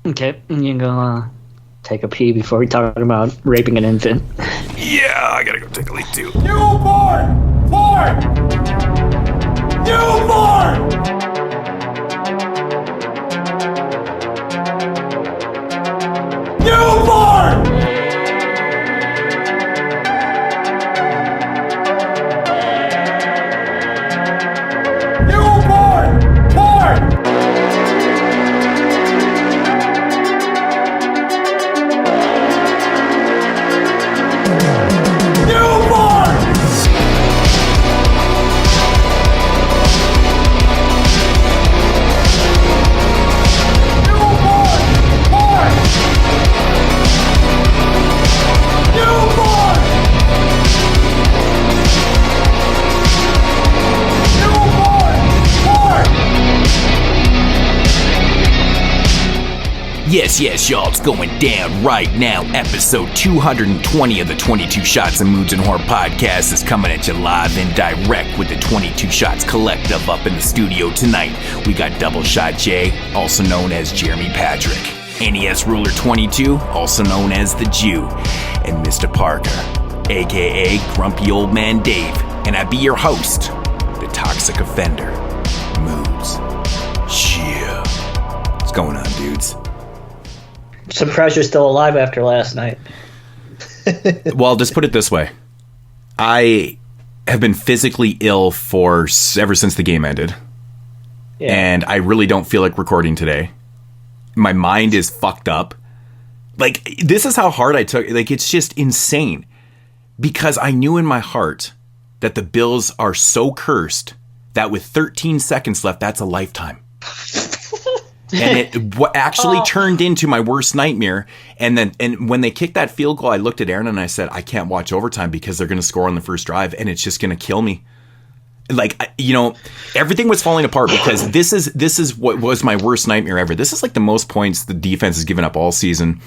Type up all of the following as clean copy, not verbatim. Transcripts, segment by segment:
Okay, you can go take a pee before we talk about raping an infant. Yeah, I gotta go take a leak too. Newborn! Born! Newborn! Newborn! Yes, y'all, it's going down right now. Episode 220 of the 22 Shots of Moods and Horror podcast is coming at you live and direct with the 22 Shots Collective up in the studio tonight. We got Double Shot J, also known as Jeremy Patrick, NES Ruler 22, also known as the Jew, and Mr. Parker, aka Grumpy Old Man Dave, and I be your host, the Toxic Offender, Moods. Yeah. What's going on, dudes? Surprised you're still alive after last night. Well, just put it this way. I have been physically ill ever since the game ended. Yeah. And I really don't feel like recording today. My mind is fucked up. Like, this is how hard I took. Like, it's just insane. Because I knew in my heart that the Bills are so cursed that with 13 seconds left, that's a lifetime. And it actually turned into my worst nightmare. And when they kicked that field goal, I looked at Aaron and I said, I can't watch overtime because they're going to score on the first drive and it's just going to kill me. Like, everything was falling apart because this is what was my worst nightmare ever. This is like the most points the defense has given up all season.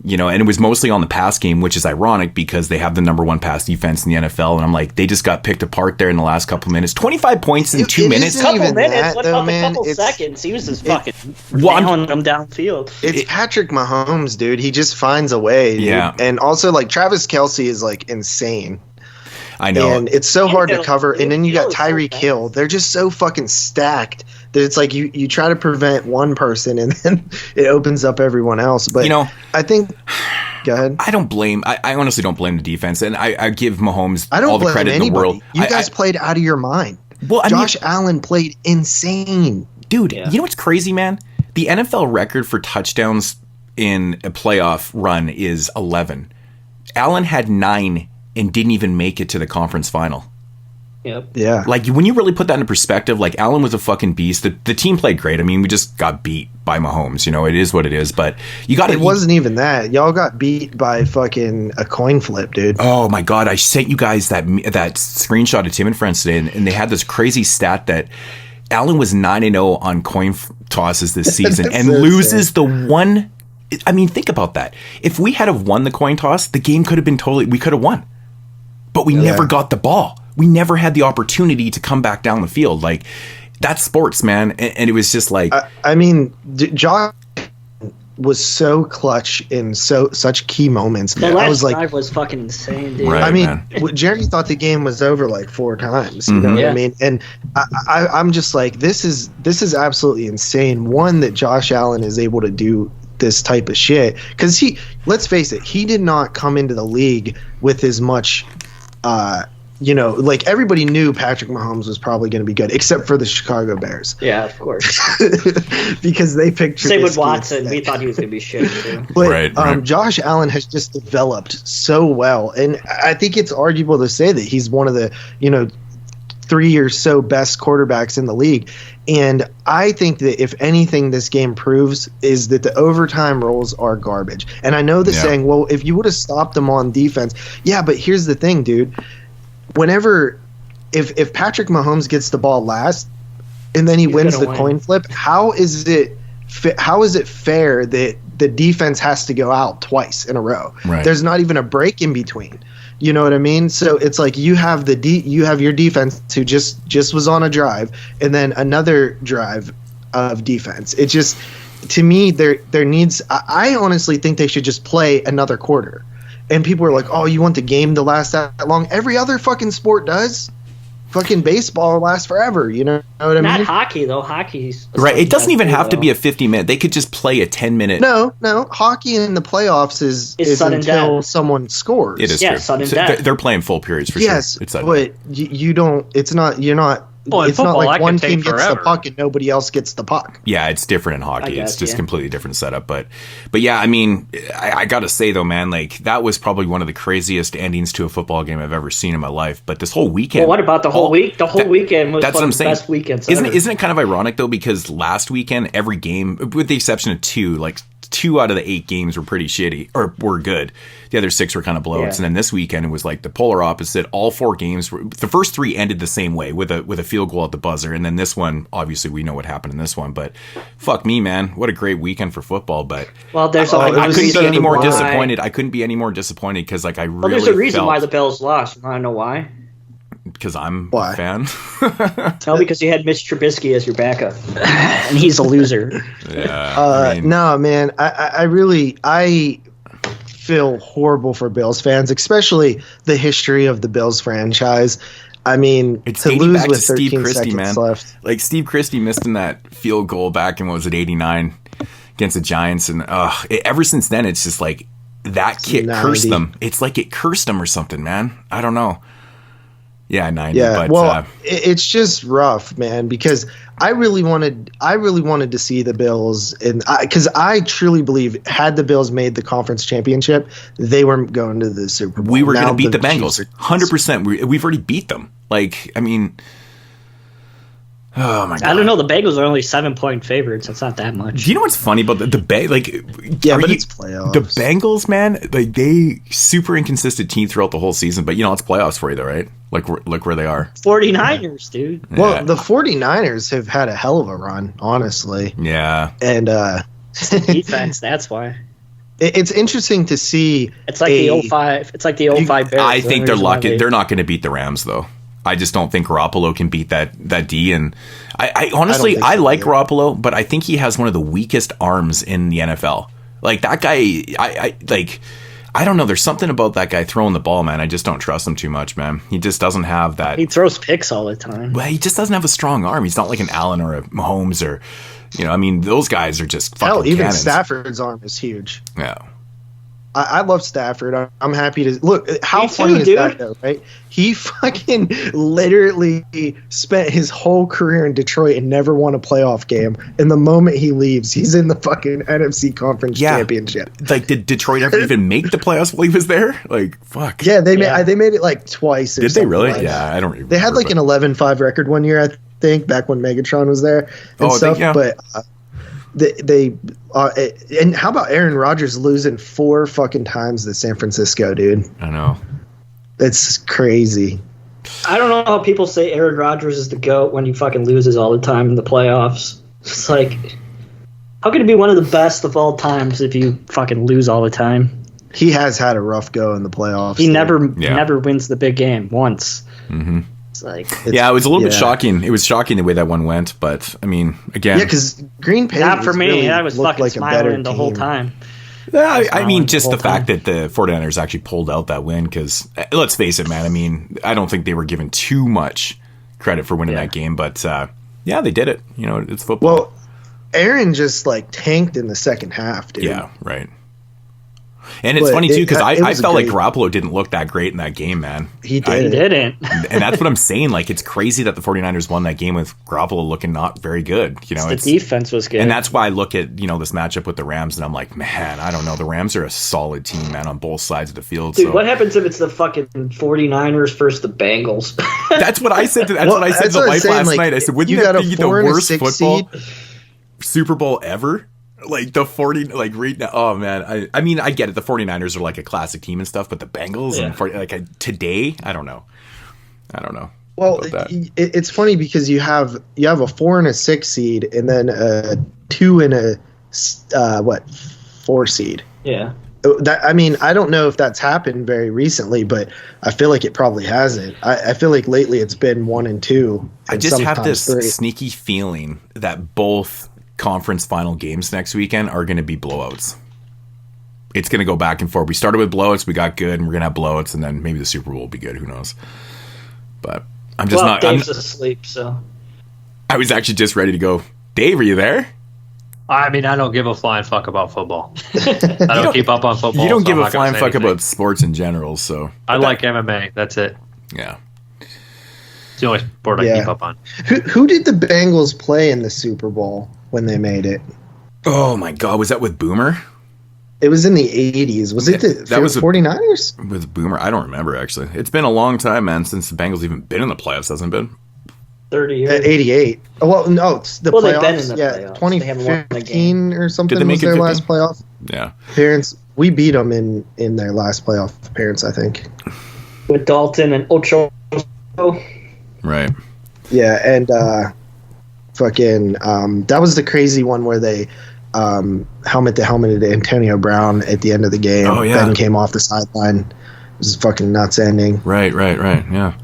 And it was mostly on the pass game, which is ironic because they have the number one pass defense in the NFL. And I'm like, they just got picked apart there in the last couple minutes. 25 points in 2 minutes. Couple minutes. What about the couple seconds? He was just fucking nailing them downfield. It's Patrick Mahomes, dude. He just finds a way. Yeah. Dude. And also, like, Travis Kelce is, like, insane. I know. And it's so hard to cover. And then you got Tyreek Hill. They're just so fucking stacked that it's like you try to prevent one person and then it opens up everyone else. But, I think – go ahead. I honestly don't blame the defense. And I give Mahomes all the credit in the world. You guys played out of your mind. Well, Josh Allen played insane. Dude, You know what's crazy, man? The NFL record for touchdowns in a playoff run is 11. Allen had 9 and didn't even make it to the conference final. Yep. Yeah. Like, when you really put that into perspective, like, Allen was a fucking beast. The team played great. I mean, we just got beat by Mahomes. It is what it is. But you got to. It wasn't even that. Y'all got beat by fucking a coin flip, dude. Oh my god! I sent you guys that screenshot of Tim and Friends today, and they had this crazy stat that Allen was 9-0 on coin tosses this season, and so loses the one. I mean, think about that. If we had have won the coin toss, the game could have been we could have won. But we never got the ball. We never had the opportunity to come back down the field. Like, that's sports, man. And it was just like... I mean, Josh was so clutch in such key moments. The last drive was fucking insane, dude. Right, I mean, Jeremy thought the game was over like 4 times. You know what I mean? And I'm just like, this is absolutely insane. One, that Josh Allen is able to do this type of shit. Because let's face it, he did not come into the league with as much... like everybody knew Patrick Mahomes was probably going to be good, except for the Chicago Bears. Yeah, of course. Because they picked Same with Watson. We thought he was going to be shit too. But right. Josh Allen has just developed so well, and I think it's arguable to say that he's one of the 3 or so best quarterbacks in the league. And I think that if anything this game proves is that the overtime rules are garbage. And I know the saying, well, if you would have stopped them on defense, yeah, but here's the thing, dude. If Patrick Mahomes gets the ball last and then he wins the coin flip, how is it fair that the defense has to go out twice in a row? Right. There's not even a break in between. You know what I mean? So it's like you have your defense who just was on a drive and then another drive of defense. It just to me, there needs. I honestly think they should just play another quarter. And people are like, "Oh, you want the game to last that long?" Every other fucking sport does. Fucking baseball lasts forever. You know what I mean? Not hockey though. Hockey's right. It doesn't even have to be a 50-minute. They could just play a 10-minute. No. Hockey in the playoffs is until someone scores. It is true. Sudden death. They're playing full periods for sure. Yes, but you don't. It's not. You're not. Well, it's not like one team gets forever. the puck and nobody else gets the puck. Yeah, it's different in hockey. It's just completely different setup. But yeah, I mean, I got to say though, man, like that was probably one of the craziest endings to a football game I've ever seen in my life. But this whole weekend. Well, what about the whole week? The whole weekend was one of the best weekends ever. Isn't it kind of ironic though? Because last weekend, every game, with the exception of two out of the 8 games were pretty shitty or were good. The other 6 were kind of blowouts. Yeah. And then this weekend it was like the polar opposite. All 4 games the first 3 ended the same way with a field goal at the buzzer. And then this one, obviously we know what happened in this one, but fuck me, man. What a great weekend for football. But well, I couldn't be any more disappointed. I couldn't be any more disappointed because like I really there's a reason why the Bills lost. I don't know why. Because I'm a fan. No, because you had Mitch Trubisky as your backup, and he's a loser. Yeah. No, man. I feel horrible for Bills fans, especially the history of the Bills franchise. I mean, it's to lose back with to Steve 13 Christie, seconds man. left. Like Steve Christie missed in that field goal back in, what was it, 89 against the Giants, and ever since then, it's just like that kick cursed them. It's like it cursed them or something, man. I don't know. Yeah, 90. Yeah, but, well, it's just rough, man, because I really wanted to see the Bills, and because I truly believe had the Bills made the conference championship, they were going to the Super Bowl. We were going to beat the Bengals, 100%. We've already beat them. Like, I mean, oh my god! I don't know. The Bengals are only 7-point favorites. That's not that much. Do you know what's funny about the like? Yeah, but it's playoffs. The Bengals, man, like they super inconsistent team throughout the whole season. But it's playoffs for you, though, right? Look where they are. 49ers, dude. Well, yeah. The 49ers have had a hell of a run, honestly. Yeah. And defense, that's why. It's interesting to see. It's like the 05. It's like the 05 Bears. I think they're lucky. They're not going to beat the Rams, though. I just don't think Garoppolo can beat that D. And I honestly, I like Garoppolo, but I think he has one of the weakest arms in the NFL. Like that guy, I don't know. There's something about that guy throwing the ball, man. I just don't trust him too much, man. He just doesn't have that. He throws picks all the time. Well, he just doesn't have a strong arm. He's not like an Allen or a Mahomes or, I mean, those guys are just fucking even cannons. Stafford's arm is huge. Yeah. I love Stafford. I'm happy to look. How funny is that, though? Right? He fucking literally spent his whole career in Detroit and never won a playoff game. And the moment he leaves, he's in the fucking NFC Conference Championship. Like, did Detroit ever even make the playoffs while he was there? Like, fuck. Yeah, they made it like twice. Did they really? Yeah, I don't remember. They had like an 11-5 record one year, I think, back when Megatron was there and stuff. But they and how about Aaron Rodgers losing 4 fucking times to San Francisco, dude? I know. It's crazy. I don't know how people say Aaron Rodgers is the GOAT when he fucking loses all the time in the playoffs. It's like, how can it be one of the best of all times if you fucking lose all the time? He has had a rough go in the playoffs. He never wins the big game once. Mm-hmm. Like, it was a little bit shocking. It was shocking the way that one went, but I mean, again, because Green Bay not for me. Really I was fucking like smiling the whole time. I mean, just the fact that the 49ers actually pulled out that win, because let's face it, man. I mean, I don't think they were given too much credit for winning that game, but they did it. It's football. Well, Aaron just like tanked in the second half, dude. Yeah, right. And it's funny, too, because I felt like Garoppolo didn't look that great in that game, man. He didn't. And that's what I'm saying. Like, it's crazy that the 49ers won that game with Garoppolo looking not very good. The defense was good. And that's why I look at, this matchup with the Rams, and I'm like, man, I don't know. The Rams are a solid team, man, on both sides of the field. Dude, what happens if it's the fucking 49ers versus the Bengals? That's what I said to the wife last night. I said, wouldn't that be the worst football Super Bowl ever? Like the 40, like right now. Oh man, I mean, I get it. The 49ers are like a classic team and stuff, but the Bengals and today, I don't know. Well, it's funny because you have a 4 and a 6 seed, and then a 2 and a 4 seed. Yeah. I mean, I don't know if that's happened very recently, but I feel like it probably hasn't. I feel like lately it's been 1 and 2. I just have this sneaky feeling that both conference final games next weekend are going to be blowouts. It's going to go back and forth. We started with blowouts, we got good, and we're going to have blowouts, and then maybe the Super Bowl will be good. Who knows? But I'm just not. Dave's asleep, so. I was actually just ready to go. Dave, are you there? I mean, I don't give a flying fuck about football. I don't keep up on football. You don't so give I'm a not gonna flying say fuck anything. about sports in general, so. I like MMA. That's it. Yeah. It's the only sport I keep up on. Who did the Bengals play in the Super Bowl when they made it? Oh my God, was that with Boomer? It was in the 80s. Was it that was 49ers? With Boomer? I don't remember, actually. It's been a long time, man, since the Bengals even been in the playoffs, hasn't it been? 30 years. 88. Oh, well, no, it's the Well, playoffs. they've been in the playoffs. They haven't won a 2015 or something Did they make was it their 15? last playoff Yeah. appearance. We beat them in their last playoff appearance, I think. With Dalton and Ocho. Right. Yeah, and that was the crazy one where they helmet to helmeted Antonio Brown at the end of the game. Oh, yeah. Ben came off the sideline. It was a fucking nuts ending. Right, yeah.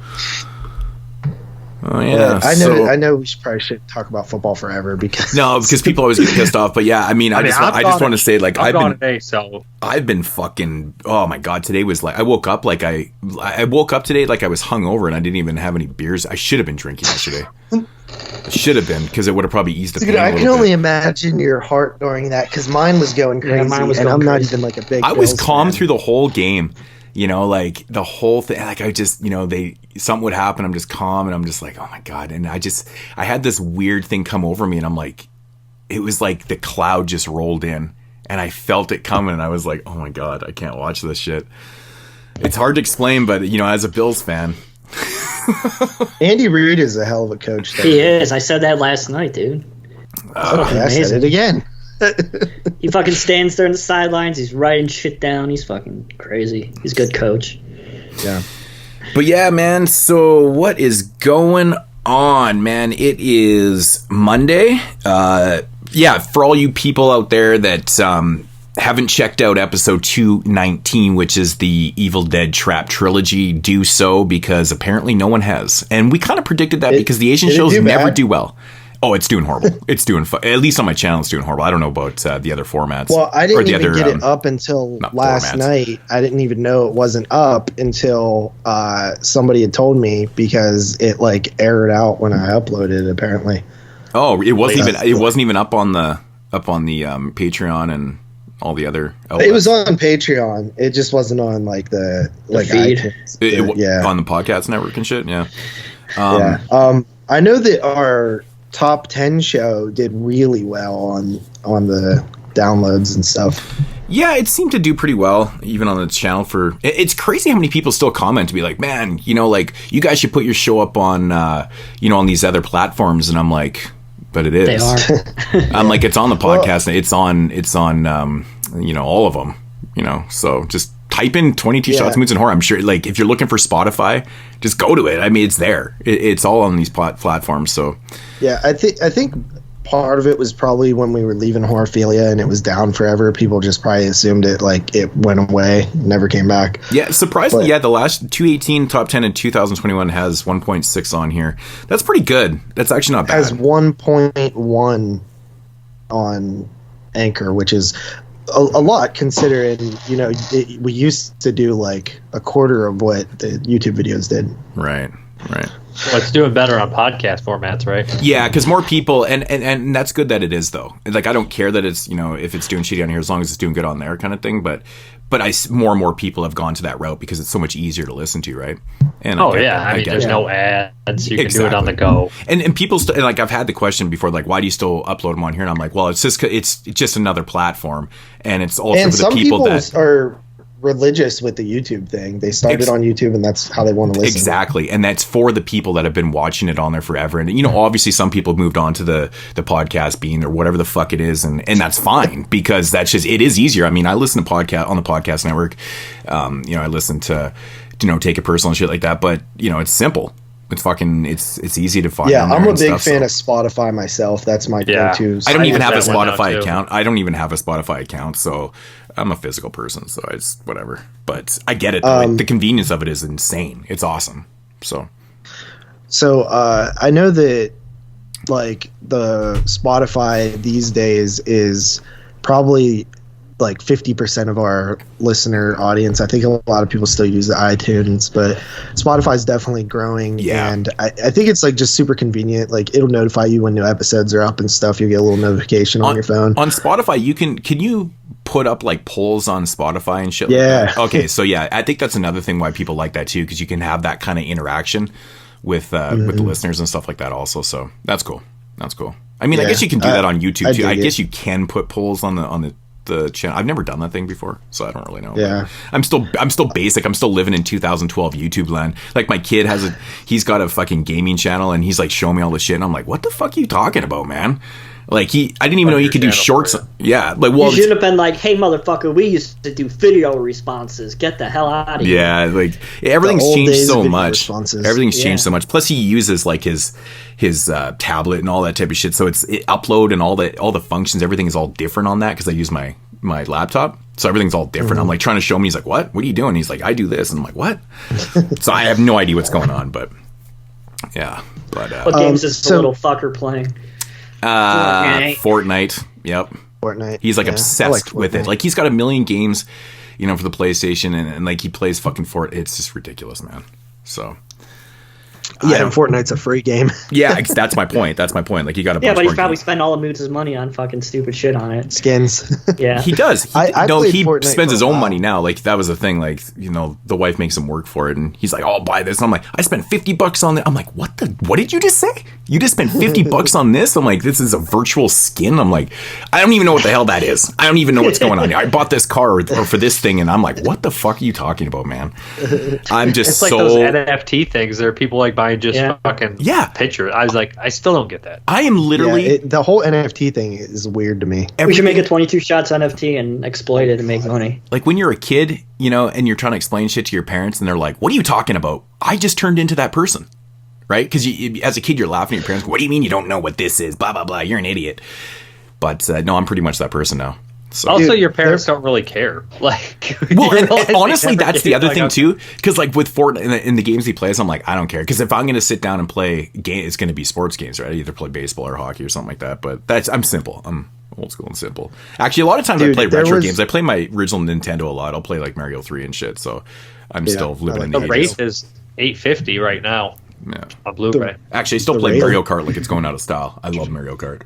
Oh yeah, I know we should talk about football forever because people always get pissed off. But yeah, I mean, I just want to say, like, I've been fucking. Oh my God, today was like I woke up today like I was hungover and I didn't even have any beers. I should have been drinking yesterday. I should have been, because it would have probably eased the pain. Dude, I a can little only bit. imagine your heart during that because mine was going crazy, and I'm not even like a big. I was Bills calm fan. through the whole game. You know, like the whole thing, like I just, something would happen. I'm just calm and I'm just like, oh my God. And I had this weird thing come over me and I'm like, it was like the cloud just rolled in and I felt it coming and I was like, oh my God, I can't watch this shit. It's hard to explain, but as a Bills fan. Andy Reid is a hell of a coach. He is. I said that last night, dude. I said it again. He fucking stands there on the sidelines. He's writing shit down. He's fucking crazy. He's a good coach. Yeah. But yeah, man. So what is going on, man? It is Monday. Yeah, for all you people out there that haven't checked out episode 219, which is the Evil Dead Trap trilogy, do so, because apparently no one has. And we kind of predicted that because the Asian shows never do well. Oh, it's doing horrible. It's doing at least on my channel, it's doing horrible. I don't know about the other formats. Well, I didn't even get it up until last night. I didn't even know it wasn't up until somebody had told me, because it like aired out when I uploaded it, apparently. Oh, it wasn't even up on the Patreon and all the other outlets. It was on Patreon. It just wasn't on like the feed. iTunes. On the podcast network and shit. Yeah. I know that our top 10 show did really well on the downloads and stuff. Yeah, it seemed to do pretty well, even on the channel. It's crazy how many people still comment to be like, man, like, you guys should put your show up on, on these other platforms. And I'm like, but it is. They are. I'm like, it's on the podcast. Well, it's on, all of them, so just type in 22 Shots, Moods, and Horror. I'm sure, like, if you're looking for Spotify, just go to it. I mean, it's there. It's all on these platforms. So yeah, I think part of it was probably when we were leaving Horrorphilia and it was down forever. People just probably assumed it went away, never came back. Yeah, surprisingly, the last 218 top 10 in 2021 has 1.6 on here. That's pretty good. That's actually not bad. Has 1.1 on Anchor, which is a lot, considering we used to do like a quarter of what the YouTube videos did. Right. Well, it's doing better on podcast formats, right? Yeah, because more people, and that's good that it is, though. Like, I don't care that it's, if it's doing shitty on here, as long as it's doing good on there, kind of thing. But more and more people have gone to that route because it's so much easier to listen to, right? And I mean, there's no ads. You can do it on the go. And people, like, I've had the question before, like, why do you still upload them on here? And I'm like, well, it's just another platform, and it's also for the people that are religious with the YouTube thing. They started on YouTube and that's how they want to listen. Exactly. And that's for the people that have been watching it on there forever. And obviously some people have moved on to the podcast bean or whatever the fuck it is, and that's fine, because that's just, it is easier. I mean, I listen to podcast on the podcast network. I listen to Take It Personal and shit like that, but it's simple. It's fucking, it's easy to find. Yeah, I'm a big fan of Spotify myself. That's my go-to. I don't even have a Spotify account. I don't even have a Spotify account, so I'm a physical person, so it's whatever. But I get it. The convenience of it is insane. It's awesome. So I know that like the Spotify these days is probably like 50% of our listener audience. I think a lot of people still use the iTunes, but Spotify is definitely growing. Yeah. And I think it's like just super convenient. Like it'll notify you when new episodes are up and stuff. You get a little notification on your phone. On Spotify, can you put up like polls on Spotify and shit? Yeah. Like that? Okay. So yeah, I think that's another thing why people like that too, because you can have that kind of interaction with the listeners and stuff like that also. So that's cool. That's cool. I mean, I guess you can do that on YouTube too. I guess you can put polls on the channel. I've never done that thing before, so I don't really know. Yeah. I'm still basic. I'm still living in 2012 YouTube land. Like my kid he's got a fucking gaming channel and he's like showing me all this shit and I'm like, what the fuck are you talking about, man? Like I didn't even know he could do shorts. Yeah. Like, well, you should have been like, hey motherfucker, we used to do video responses. Get the hell out of here. Yeah. Like everything's changed so much. Responses. Everything's changed so much. Plus he uses like his tablet and all that type of shit. So it's upload and all the functions, everything is all different on that because I use my laptop. So everything's all different. I'm like trying to show him. He's like, what are you doing? He's like, I do this. And I'm like, what? So I have no idea what's going on, but yeah. But what games is the little fucker playing? Fortnite. Yep. Fortnite. He's like obsessed with it. Like he's got a million games, for the PlayStation and like he plays fucking Fortnite. It's just ridiculous, man. So yeah, and Fortnite's a free game. Yeah, that's my point. Like you got to. Yeah, but he's probably spent all of Moots' money on fucking stupid shit on it. Skins. Yeah, he does. He Fortnite spends his own money now. Like that was the thing. Like the wife makes him work for it, and he's like, "Oh, I'll buy this." And I'm like, "I spent $50 on it." I'm like, "What did you just say? You just spent $50 on this?" I'm like, "This is a virtual skin." I'm like, "I don't even know what the hell that is. I don't even know what's going on here. I bought this car or for this thing," and I'm like, "What the fuck are you talking about, man?" I'm just it's like those NFT things. There are people like buying just fucking pictures. I was like, I still don't get that. I am literally the whole NFT thing is weird to me. We should make a 22 shots NFT and exploit it and make money. Like when you're a kid, and you're trying to explain shit to your parents, and they're like, "What are you talking about? I just turned into that person." Right? Because as a kid, you're laughing at your parents. What do you mean you don't know what this is? Blah, blah, blah. You're an idiot. But no, I'm pretty much that person now. So. Also, your parents don't really care. Like, well, and honestly, that's the other thing too. Because like with Fortnite in the games he plays, I'm like, I don't care. Because if I'm going to sit down and play game, it's going to be sports games, right? I either play baseball or hockey or something like that. But I'm simple. I'm old school and simple. Actually, a lot of times I play retro games. I play my original Nintendo a lot. I'll play like Mario 3 and shit. So I'm still living in the 80s. The rate is $8.50 right now. Yeah, on Blu-ray. Actually, I still play Mario Kart like it's going out of style. I love Mario Kart.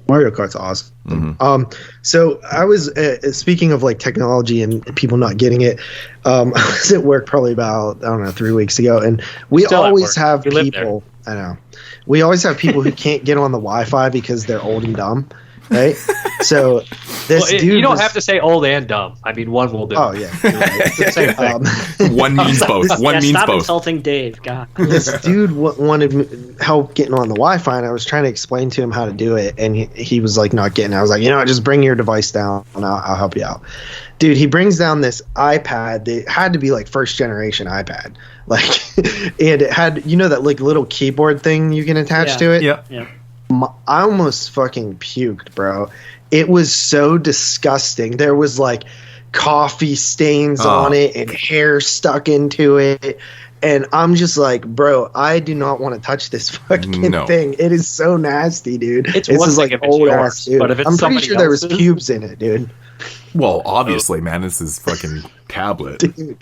Mario Kart's awesome. Mm-hmm. So I was speaking of like technology and people not getting it. I was at work probably about 3 weeks ago, and we always have people. I know we always have people who can't get on the Wi-Fi because they're old and dumb, right? So this dude you don't have to say old and dumb. I mean, one will do. Oh yeah, it's the same thing. One means both. One means stop both. Insulting Dave. God. This dude wanted help getting on the Wi-Fi, and I was trying to explain to him how to do it, and he was like not getting it. I was like, just bring your device down, and I'll help you out. Dude, he brings down this iPad that had to be like first generation iPad, like, and it had that like little keyboard thing you can attach to it. Yeah. I almost fucking puked, bro. It was so disgusting. There was like coffee stains on it and hair stuck into it. And I'm just like, bro, I do not want to touch this fucking thing. It is so nasty, dude. It's this is like old ass, dude. But if it's I'm pretty sure there was pubes in it, dude. Well, obviously, man, this is fucking tablet. Dude,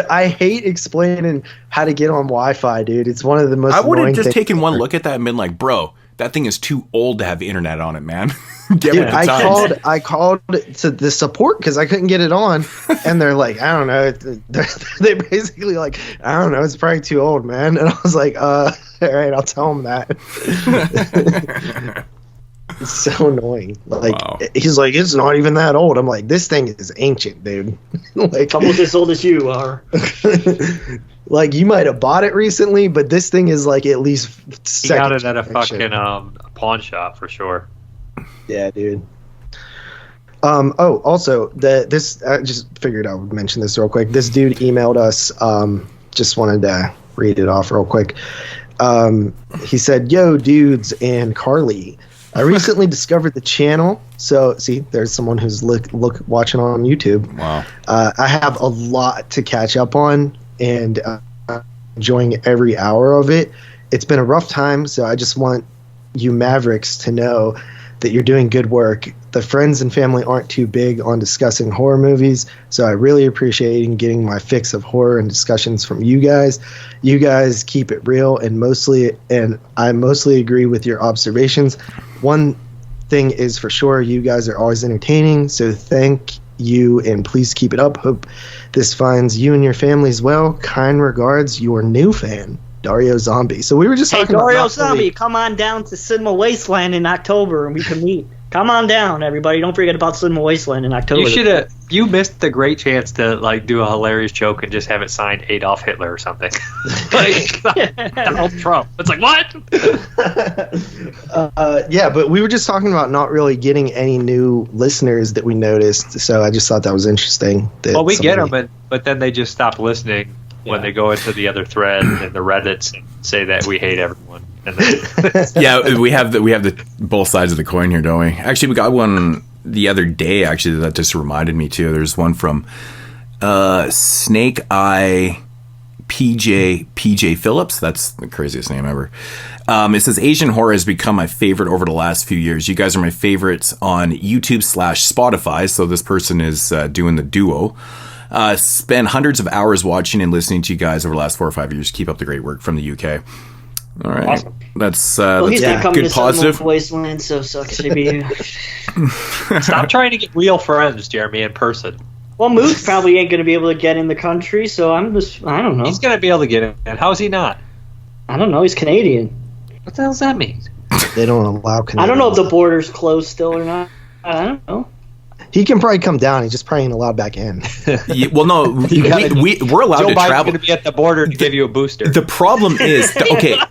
I hate explaining how to get on Wi-Fi, dude. It's one of the most. I would have just taken one look at that and been like, bro, that thing is too old to have internet on it, man. Dude, I called to the support because I couldn't get it on, and they're like, I don't know. They're basically like, I don't know. It's probably too old, man. And I was like, all right, I'll tell them that. It's so annoying. Like he's like, it's not even that old. I'm like, this thing is ancient, dude. Like almost as old as you are. Like you might have bought it recently, but this thing is like at least. He got it at a fucking pawn shop for sure. Yeah, dude. Also, this I just figured I would mention this real quick. This dude emailed us. Just wanted to read it off real quick. He said, "Yo, dudes and Carly, I recently discovered the channel. So, see, there's someone who's watching on YouTube. Wow. I have a lot to catch up on and enjoying every hour of it. It's been a rough time, so I just want you Mavericks to know that you're doing good work. The friends and family aren't too big on discussing horror movies, so I really appreciate getting my fix of horror and discussions from you guys. You guys keep it real, and I mostly agree with your observations. One thing is for sure, you guys are always entertaining, so thank you, and please keep it up. Hope this finds you and your families well. Kind regards, your new fan, Dario Zombie. So we were just talking Dario about Zombie, come on down to Cinema Wasteland in October and we can meet. Come on down, everybody. Don't forget about Cinema Wasteland in October. You missed the great chance to like do a hilarious joke and just have it signed Adolf Hitler or something. Like Donald Trump. It's like, what? Yeah, but we were just talking about not really getting any new listeners that we noticed, so I just thought that was interesting. Well, we get them, but then they just stop listening when they go into the other thread and the Reddits and say that we hate everyone. And then yeah, we have the both sides of the coin here, don't we? Actually, we got one the other day. Actually, that just reminded me too. There's one from Snake Eye PJ Phillips. That's the craziest name ever. It says Asian horror has become my favorite over the last few years. You guys are my favorites on YouTube/Spotify. So this person is doing the duo. Spent hundreds of hours watching and listening to you guys over the last 4 or 5 years. Keep up the great work from the UK. All right, awesome. He's been coming good to positive. Wasteland, so sucks to be you. Stop trying to get real friends, Jeremy, in person. Well, Moose probably ain't going to be able to get in the country, so I don't know. He's going to be able to get in. How is he not? I don't know. He's Canadian. What the hell does that mean? They don't allow Canadians. I don't know if the border's closed still or not. I don't know. He can probably come down. He's just probably ain't allowed back in. Yeah, well, no, we're allowed to travel. Going to be at the border to give you a booster. The problem is, the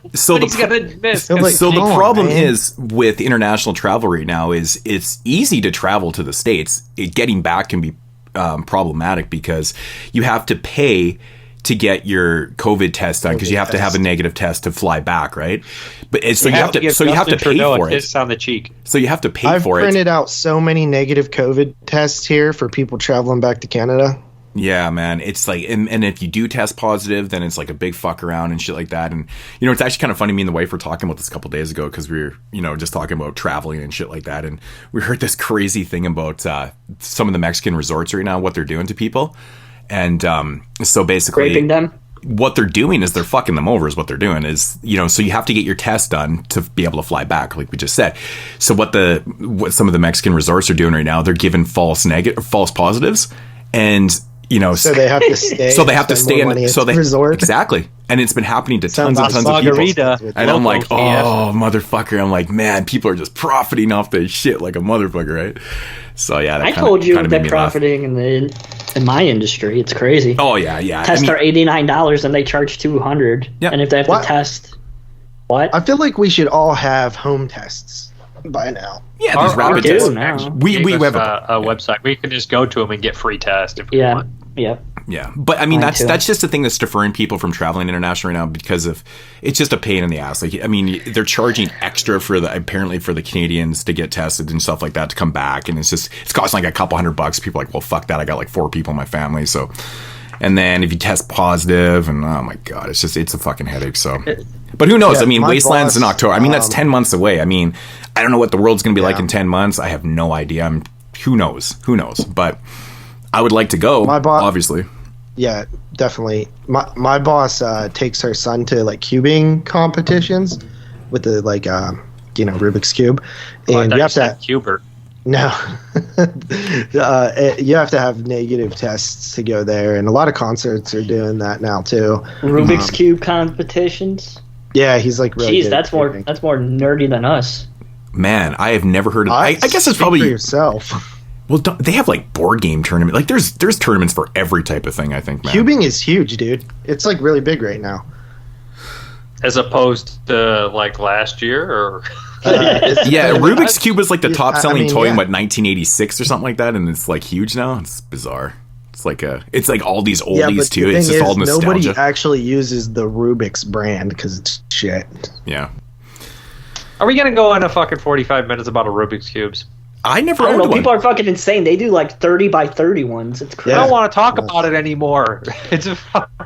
problem is with international travel right now is it's easy to travel to the States. Getting back can be problematic because you have to pay to get your COVID test done because you have to have a negative test to fly back, right? But you have to pay for it. Kiss on the cheek. So you have to pay for it. I've printed out so many negative COVID tests here for people traveling back to Canada. Yeah, man. It's like, and if you do test positive, then it's like a big fuck around and shit like that. And, it's actually kind of funny. Me and the wife were talking about this a couple days ago because we were, just talking about traveling and shit like that. And we heard this crazy thing about some of the Mexican resorts right now, what they're doing to people. And so basically, raping them. What they're doing is they're fucking them over. Is what they're doing is so you have to get your test done to be able to fly back, like we just said. So what some of the Mexican resorts are doing right now, they're giving false positives, and so they have to stay. So they have to stay in the resort. Exactly, and it's been happening to tons and tons of people. And I'm like, oh motherfucker! I'm like, man, people are just profiting off this shit like a motherfucker, right? So yeah, I told you they're profiting in my industry. It's crazy. Oh yeah. Tests are $89 and they charge $200. Yeah. And if they have to test, what? I feel like we should all have home tests by now. Yeah, these rapid tests. Now. We have a website. We can just go to them and get free tests if we want. Yep. Yeah, but I mean that's just the thing that's deferring people from traveling international right now because of it's just a pain in the ass. Like I mean, they're charging extra apparently for the Canadians to get tested and stuff like that to come back, and it's costing like a couple $100. People are like, well, fuck that. I got like 4 people in my family, so. And then if you test positive, and oh my god, it's a fucking headache. So, but who knows? Yeah, I mean, Wasteland's in October. I mean, that's 10 months away. I mean, I don't know what the world's going to be like in 10 months. I have no idea. Who knows? But I would like to go. Obviously. Yeah, definitely. My boss takes her son to like cubing competitions with the Rubik's Cube, and you have to Cubert. No, you have to have negative tests to go there, and a lot of concerts are doing that now too. Rubik's Cube competitions. Yeah, he's like really. Jeez, that's more nerdy than us. Man, I have never heard of. I guess it's probably for yourself. Well, they have like board game tournament. Like there's tournaments for every type of thing. I think. Man. Cubing is huge, dude. It's like really big right now. As opposed to like last year, or Rubik's Cube was like the top selling toy in 1986 or something like that, and it's like huge now. It's bizarre. It's like all these oldies too. It's just all nostalgia. Nobody actually uses the Rubik's brand because it's shit. Yeah. Are we gonna go on a fucking 45 minutes about a Rubik's Cubes? I never don't owned know. one. People are fucking insane. They do like 30 by 30 ones. It's crazy. I don't want to talk about it anymore. It's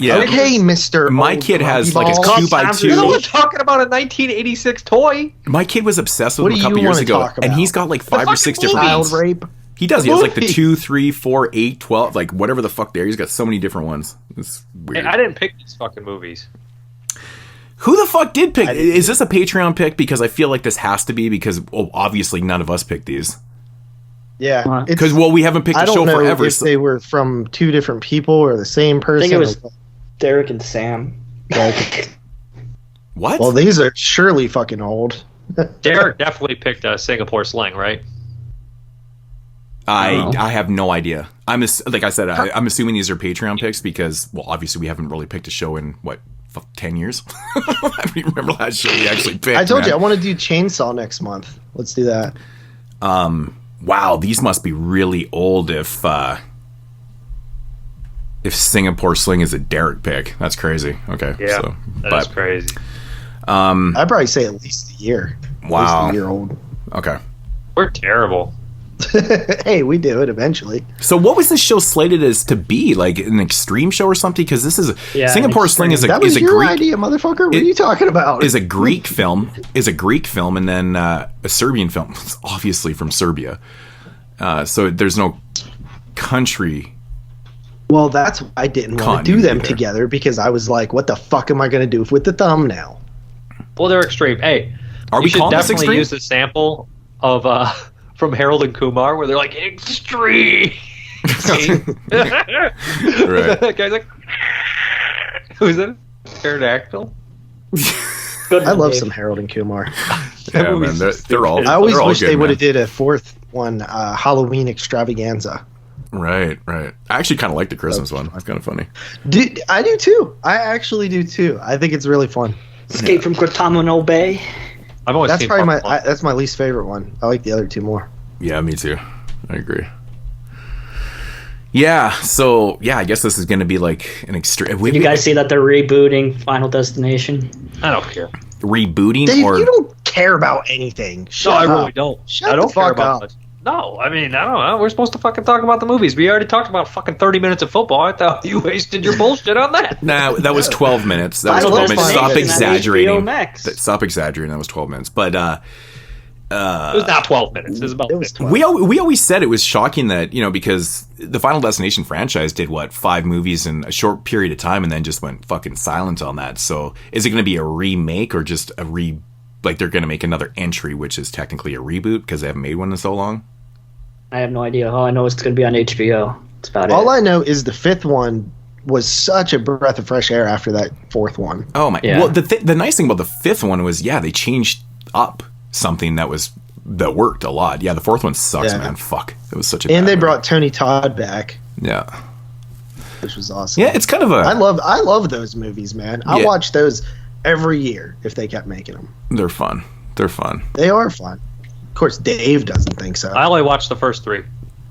Yeah. Okay, Mister. My kid has like a called 2x2. You know, we're talking about a 1986 toy. My kid was obsessed with What him a do couple you years wanna ago, talk and about? he's got like 5 or 6 different Child ones. rape. He does. He has like the Movie. 2, 3, 4, 8, 12, like whatever the fuck there. He's got so many different ones. It's weird. Hey, I didn't pick these fucking movies. Who the fuck did pick? Is this a Patreon pick? Because I feel like this has to be because obviously none of us picked these. Yeah, Because we haven't picked I a don't show know forever. if they were from two different people or the same I person. think it was Derek and Sam. What? Well, these are surely fucking old. Derek definitely picked a Singapore Sling, right? I have no idea. Like I said, I'm assuming these are Patreon picks because, well, obviously we haven't really picked a show in 10 years. I don't even remember last show we actually picked. I told man. you I want to do Chainsaw next month. Let's do that. Wow, these must be really old if Singapore Sling is a Derek pick. That's crazy. Okay. Yeah, So, that's crazy. I'd probably say at least a year. Wow. At least a year old. Okay. We're terrible. Hey, we do it eventually. So what was this show slated as to be? Like an extreme show or something? Because this is Singapore Sling is That was a your Greek idea, motherfucker. What are you talking about? is a Greek film, and then a Serbian film. It's obviously from Serbia. So there's no country. Well, that's why I didn't want to do them either. together because I was like, what the fuck am I going to do with the thumbnail? Well, they're extreme. Hey, Are you we should calling this definitely extreme? use the sample of from Harold and Kumar where they're like extreme. Right. That guy's like, who's it? Pterodactyl. Good I love Dave. some Harold and Kumar. Yeah, man, they're all. I always they're all wish good, they would man. have did a fourth one, Halloween extravaganza. Right. I actually kind of like the Christmas one. That's kind of funny. Dude, I do too. I actually do too. I think it's really fun. Escape from Guantanamo Bay. I've always That's seen probably part one. that's my least favorite one. I like the other two more. Yeah, me too. I agree. Yeah. So I guess this is going to be like an extreme. You guys see that they're rebooting Final Destination? I don't care. rebooting Dave, or you don't care about anything. No, Shut I up. really don't. Shut I don't the care fuck about up. much. No, I mean, I don't know. We're supposed to fucking talk about the movies. We already talked about fucking 30 minutes of football. I thought you wasted your bullshit on that. Nah, that was 12 minutes. That was Final 12 minutes. Stop Destination on HBO exaggerating. Max. Stop exaggerating. That was 12 minutes. But It was not 12 minutes. It was about It was 15. 12. we always said it was shocking that, because the Final Destination franchise did 5 movies in a short period of time and then just went fucking silent on that. So is it going to be a remake or just like they're going to make another entry, which is technically a reboot because they haven't made one in so long? I have no idea. All I know is it's going to be on HBO. That's about All it. I know is the fifth one was such a breath of fresh air after that fourth one. Oh my! Yeah. Well, the nice thing about the fifth one was, they changed up something that worked a lot. Yeah, the fourth one sucks, Yeah. man. Fuck, it was such a. And bad they one. brought Tony Todd back, Yeah, which was awesome. yeah. It's kind of a. I love those movies, man. I Yeah. watch those every year if they kept making them. They're fun. They're fun. They are fun. Of course, Dave doesn't think so. I only watched the first 3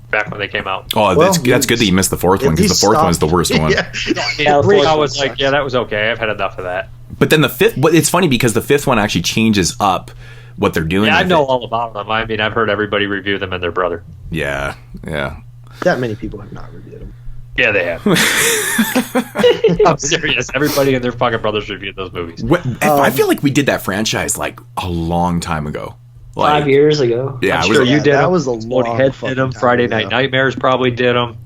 back when they came out. Oh, Well, that's good that you missed the fourth one At because the least fourth one is the stop. worst one. Yeah. Yeah, the Three, fourth I one was like, sucks. yeah, that was okay. I've had enough of that. But then the fifth. But it's funny because the fifth one actually changes up what they're doing. Yeah, I with know it. all about them. I mean, I've heard everybody review them and their brother. Yeah. That many people have not reviewed them. Yeah, they have. I'm serious. Everybody and their fucking brothers reviewed those movies. I feel like we did that franchise like a long time ago. 5 years ago. Yeah, I'm I was. sure you did that them. was a Exploding long Head fucking did them. time Friday ago. Night Nightmares probably did them.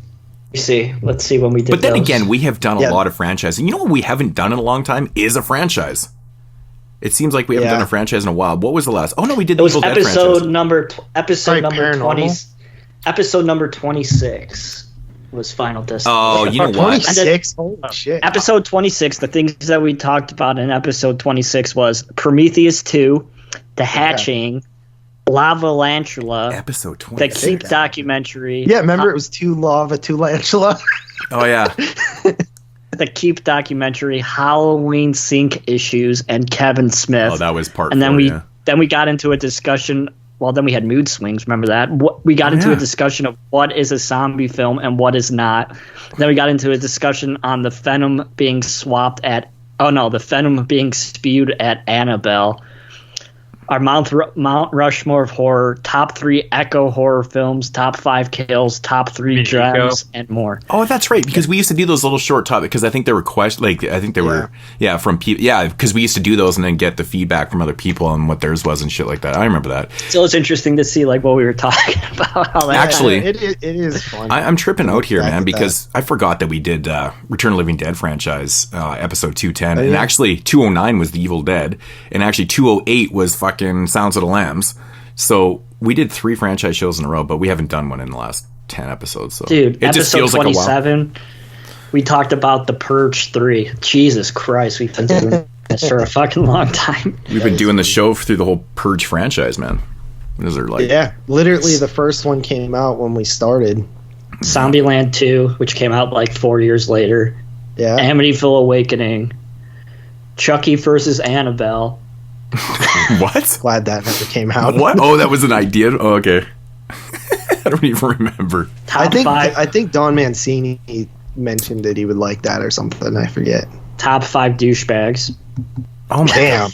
Let's see when we did But then those. again, we have done a Yeah. lot of franchises. And you know what we haven't done in a long time is a franchise. It seems like we haven't Yeah. done a franchise in a while. What was the last? Oh no, we did it the was Evil Dead episode franchise. number Probably 20. Paranormal. Episode number 26 was Final Destination. Oh, you know what? 26? Holy shit. Episode 26, the things that we talked about in episode 26 was Prometheus 2, The Hatching, Lava Lantula, Episode the 20. Keep documentary. Yeah, remember it was two lava, two lantula. Oh yeah. The Keep documentary, Halloween Sync issues, and Kevin Smith. Oh, that was part. and then 4, we yeah. then we got into a discussion. Well, then we had mood swings. Remember that? We got into yeah. a discussion of what is a zombie film and what is not. Then we got into a discussion on the Venom being swapped at. Oh no, the Venom being spewed at Annabelle. our Mount Rushmore of horror, top 3 Echo horror films, top 5 kills, top 3 gems, and more. Oh, that's right, because we used to do those little short topics, because I think they were from people. Yeah, because we used to do those and then get the feedback from other people on what theirs was and shit like that. I remember that. So it's interesting to see like what we were talking about. How that Actually, it is fun. I'm tripping out here, man, because I forgot that we did Return of the Living Dead franchise episode 210, and actually 209 was The Evil Dead, and actually 208 was fucking Sounds of the Lambs. So we did 3 franchise shows in a row, but we haven't done one in the last 10 episodes. So dude, it just feels 27, like a while. We talked about The Purge 3. Jesus Christ, we've been doing this for a fucking long time. We've been doing the show through the whole Purge franchise, man. What is there like? Yeah, literally the first one came out when we started. Zombieland 2, which came out like 4 years later. Yeah. Amityville Awakening. Chucky versus Annabelle. What? Glad that never came out. What? Oh, that was an idea? Oh, okay. I don't even remember. I think Don Mancini mentioned that he would like that or something. I forget. Top 5 douchebags. Oh, my damn.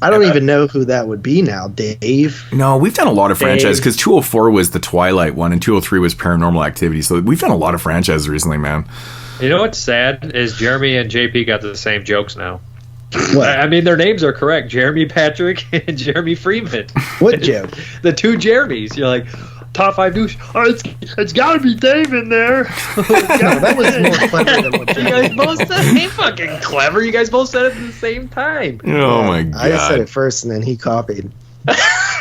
I don't even know who that would be now. Dave? No, we've done a lot of franchises, because 204 was the Twilight one and 203 was Paranormal Activity. So we've done a lot of franchises recently, man. You know what's sad is Jeremy and JP got the same jokes now. What? I mean, their names are correct. Jeremy Patrick and Jeremy Freeman. What joke? The 2 Jeremys. You're like, top 5 douche. Oh, it's got to be Dave in there. No, that was more clever than what You guys both said it. Fucking clever. You guys both said it at the same time. Oh, my God. I said it first and then he copied.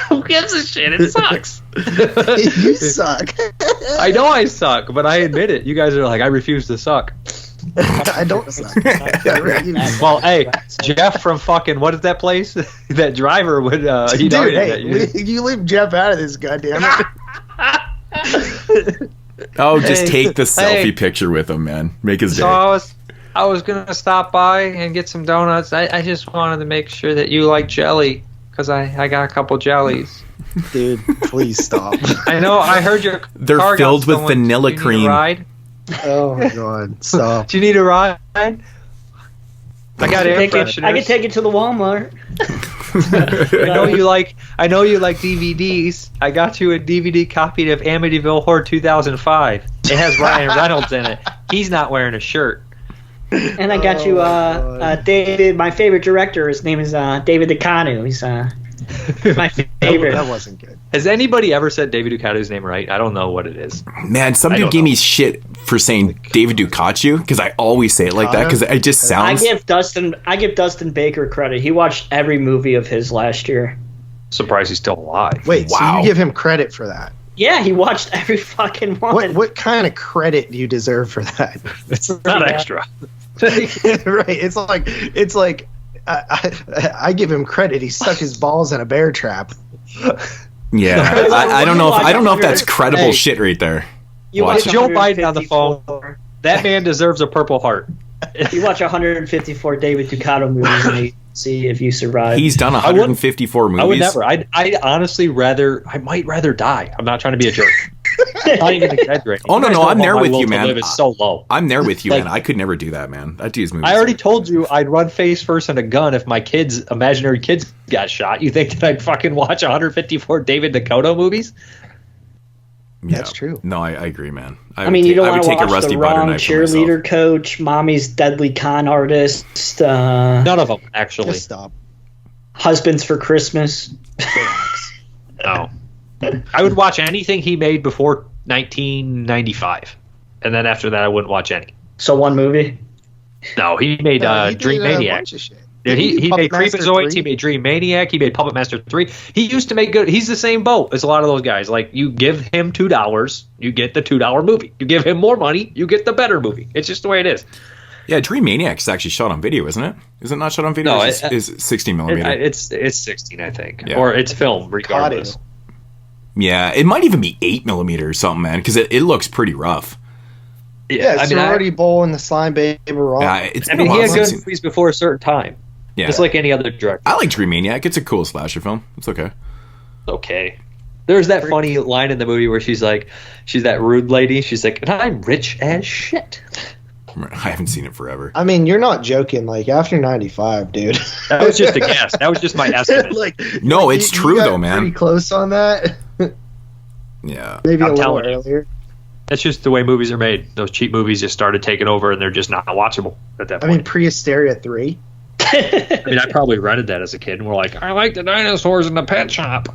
Who gives a shit? It sucks. You suck. I know I suck, but I admit it. You guys are like, I refuse to suck. I don't suck. I refuse. Well, hey, Jeff from fucking, what is that place? That driver would, Dude, hey, you leave Jeff out of this, goddammit. Oh, just take the selfie picture with him, man. Make his day. So I was gonna stop by and get some donuts. I just wanted to make sure that you like jelly, because I got a couple jellies. Dude, please stop. I know. I heard your. They're car filled got with vanilla Do you need cream. a ride? Oh my god, stop. Do you need a ride? I got air fresheners. I can take it to the Walmart. I know you like DVDs. I got you a DVD copy of Amityville Horror 2005. It has Ryan Reynolds in it. He's not wearing a shirt. And I got you David, my favorite director. His name is David Decoteau. He's my favorite. That wasn't good. Has anybody ever said David Ducato's name right? I don't know what it is. Man, some dude gave me shit for saying David Decoteau, because I always say it like that, because it just sounds... I give Dustin Baker credit. He watched every movie of his last year. Surprised he's still alive. Wait, Wow. so you give him credit for that? Yeah, he watched every fucking one. What kind of credit do you deserve for that? It's not extra. Right. It's like I give him credit. He stuck his balls in a bear trap. Yeah, I don't know. I don't know if that's credible shit right there. You Watch watch Joe Biden on the 154 phone. That man deserves a Purple Heart. You watch 154 David Decoteau movies and you see if you survive. He's done 154 movies. I would never. I honestly might rather die. I'm not trying to be a jerk. I'm not even exaggerating. Oh, no, I'm there with you, man. My will to live is so low. I'm there with you, Like- man. I could never do that, man. That dude's movie. I already told you I'd run face first in a gun if my imaginary kids got shot. You think that I'd fucking watch 154 David Decoteau movies? That's true. No, I agree, man. I mean, you don't want to watch rusty the butter wrong knife for myself. cheerleader coach, mommy's deadly con artist, None of them, actually. Just stop. husbands for Christmas. No. I would watch anything he made before 1995. And then after that, I wouldn't watch any. So one movie? No, he made He did Dream a Maniac. bunch of shit. Dude, he made Puppet Master Creepazoids, 3? he made Dream Maniac, he made Puppet Master 3. He used to make good. He's the same boat as a lot of those guys. Like, you give him $2, you get the $2 movie. You give him more money, you get the better movie. It's just the way it is. Yeah, Dream Maniac is actually shot on video, isn't it? Is it not shot on video? No, Is it 16 millimeter? It's 16, I think. Yeah. Or it's film, regardless. Yeah, it might even be 8 millimeter or something, man, because it looks pretty rough. Yeah, I mean, Sorority Bowl and the Slime Baby Raw. It's I been mean, a he while had since good I've seen- movies before a certain time. Yeah. Just like any other director. I like Dream Maniac. It's a cool slasher film. It's okay. Okay. There's that funny line in the movie where she's that rude lady. She's like, and I'm rich as shit. I haven't seen it forever. I mean, you're not joking. Like after 95, dude. That was just a guess. That was just my estimate. No, it's true got though, man. Pretty close on that. Yeah. Maybe I'm a little telling you. earlier. That's just the way movies are made. Those cheap movies just started taking over, and they're just not watchable at that I point. mean, Pre-Hysteria 3. I probably rented that as a kid, and we're like, I like the dinosaurs in the pet shop.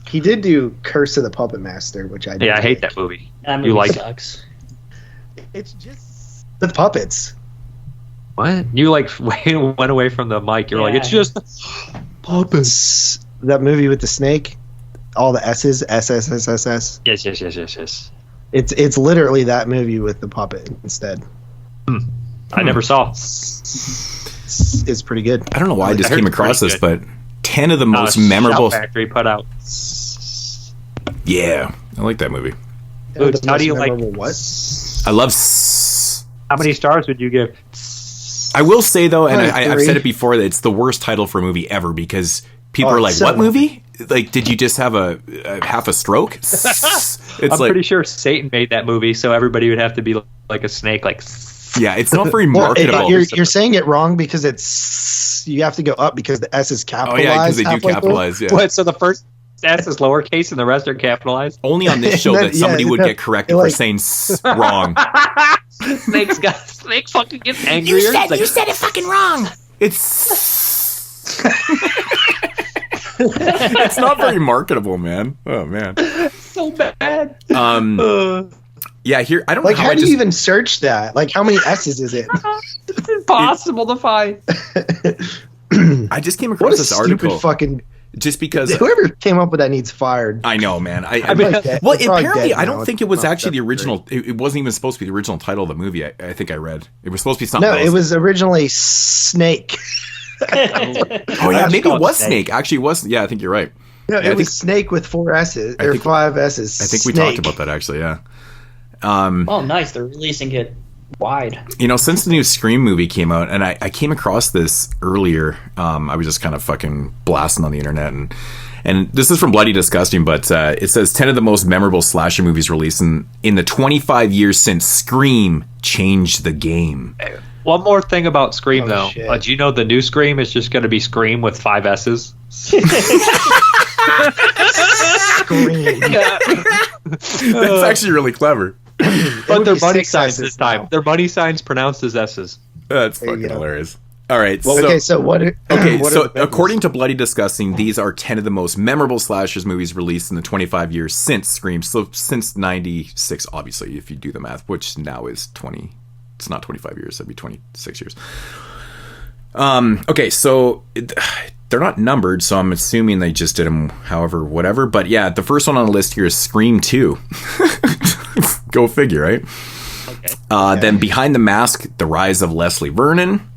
He did do Curse of the Puppet Master, which I Yeah, I hate that movie. That movie You like sucks. It's just the puppets. What? You like went away from the mic. You're like, Yeah. it's just Puppets. That movie with the snake, all the S's, SSSSS. yes. It's literally that movie with the puppet instead. I never saw. It's pretty good. I don't know why I just heard came it's across pretty this, but 10 of the most memorable. Shout Factory put out. Yeah, I like that movie. Dude, The how most do you like? memorable what? I love. How many stars would you give? I will say though, and I've 3. said it before, that it's the worst title for a movie ever because people are like, so "What movie? Like, did you just have a half a stroke?" It's I'm like, pretty sure Satan made that movie, so everybody would have to be like a snake, like. yeah, it's not very Well, marketable. you're saying it wrong because it's you have to go up because the S is Oh capitalized. yeah, because they do halfway through. capitalize. Yeah, What? So the first S is lowercase and the rest are capitalized. only on this show Then- that somebody yeah, would no, get corrected like- for saying wrong. Snake fucking gets angrier. You said it fucking wrong. It's it's not very marketable, man. Oh man. so bad. Yeah, here I don't Like, know how I do just you even search that? Like, how many S's is it? It's impossible to find. I just came What across a this stupid article fucking. just because Whoever came up with that needs fired. I know, man. I mean, Like that. well, It's probably apparently, dead I now. don't think it It's was not actually the that original. great. It wasn't even supposed to be the original title of the movie. I think I read it was supposed to be something. No, else. it was originally Snake. Oh yeah, maybe it was Snake. Actually, it was. Yeah, I think you're right. No, Yeah, I it was think- Snake with 4 S's or think- 5 S's. I think we Snake. talked about that actually. Yeah. Oh, nice. They're releasing it wide. You know, since the new Scream movie came out, and I came across this earlier. I was just kind of fucking blasting on the internet, and this is from Bloody Disgusting, but it says 10 of the most memorable slasher movies released in the 25 years since Scream changed the game. One more thing about Scream, Oh, though. shit. Do you know the new Scream is just going to be Scream with 5 S's? Scream. That's actually really clever. But would their be money 6 signs S's this time. now. Their money signs pronounced as S's. That's There you fucking go. hilarious. All right. Okay, so what? Okay, what so are the members? according to Bloody Disgusting, these are 10 of the most memorable slashers movies released in the 25 years since Scream. So since 96, obviously, if you do the math, which now is 20. It's not 25 years, that'd be 26 years. Okay, so they're not numbered, so I'm assuming they just did them however, whatever. But yeah, the first one on the list here is Scream 2. Go figure, right? Okay. Then Behind the Mask, The Rise of Leslie Vernon.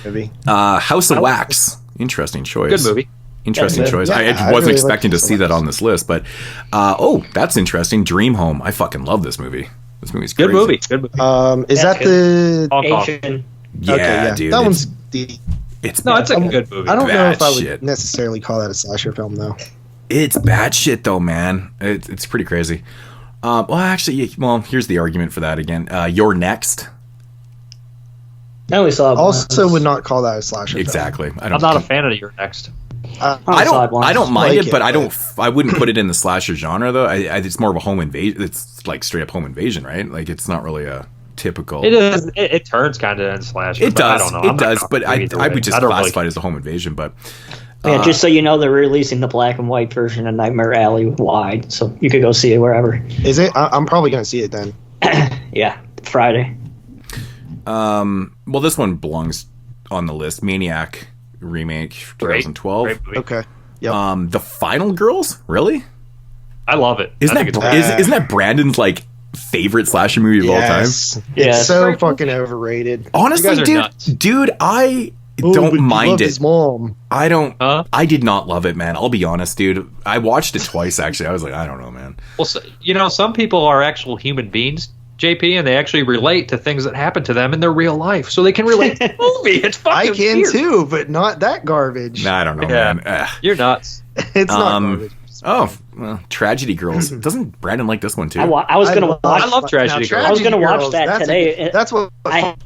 movie. House of Wax. Interesting choice. Good movie. Interesting Yeah, choice. yeah, I I wasn't really expecting like to see that on this list, but that's interesting. Dream Home. I fucking love this movie. This movie's Good crazy. movie. Good movie. Is that the? Hong Kong. Asian. Yeah, Okay, yeah, dude. that it's, one's deep. it's No, it's a I'm- good movie. I don't know if I would shit. necessarily call that a slasher film, though. It's bad shit though, man. It's pretty crazy. Well, actually, here's the argument for that again. You're Next. I only saw it Also, once. would not call that a slasher. Exactly. I I'm don't. not a fan of Your Next. Film. I saw it don't. once. I don't mind Like it, but it, I don't. I wouldn't put it in the slasher genre though. It's more of a home invasion. It's like straight up home invasion, right? Like it's not really a typical. It is. It turns kind of in slasher. It but I does. don't know. It does. But I Either would way. just I don't classify really- it as a home invasion. But Yeah, just so you know, they're releasing the black and white version of Nightmare Alley wide, so you could go see it wherever. Is it? I'm probably gonna see it then. Yeah, Friday. well, this one belongs on the list. Maniac remake, 2012. Great movie. Okay. Yep. The Final Girls, really? I love it. Isn't I think that it's isn't that Brandon's like favorite slasher movie of all time? Yes. Yeah, It's it's so great. fucking overrated. Honestly, You guys are dude, nuts. I Oh, but don't he mind loved it. His mom. I don't. Huh? I did not love it, man. I'll be honest, dude. I watched it twice. Actually, I was like, I don't know, man. Well, so, some people are actual human beings, JP, and they actually relate to things that happen to them in their real life, so they can relate to the movie. It's fucking I can weird. too, but not that garbage. Nah, I don't know, Yeah. man. Ugh. You're nuts. It's not garbage. Oh, well, Tragedy Girls. Doesn't Brandon like this one too? I was gonna watch. I love Tragedy Girls. I was gonna watch that that's today. That's what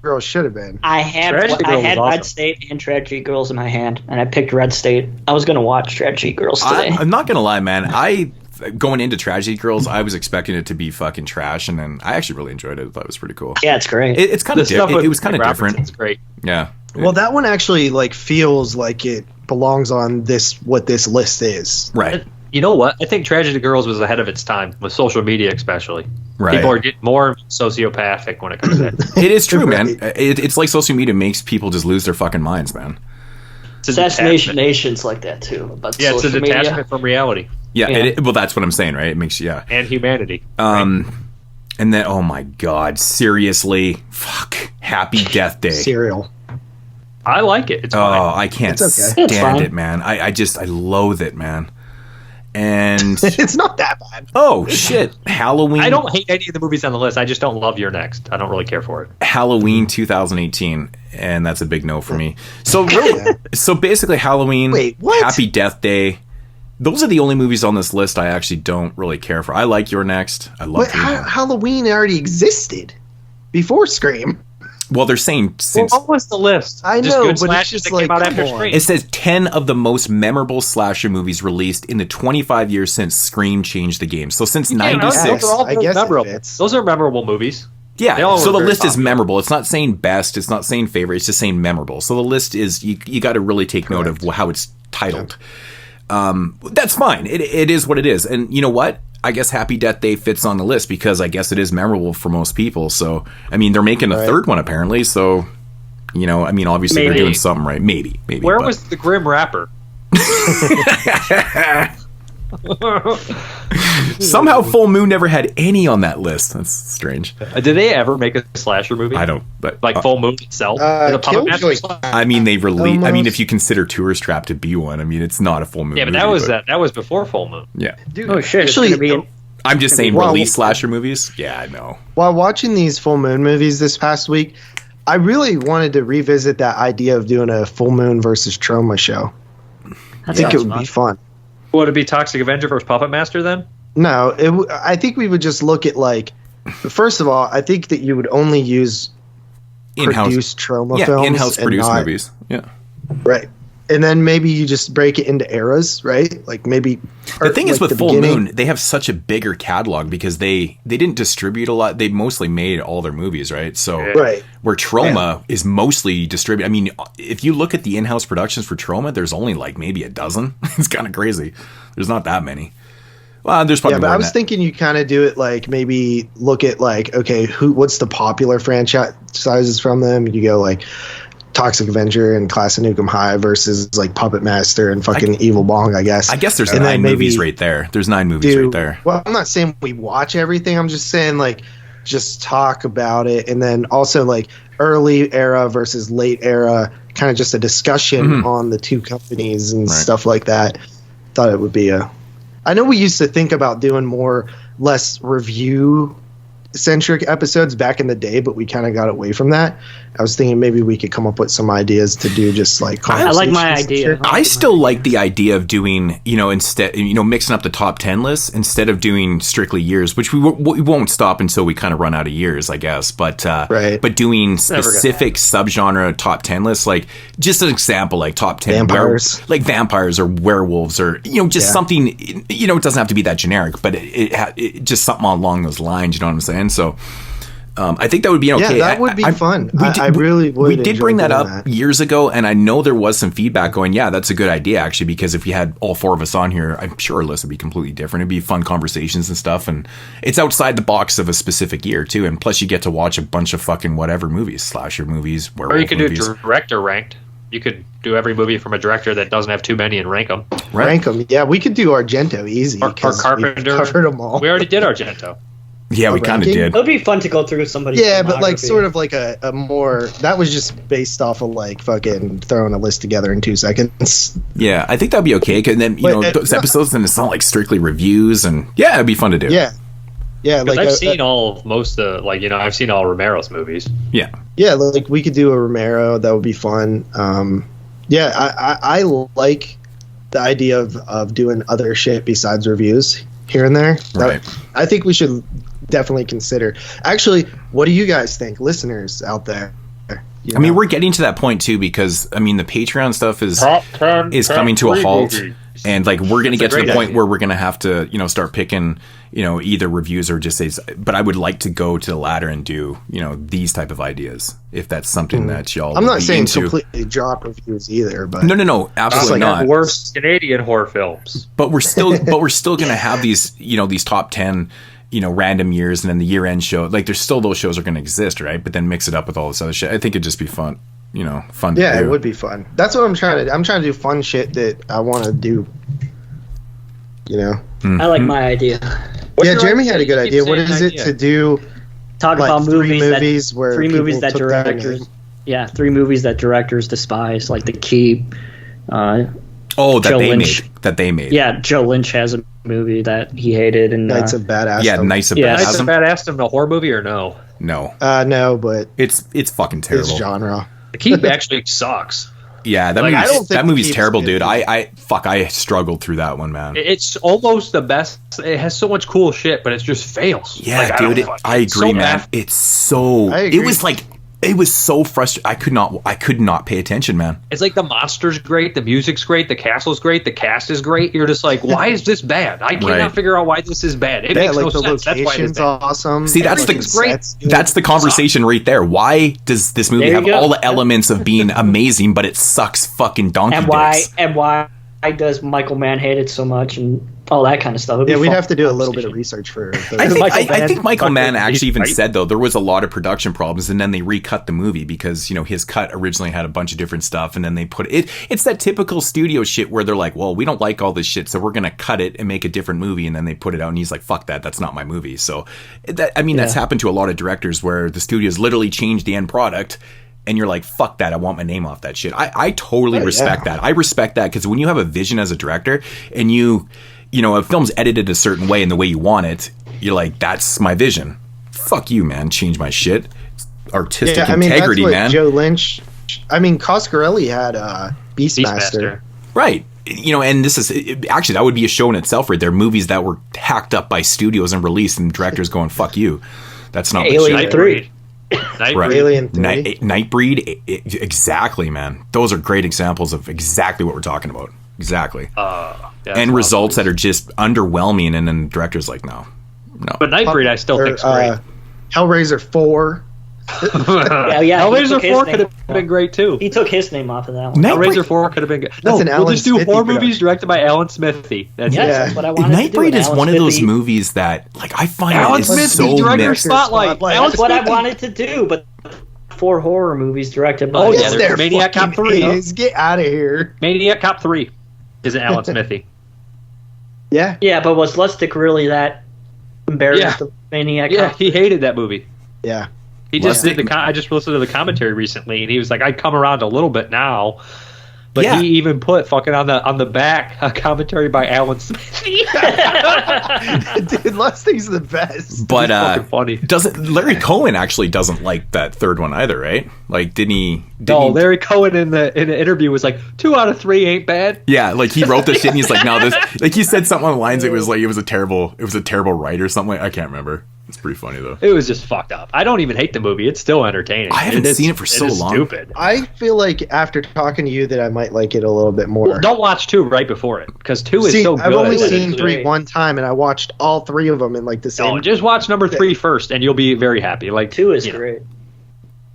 Girls should have been. I had Tragedy Girls was Red awesome. State and Tragedy Girls in my hand, and I picked Red State. I was gonna watch Tragedy Girls today. I'm not gonna lie, man. Going into Tragedy Girls, I was expecting it to be fucking trash, and then I actually really enjoyed it. I thought it was pretty cool. Yeah, it's great. It's kind of different. It was kind of different. It's great. Yeah. Well, that one actually like feels like it belongs on what this list is. Right. You know what? I think Tragedy Girls was ahead of its time with social media, especially. Right. People are getting more sociopathic when it comes to that. It is true, man. Right. It's like social media makes people just lose their fucking minds, man. Assassination Nation's like that too. About Yeah, it's a social detachment media. from reality Yeah. Well, that's what I'm saying, right? It makes you, yeah. and humanity. And then, oh my god, seriously, fuck, Happy Death Day. Cereal. I like it. It's Oh, fine. I can't It's okay. It's stand fine. it, man. I loathe it, man. And It's not that bad. oh shit, Halloween. I don't hate any of the movies on the list. I just don't love Your Next. I don't really care for it. Halloween 2018, and that's a big no for me. So really, so basically, Halloween, Wait, what? Happy Death Day. Those are the only movies on this list I actually don't really care for. I like Your Next. I love. But Halloween already existed before Scream. Well, they're saying since What was the list? I Just know, good but it's slashes just that like, came out come after on. Scream. it says 10 of the most memorable slasher movies released in the 25 years since Scream changed the game. So since Yeah, '96. those are all I guess it memorable. fits. Those are memorable movies. They Yeah, all so were the very list is popular. memorable. It's not saying best. It's not saying favorite. It's just saying memorable. So the list is you got to really take note of how it's titled. That's fine. It is what it is. And you know what? I guess Happy Death Day fits on the list because I guess it is memorable for most people. So I mean, they're making a third one apparently. So you know, I mean, obviously they're Maybe. doing something right. Maybe. Where but- was the Grim Rapper? Somehow Full Moon never had any on that list. That's strange. Did they ever make a slasher movie? I don't. But Like Full Moon itself? Is a Puppet Master Killjoy. slash- I mean, they released. I mean, Almost. if you consider Tourist Trap to be one, I mean, it's not a Full Moon. Yeah, but movie, that was before Full Moon. Yeah. Oh shit! Actually, It's gonna be I'm just saying, Well, release slasher movies. Yeah, I know. While watching these full moon movies this past week, I really wanted to revisit that idea of doing a full moon versus trauma show. I think it would be fun. Would it be Toxic Avenger versus Puppet Master then? No, I think we would just look at like, first of all, I think that you would only use produced trauma films. in-house and produced not- movies. Yeah. Right. And then maybe you just break it into eras, right? Like maybe The thing is like with the Full beginning- Moon, they have such a bigger catalog because they didn't distribute a lot. They mostly made all their movies, right? So Right. where Trauma is mostly distributed. I mean, if you look at the in-house productions for Trauma, there's only like maybe a dozen. It's kind of crazy. There's not that many. Well, there's probably Yeah, but more I than was that. thinking you kind of do it like maybe look at like, okay, what's the popular franchises from them? You go like Toxic Avenger and Class of Nukem High versus like Puppet Master and fucking Evil Bong, I guess. I guess there's And 9 then maybe movies right there. There's 9 movies right there. Well, I'm not saying we watch everything. I'm just saying like just talk about it, and then also like early era versus late era, kind of just a discussion on the two companies and stuff like that. Thought it would be I know we used to think about doing less review centric episodes back in the day, but we kind of got away from that. I was thinking maybe we could come up with some ideas to do just like I like my conversations and idea. shit. I still like the idea of doing, instead, mixing up the top 10 lists instead of doing strictly years, which we won't stop until we kind of run out of years, I guess. But Right. but doing never gonna specific subgenre top 10 lists, like just an example, like top 10 Vampires. like vampires or werewolves or just something. It doesn't have to be that generic, but it just something along those lines. You know what I'm saying? So. I think that would be okay. Yeah, that would be fun. I really would. We did enjoy bring that doing up years ago, and I know there was some feedback going, yeah, that's a good idea, actually, because if we had all 4 of us on here, I'm sure our list would be completely different. It'd be fun conversations and stuff, and it's outside the box of a specific year, too, and plus you get to watch a bunch of fucking whatever movies, slasher movies, werewolf Or you could movies. do director ranked. You could do every movie from a director that doesn't have too many and rank them. Rank them. Yeah, we could do Argento easy. Or 'cause Carpenter. we've covered them all. We already did Argento. Yeah, we kind of ranking? did. It would be fun to go through somebody's Yeah, but like filmography. sort of like a more that was just based off of like fucking throwing a list together in 2 seconds. Yeah, I think that'd be okay, and then, But, those episodes, then it's not like strictly reviews, and yeah, it'd be fun to do. Yeah, yeah, Because like I've seen I've seen all Romero's movies. Yeah. yeah, like we could do a Romero. That would be fun. Yeah, I like the idea of doing other shit besides reviews here and there. Right. I think we should definitely consider. Actually, what do you guys think, listeners out there? I mean, we're getting to that point too, because the Patreon stuff is coming to a halt, and like we're going to get to the point where we're going to have to, start picking, either reviews or just say. But I would like to go to the latter and do, these type of ideas, if that's something that y'all. I'm not saying into. Completely drop reviews either, but no, absolutely not. Worst Canadian horror films. But we're still going to have these, these top 10. Random years, and then the year-end show. Like, there's still those shows are going to exist, right? But then mix it up with all this other shit. I think it'd just be fun. Fun. Yeah, to do. it would be fun. That's what I'm trying to do. I'm trying to do fun shit that I want to do. I like my idea. Yeah, Jeremy had a good idea. What is it to do? Talk like about three movies where three movies people that took their directors. name. Yeah, 3 movies that directors despise, like The Keep. That they made. Yeah, Joe Lynch has a movie that he hated, and Knights of Badass. Yeah, Knights of Knights of Badass. Badass, a horror movie or no? No. No, but It's fucking terrible. it's genre. The Keep actually sucks. Yeah, I don't think that movie's Keep's terrible, good. dude. I struggled through that one, man. It's almost the best. It has so much cool shit, but it just fails. Yeah, dude. I agree, man. It's so. I agree. It was like. It was so frustrating. I could not pay attention, man. It's like the monster's great, the music's great, the castle's great, the cast is great. You're just like, why is this bad? I cannot figure out why this is bad. It makes no the sense. That's why it's location's bad. awesome. See, that's Fucking the sets good. that's the conversation right there. Why does this movie There you have go. all the elements of being amazing, but it sucks fucking donkey and why dicks? does Michael Mann hate it so much, and all that kind of stuff. Yeah, we'd have to do a little bit of research for. I think Michael Mann actually even right? said, though, there was a lot of production problems, and then they recut the movie because, his cut originally had a bunch of different stuff, and then they put it. It's that typical studio shit where they're like, well, we don't like all this shit, so we're going to cut it and make a different movie, and then they put it out, and he's like, fuck that, that's not my movie. So, that's happened to a lot of directors where the studios literally changed the end product, and you're like, fuck that, I want my name off that shit. I totally respect that. I respect that because when you have a vision as a director, and a film's edited a certain way in the way you want it, you're like, that's my vision. Fuck you, man. Change my shit. It's artistic integrity, that's what man. Joe Lynch. Coscarelli had Beastmaster. Right. And this is actually, that would be a show in itself right there. Movies that were hacked up by studios and released, and directors going, fuck you. That's not Alien my shit. 3. Right. Alien 3. Nightbreed. Exactly, man. Those are great examples of exactly what we're talking about. Exactly. And results that are just underwhelming, and then the director's like, no. But Nightbreed, I still think's great. Hellraiser 4. Yeah. Hellraiser 4 could have been great too. He took his name off of that one. Hellraiser 4 could have been good. That's an we'll Alan just do Smithy horror production. movies directed by Alan Smithy. That's That's what I wanted to do. Nightbreed is Alan one of those Smithy. movies that, like, I find Alan it Smithy, is so director mixed. spotlight. That's That's what I wanted to do, but 4 horror movies directed by. Oh, yeah, Yes, there's there Maniac Cop fucking 3. is. Get out of here. Maniac Cop 3 is an Alan Smithy. Yeah. Yeah, but was Lustig really that embarrassed of Maniac? Yeah, Cop? he hated that movie. Yeah. He just Lustig- did I just listened to the commentary recently, and he was like, "I'd come around a little bit now." But Yeah. he even put fucking on the back a commentary by Alan Smithy. Dude, Lustig's the best. But fucking funny. Larry Cohen actually doesn't like that third one either, right? Like, didn't he? Larry Cohen in the interview was like, 2 out of 3 ain't bad. Yeah, like he wrote this shit and he's like, no, this, like he said something on the lines. It was a terrible write or something. I can't remember. It's pretty funny though. It was just fucked up. I don't even hate the movie. It's still entertaining. I haven't seen it for so long. Stupid. I feel like after talking to you that I might like it a little bit more. Well, don't watch 2 right before it, because 2 is See, so good. I've only that seen it's 3 great. one time, and I watched all 3 of them in like the same. No, just watch number 3 first, and you'll be very happy. Like 2 is you know, great.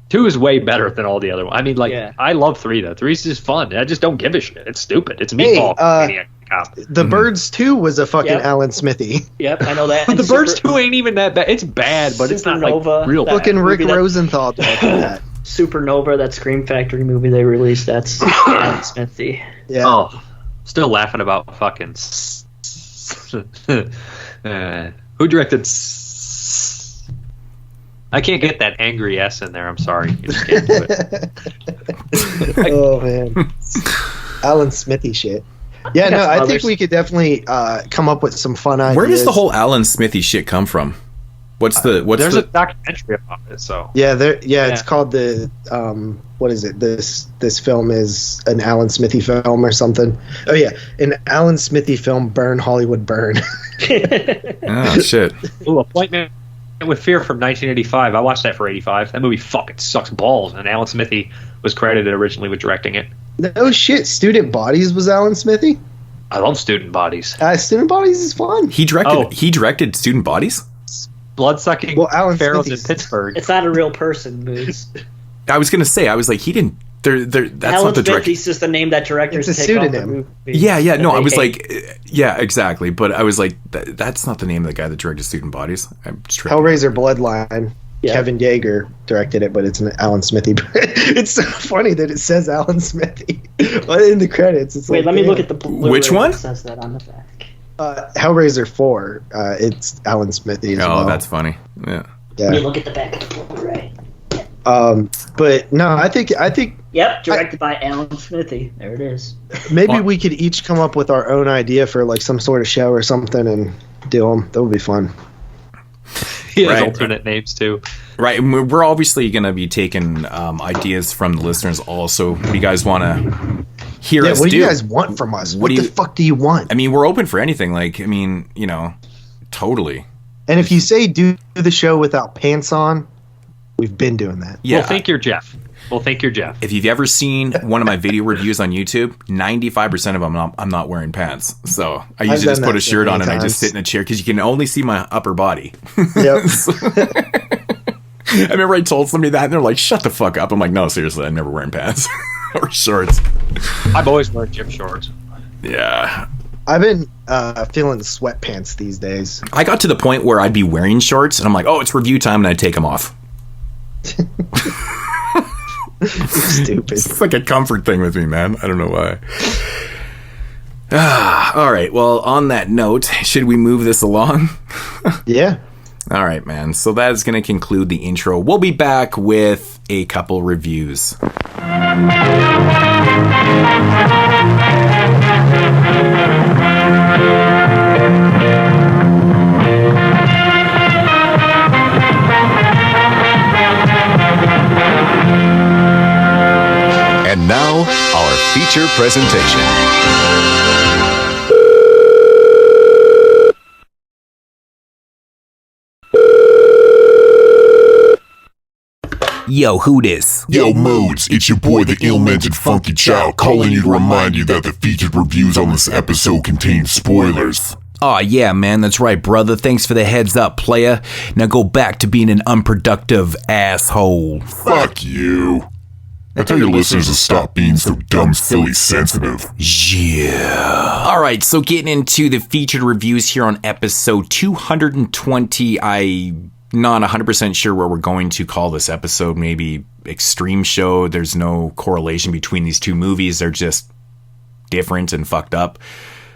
2 is way better than all the other ones. I mean, like, Yeah. I love 3 though. 3 is just fun. I just don't give a shit. It's stupid. It's Hey, meatball. Maniac Cop. The Birds 2 was a fucking Yep. Alan Smithy. Yep, I know that. But the And Birds 2 ain't even that bad. It's bad, but it's not like Supernova, real that- bad. Fucking Rick movie that- Rosenthal directed that. Supernova, that Scream Factory movie they released. That's Alan Smithy. Yeah. Oh, still laughing about fucking. Who directed? I can't get that angry S in there. I'm sorry. You just can't do it. Oh man, Alan Smithy shit. Yeah, no, I think we could definitely come up with some fun ideas. Where does the whole Alan Smithy shit come from? There's a documentary about it. So it's called the what is it? This film is an Alan Smithy film or something. Oh yeah, an Alan Smithy film, Burn Hollywood Burn. Oh shit. Ooh, Appointment with Fear from 1985. I watched that for 85. That movie fucking sucks balls, and Alan Smithy was credited originally with directing it. No shit. Student Bodies was Alan Smithy. I love Student Bodies. Student Bodies is fun. He directed Student Bodies? Bloodsucking Alan pharaohs in Smithy's- Pittsburgh. It's not a real person, Moose. I was gonna say, I was like, he didn't. That's Alan not the director. Smithy's just the name that directors It's a take off pseudonym. the movie. Yeah. No, that I they was hate. like, yeah, exactly. But I was like, that's not the name of the guy that directed Student Bodies. I'm just tripping. Hellraiser Bloodline. Yeah. Kevin Yeager directed it, but it's an Alan Smithy. It's so funny that it says Alan Smithy in the credits. It's Wait, like, let me damn. look at the Blu-ray Which one? that says that on the back. Hellraiser 4. It's Alan Smithy as well. Oh, that's funny. Yeah. Let me Yeah. look at the back of the Blu-ray. But no, I think Yep, directed by Alan Smithy. There it is. maybe we could each come up with our own idea for like some sort of show or something and do them. That would be fun. He has Right. alternate names too. Right, and we're obviously going to be taking ideas from the listeners also. What do you guys want to hear Yeah, us what do do? you guys want from us? What do the you- fuck do you want? I mean, we're open for anything. Like, I mean, totally. And if you say do the show without pants on, we've been doing that. Yeah. We'll think you're Jeff. If you've ever seen one of my video reviews on YouTube, 95% of them I'm not wearing pants. So I usually just done put that a shirt many on and I just times. sit in a chair because you can only see my upper body. Yep. I remember I told somebody that and they're like, shut the fuck up. I'm like, no, seriously, I'm never wearing pants or shorts. I'm always wearing gym shorts. Yeah. I've been feeling sweatpants these days. I got to the point where I'd be wearing shorts and I'm like, oh, it's review time, and I'd take them off. Stupid. It's like a comfort thing with me, man. I don't know why. All right. Well, on that note, should we move this along? Yeah. All right, man. So that is going to conclude the intro. We'll be back with a couple reviews. And now, our feature presentation. Yo, who this? Yo, Modes, it's your boy, the ill-mannered Funky Child, calling you to remind you that the featured reviews on this episode contain spoilers. Aw, yeah, man, that's right, brother. Thanks for the heads up, playa. Now go back to being an unproductive asshole. Fuck you. Now tell your listeners to stop being so dumb, silly, sensitive. Yeah. All right, so getting into the featured reviews here on episode 220. I'm not 100% sure where we're going to call this episode. Maybe Extreme Show. There's no correlation between these two movies. They're just different and fucked up.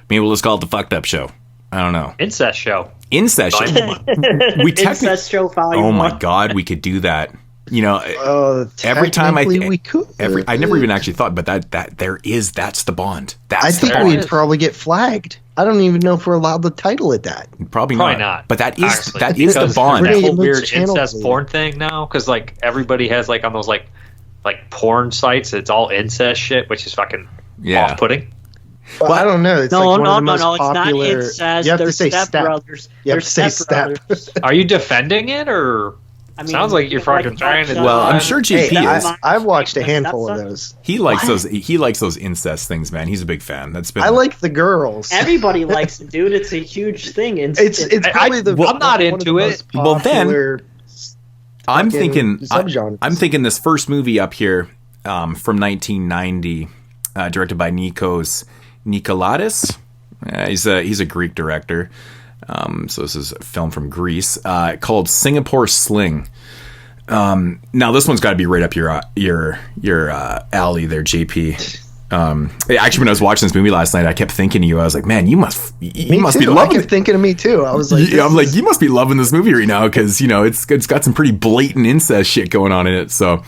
Maybe we'll just call it the fucked up show. I don't know. Incest show. Incest show. We Incest show volume Oh my 1. god, we could do that. You know, Every time we could. I never even actually thought, but that's the bond. I That's think the we'd bond. probably get flagged. I don't even know if we're allowed to title it that. Probably not. But that is Actually, that is the because bond. We're That gonna whole get weird moved channels incest later. porn thing now, because like everybody has like on those like porn sites, it's all incest shit, which is fucking Yeah. off-putting. Well, I don't know. It's No, like one no, of the no, most no. It's not popular. incest. You have to They're say step. stepbrothers. You have They're to say step. stepbrothers. Are you defending it, or I mean, sounds like you're fucking trying to? Well, I'm sure JP Hey, is. I've watched a My handful of stepson? those. He likes those. He likes those incest things, man. He's a big fan. That's been. I like the girls. Everybody likes it, dude. It's a huge thing. It's probably the. I'm not one of the into it. most Well, then, popular I'm fucking thinking. subgenres. I'm thinking this first movie up here, from 1990, directed by Nikos Nikolaitis. He's a Greek director. So this is a film from Greece, called Singapore Sling. Now this one's got to be right up your alley there, JP. Actually, when I was watching this movie last night, I kept thinking of you. I was like, man, you must Me be too. I loving kept thinking of me too. I was like, yeah, I'm like, you must be loving this movie right now because it's got some pretty blatant incest shit going on in it. So,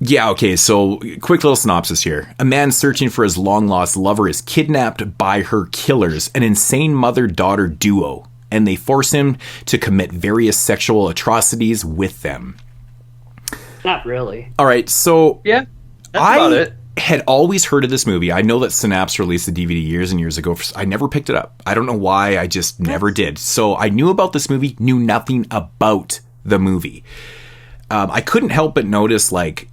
yeah, okay. So, quick little synopsis here: a man searching for his long lost lover is kidnapped by her killers, an insane mother-daughter duo. and they force him to commit various sexual atrocities with them. Not really. All right, so Yeah, that's about it. had always heard of this movie. I know that Synapse released the DVD years and years ago. I never picked it up. I don't know why. I just never did. So I knew about this movie, knew nothing about the movie. I couldn't help but notice, like,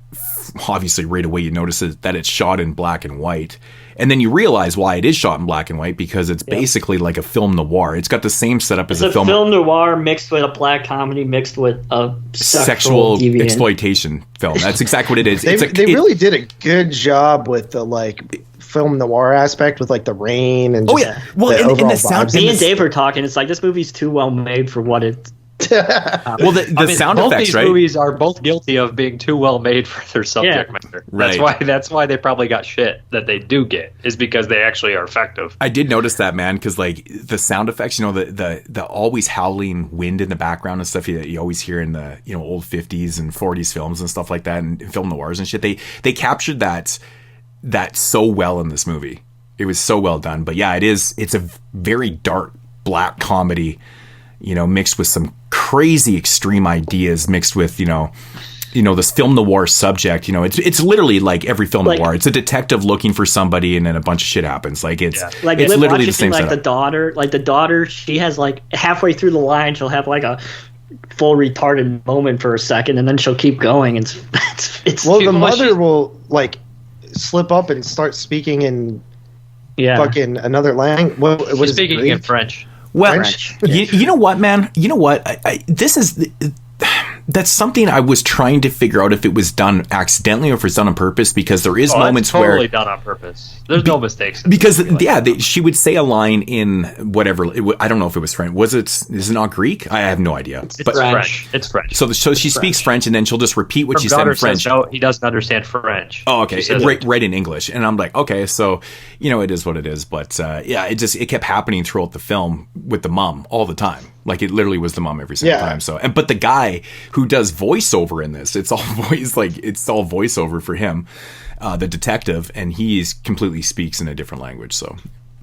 obviously right away you notice that it's shot in black and white. And then you realize why it is shot in black and white, because it's basically like a film noir. It's got the same setup as a film noir mixed with a black comedy mixed with a sexual exploitation film. That's exactly what it is. They really did a good job with the like film noir aspect with like the rain and just well, the overall the sound. Me and Dave were talking. It's like this movie's too well made for what it's. Well, the sound both effects, these right? movies are both guilty of being too well made for their subject matter. Right. That's why they probably got shit that they do get, is because they actually are effective. I did notice that, man, because like the sound effects, you know, the always howling wind in the background and stuff that you always hear in the, you know, old 50s and 40s films and stuff like that, and film noirs and shit. They captured that so well in this movie. It was so well done. But yeah, it's a very dark black comedy, you know, mixed with some crazy extreme ideas, mixed with, you know, this film noir subject. You know, it's literally like every film noir. It's a detective looking for somebody, and then a bunch of shit happens. Like it's literally the same setup. The daughter, she has like halfway through the line, she'll have like a full retarded moment for a second, and then she'll keep going. It's the mother will like slip up and start speaking in fucking another language. She's speaking in French. Well, you know what, man? You know what? That's something I was trying to figure out if it was done accidentally or if it's done on purpose, because there is moments totally where totally done on purpose. There's no mistakes. Because she would say a line in whatever. I don't know if it was French. Is it not Greek? I have no idea. It's French. It's French. So she speaks French, and then she'll just repeat what she said in French. No, he doesn't understand French. Oh, okay. Right in English, and I'm like, okay, so you know, it is what it is. But it kept happening throughout the film with the mom all the time. Like it literally was the mom every single time. So, but the guy who does voiceover in this, it's all voiceover for him, the detective, and completely speaks in a different language. So,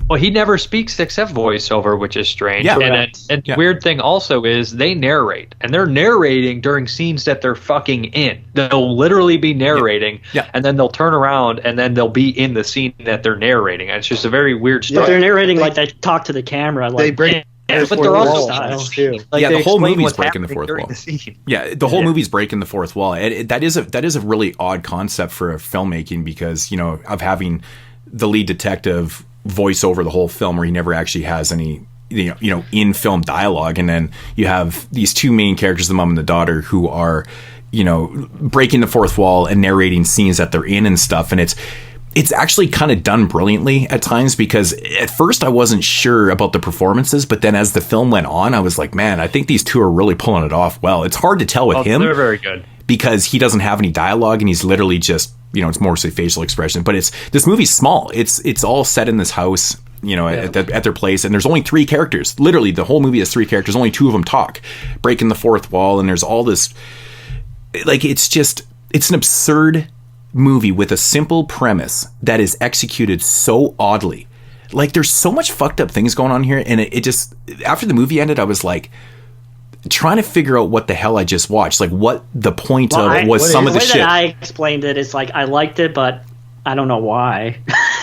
well, he never speaks except voiceover, which is strange. Yeah, and weird thing also is they narrate, and they're narrating during scenes that they're fucking in. They'll literally be narrating, and then they'll turn around, and then they'll be in the scene that they're narrating. And it's just a very weird story. But they're narrating like they talk to the camera. Like, they bring. But they're also too. Like the whole movie's what's breaking the fourth during wall. the scene. Yeah, the whole movie's breaking the fourth wall. That is a really odd concept for a filmmaking, because, you know, of having the lead detective voice over the whole film where he never actually has any, you know, in film dialogue, and then you have these two main characters, the mom and the daughter, who are, you know, breaking the fourth wall and narrating scenes that they're in and stuff, and it's actually kind of done brilliantly at times, because at first I wasn't sure about the performances, but then as the film went on, I was like, man, I think these two are really pulling it off well. It's hard to tell with him. They're very good. Because he doesn't have any dialogue, and he's literally just, you know, it's mostly facial expression. But this movie's small. It's all set in this house, you know, at their place, and there's only three characters. Literally, the whole movie has three characters. Only two of them talk, breaking the fourth wall, and there's all this, like, it's an absurd movie with a simple premise that is executed so oddly. Like, there's so much fucked up things going on here, and it just, after the movie ended, I was like trying to figure out what the hell I just watched, like what the point was some of the shit. The way that I explained it is like, I liked it, but I don't know why.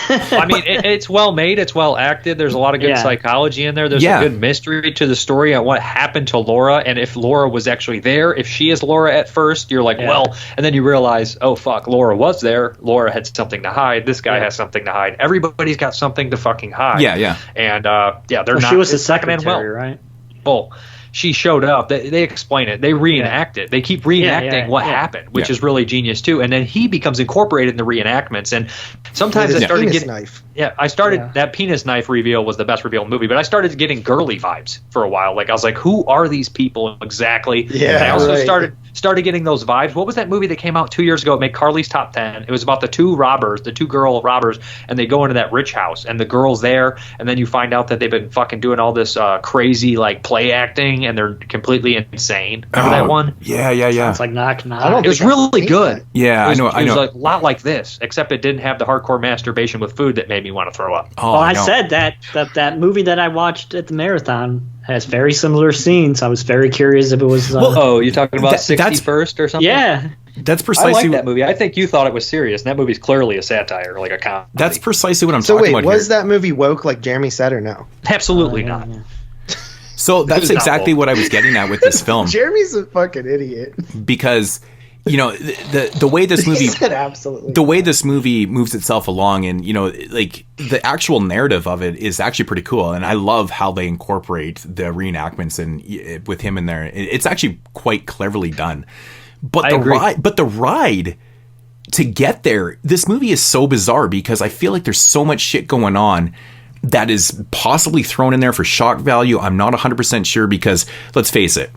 I mean, it's well made. It's well acted. There's a lot of good psychology in there. There's a good mystery to the story on what happened to Laura, and if Laura was actually there. If she is Laura at first, you're like, well, and then you realize, oh, fuck, Laura was there. Laura had something to hide. This guy has something to hide. Everybody's got something to fucking hide. Yeah. And, they're not. She was the secretary, right? Well, she showed up. They explain it. They reenact it. They keep reenacting what happened, which is really genius too. And then he becomes incorporated in the reenactments. And sometimes I started getting knife. That penis knife reveal was the best reveal in the movie. But I started getting girly vibes for a while. Like, I was like, who are these people exactly? Yeah. And I also started getting those vibes. What was that movie that came out 2 years ago? It made Carly's top 10. It was about the two girl robbers, and they go into that rich house, and the girl's there, and then you find out that they've been fucking doing all this crazy like play acting, and they're completely insane. Remember that one? Yeah. It's like knock. It was really good. Yeah, it was, I know. It was a lot like this, except it didn't have the hardcore masturbation with food that made me want to throw up. I said that movie that I watched at the marathon Has very similar scenes. I was very curious if it was. You're talking about 61st or something? Yeah. That's precisely. I like that movie. I think you thought it was serious, and that movie's clearly a satire, like a comedy. That's precisely what I'm talking about. So wait, was that movie woke like Jeremy said or no? Absolutely not. Yeah. So that's exactly what I was getting at with this film. Jeremy's a fucking idiot. Because, the way this movie absolutely. The way this movie moves itself along, and like the actual narrative of it is actually pretty cool, and I love how they incorporate the reenactments and with him in there. It's actually quite cleverly done. But the ride to get there, this movie is so bizarre because I feel like there's so much shit going on that is possibly thrown in there for shock value. I'm not 100% sure because, let's face it,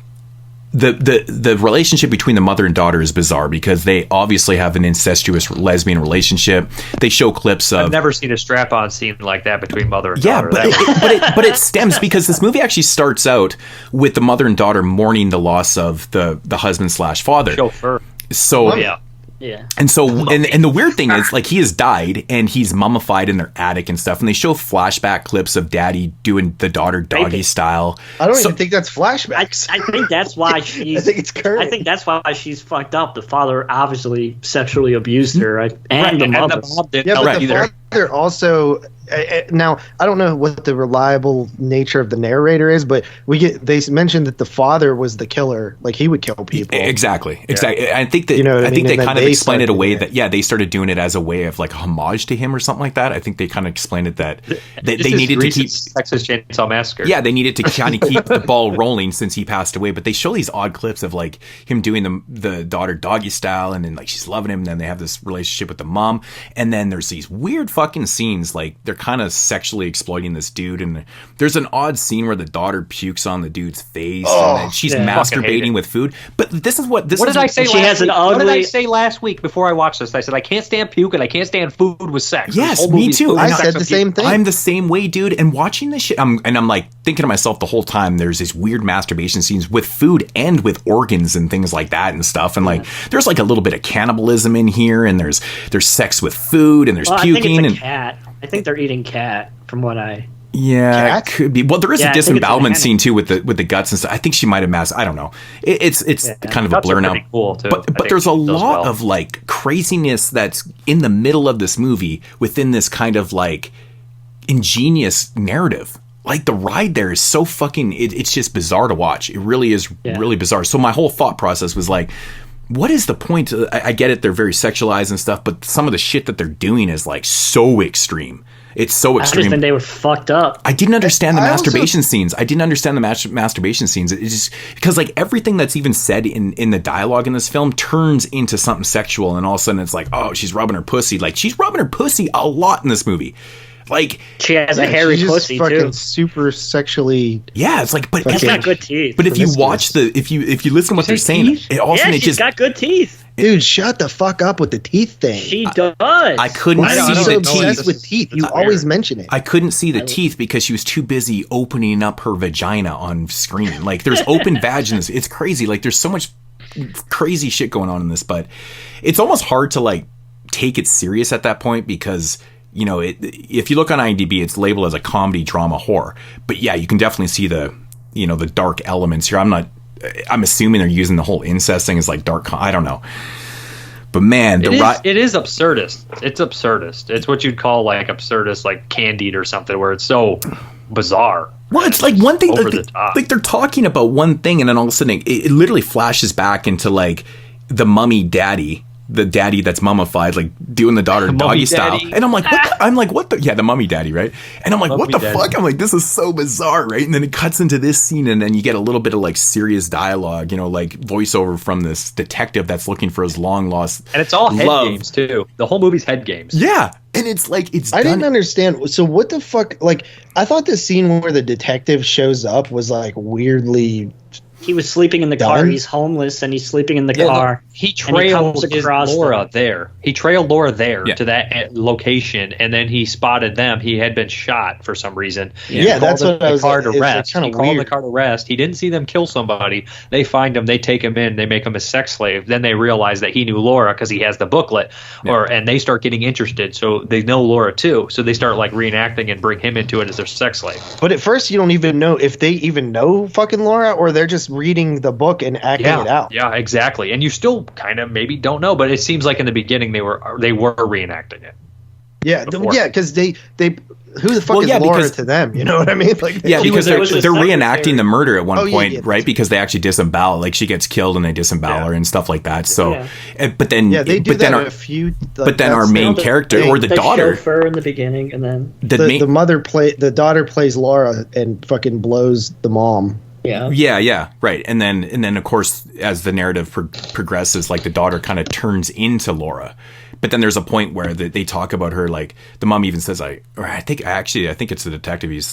the relationship between the mother and daughter is bizarre because they obviously have an incestuous lesbian relationship. They show clips of... I've never seen a strap-on scene like that between mother and daughter. But it stems because this movie actually starts out with the mother and daughter mourning the loss of the husband/father. Chauffeur. So... Yeah. And so, and the weird thing is, like, he has died and he's mummified in their attic and stuff. And they show flashback clips of daddy doing the daughter doggy style. I don't even think that's flashbacks. I think that's why she's. I think it's current. I think that's why she's fucked up. The father obviously sexually abused her, right? And the mother. And the mom didn't Yeah, but help the either. father also. Now, I don't know what the reliable nature of the narrator is, but they mentioned that the father was the killer. Like, he would kill people. Exactly. I think that I think mean? they kind of explained it a way that they started doing it as a way of like a homage to him or something like that. I think they kind of explained it that they needed to keep Texas Chainsaw Massacre. Yeah, they needed to kind of keep the ball rolling since he passed away. But they show these odd clips of like him doing the daughter doggy style, and then like she's loving him. And then they have this relationship with the mom, and then there's these weird fucking scenes like they're kind of sexually exploiting this dude, and there's an odd scene where the daughter pukes on the dude's face, and then she's masturbating with food. But this is what did I say? She has an ugly. What did I say last week before I watched this? I said I can't stand puke and I can't stand food with sex. Yes, me too. I said the same thing. I'm the same way, dude. And watching this shit, I'm like thinking to myself the whole time. There's these weird masturbation scenes with food and with organs and things like that and stuff. And like, there's like a little bit of cannibalism in here, and there's sex with food, and there's puking. I think it's a cat. I think they're eating cat. From what I it could be. Well, there is a disembowelment scene too with the guts and stuff. I think she might have I don't know. It's kind of a blur now. Cool too. But there's a lot of like craziness that's in the middle of this movie within this kind of like ingenious narrative. Like the ride there is so fucking. It's just bizarre to watch. It really is really bizarre. So my whole thought process was like, what is the point? I get it. They're very sexualized and stuff, but some of the shit that they're doing is like so extreme. It's so extreme. I just think they were fucked up. I didn't understand the masturbation scenes. I didn't understand the masturbation scenes. It's just because like everything that's even said in the dialogue in this film turns into something sexual, and all of a sudden it's like, oh, she's rubbing her pussy. Like she's rubbing her pussy a lot in this movie. Like she has a hairy pussy too. Super sexually. Yeah, it's like, but she's got good teeth. But if you watch if you listen to what they're saying, it also she's got good teeth. Dude, shut the fuck up with the teeth thing. She does. I couldn't see the teeth. With teeth, you always mention it. I couldn't see the teeth because she was too busy opening up her vagina on screen. Like there's open vaginas. It's crazy. Like there's so much crazy shit going on in this, but it's almost hard to like take it serious at that point because if you look on IMDb, it's labeled as a comedy drama horror. But yeah, you can definitely see the the dark elements here. I'm assuming they're using the whole incest thing as like dark. I don't know. But man, it is absurdist. It's absurdist. It's what you'd call like absurdist, like Candide or something, where it's so bizarre. Well, it's like one thing, over the top. Like they're talking about one thing, and then all of a sudden it literally flashes back into like the mummy daddy. The daddy that's mummified, like doing the daughter doggy style, and I'm like, what the? Yeah, the mummy daddy, right? And I'm like, what the fuck? I'm like, this is so bizarre, right? And then it cuts into this scene, and then you get a little bit of like serious dialogue, like voiceover from this detective that's looking for his long lost, and it's all head games too. The whole movie's head games. Yeah, and it's like I didn't understand. So what the fuck? Like, I thought the scene where the detective shows up was like weirdly he was sleeping in the car. He's homeless and he's sleeping in the car. He trailed Laura there. He trailed Laura there to that location, and then he spotted them. He had been shot for some reason. Yeah, that's what I was like. He called the car to rest. He didn't see them kill somebody. They find him. They take him in. They make him a sex slave. Then they realize that he knew Laura because he has the booklet. And they start getting interested. So they know Laura too. So they start like reenacting and bring him into it as their sex slave. But at first, you don't even know if they even know fucking Laura, or they're just reading the book and acting it out. Yeah, exactly. And you still kind of maybe don't know, but it seems like in the beginning they were reenacting it. Yeah, because they who the fuck is Laura to them? You know what I mean? Like, because they're reenacting the murder at one point, right? Because they actually disembowel, like she gets killed and they disembowel her and stuff like that. So, but then they do that a few. But then our main character or the daughter, chauffeur in the beginning, and then the daughter plays Laura and fucking blows the mom. Yeah, right. And then of course, as the narrative progresses, like the daughter kind of turns into Laura. But then there's a point where they talk about her, like the mom even says, I think it's the detective. He's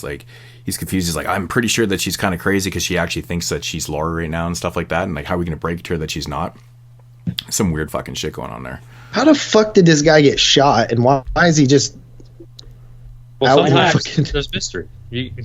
confused. He's like, I'm pretty sure that she's kind of crazy because she actually thinks that she's Laura right now and stuff like that. And like, how are we going to break to her that she's not? Some weird fucking shit going on there. How the fuck did this guy get shot? And why is he just out in the fucking... There's mystery.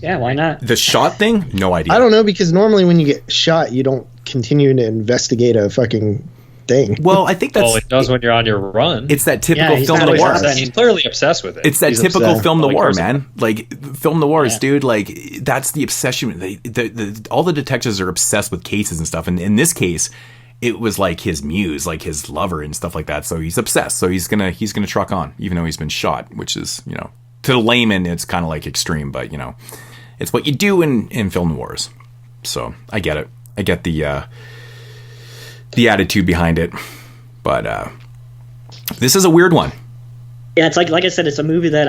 Why not? The shot thing? No idea. I don't know, because normally when you get shot, you don't continue to investigate a fucking thing. Well, I think that's... it does when you're on your run. It's that typical film noir. He's clearly obsessed with it. It's that typical film noir, man. Like, film noirs, dude, like, that's the obsession. All the detectives are obsessed with cases and stuff. And in this case, it was like his muse, like his lover and stuff like that. So he's obsessed. So he's gonna truck on, even though he's been shot, which is, to the layman, it's kind of like extreme, but it's what you do in film noirs. So I get it. I get the attitude behind it, but this is a weird one. Yeah, it's like I said, it's a movie that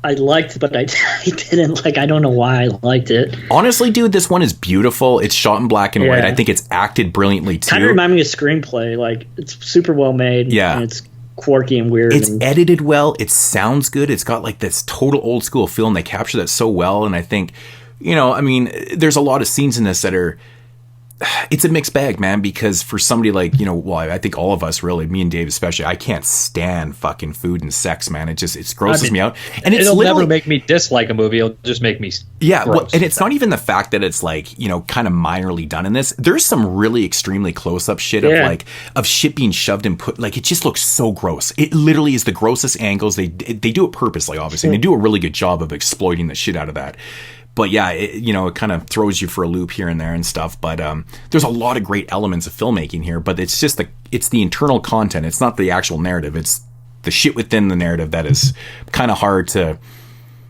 I liked, but I didn't like. I don't know why I liked it. Honestly, dude, this one is beautiful. It's shot in black and white. I think it's acted brilliantly too. Kind of remind me of Screenplay. Like, it's super well made. Yeah, and it's quirky and weird. It's edited well. It sounds good. It's got like this total old school feel, and they capture that so well. And I think, there's a lot of scenes in this that are. It's a mixed bag, man, because for somebody like, I think all of us really, me and Dave especially, I can't stand fucking food and sex, man. It grosses me out. And it'll never make me dislike a movie. It'll just make me gross. Well, and it's not even the fact that it's like, kind of minorly done in this. There's some really extremely close-up shit of shit being shoved and put, like, it just looks so gross. It literally is the grossest angles. They do it purposely, obviously, and they do a really good job of exploiting the shit out of that. But yeah, it kind of throws you for a loop here and there and stuff. But there's a lot of great elements of filmmaking here. But it's just it's the internal content. It's not the actual narrative. It's the shit within the narrative that is kind of hard to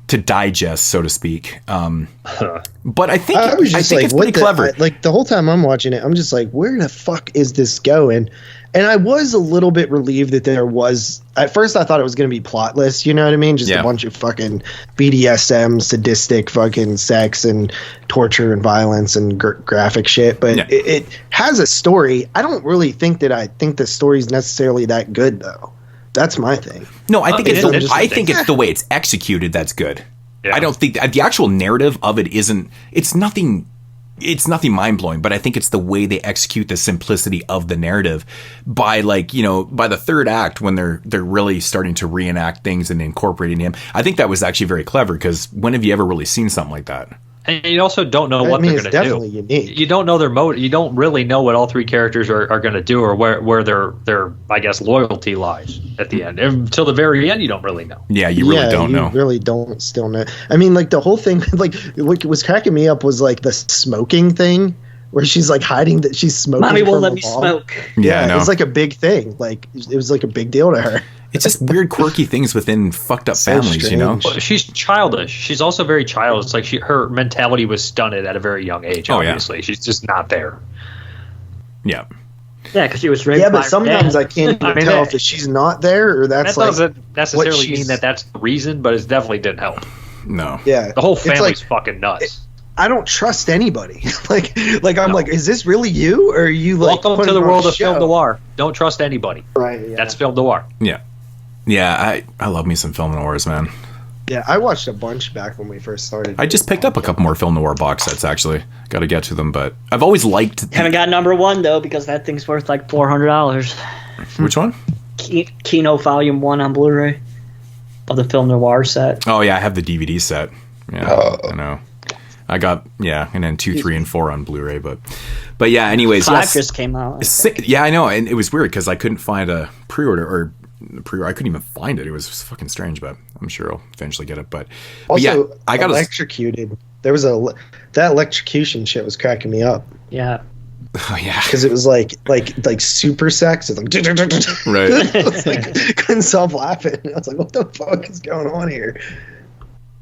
digest, so to speak. But I think it's pretty clever. Like the whole time I'm watching it, I'm just like, where the fuck is this going? And I was a little bit relieved that there was. At first, I thought it was going to be plotless. You know what I mean? Just a bunch of fucking BDSM, sadistic fucking sex and torture and violence and graphic shit. But it has a story. I don't really think the story's necessarily that good, though. That's my thing. No, I think it's the way it's executed that's good. Yeah. I don't think the actual narrative of it isn't. It's nothing mind-blowing, but I think it's the way they execute the simplicity of the narrative by by the third act when they're really starting to reenact things and incorporating him. I think that was actually very clever, because when have you ever really seen something like that? And you also don't know what they're going to do. Definitely unique. You don't know their motive. You don't really know what all three characters are going to do, or where their I guess loyalty lies at the end. Until the very end, you don't really know. Yeah, you really don't know. You really don't still know. I mean, like the whole thing, like what was cracking me up was like the smoking thing, where she's like hiding that she's smoking. Mommy won't let me smoke. Yeah, it was like a big thing. Like it was like a big deal to her. It's just weird, quirky things within fucked up families, Well, she's childish. She's also very childish. It's like her mentality was stunted at a very young age. Obviously, she's just not there. Yeah. Yeah, because she was raised. Yeah, but sometimes I can't even tell if she's not there or that's that doesn't necessarily mean that that's the reason, but it definitely didn't help. No. Yeah. The whole family's fucking nuts. I don't trust anybody. like I'm like, is this really you, or are you like? Welcome to the world of film noir. Don't trust anybody. Right. Yeah. That's film noir. Yeah. Yeah, I love me some film noirs, man. Yeah, I watched a bunch back when we first started. I just picked up a couple more film noir box sets, actually. Got to get to them, but I've always liked... Haven't got number 1, though, because that thing's worth like $400. Which one? Kino Volume 1 on Blu-ray of the film noir set. Oh, yeah, I have the DVD set. Yeah, I know. I got, and then 2, 3, and 4 on Blu-ray, but yeah, anyways. 5 just came out. Yeah, I know, and it was weird because I couldn't find a pre-order, I couldn't even find it. It was fucking strange, but I'm sure I'll eventually get it. But also, yeah, I got electrocuted. There was that electrocution shit was cracking me up. Yeah. Oh yeah, because it was like super sex. It's like right. I was like, couldn't stop laughing. I was like, what the fuck is going on here?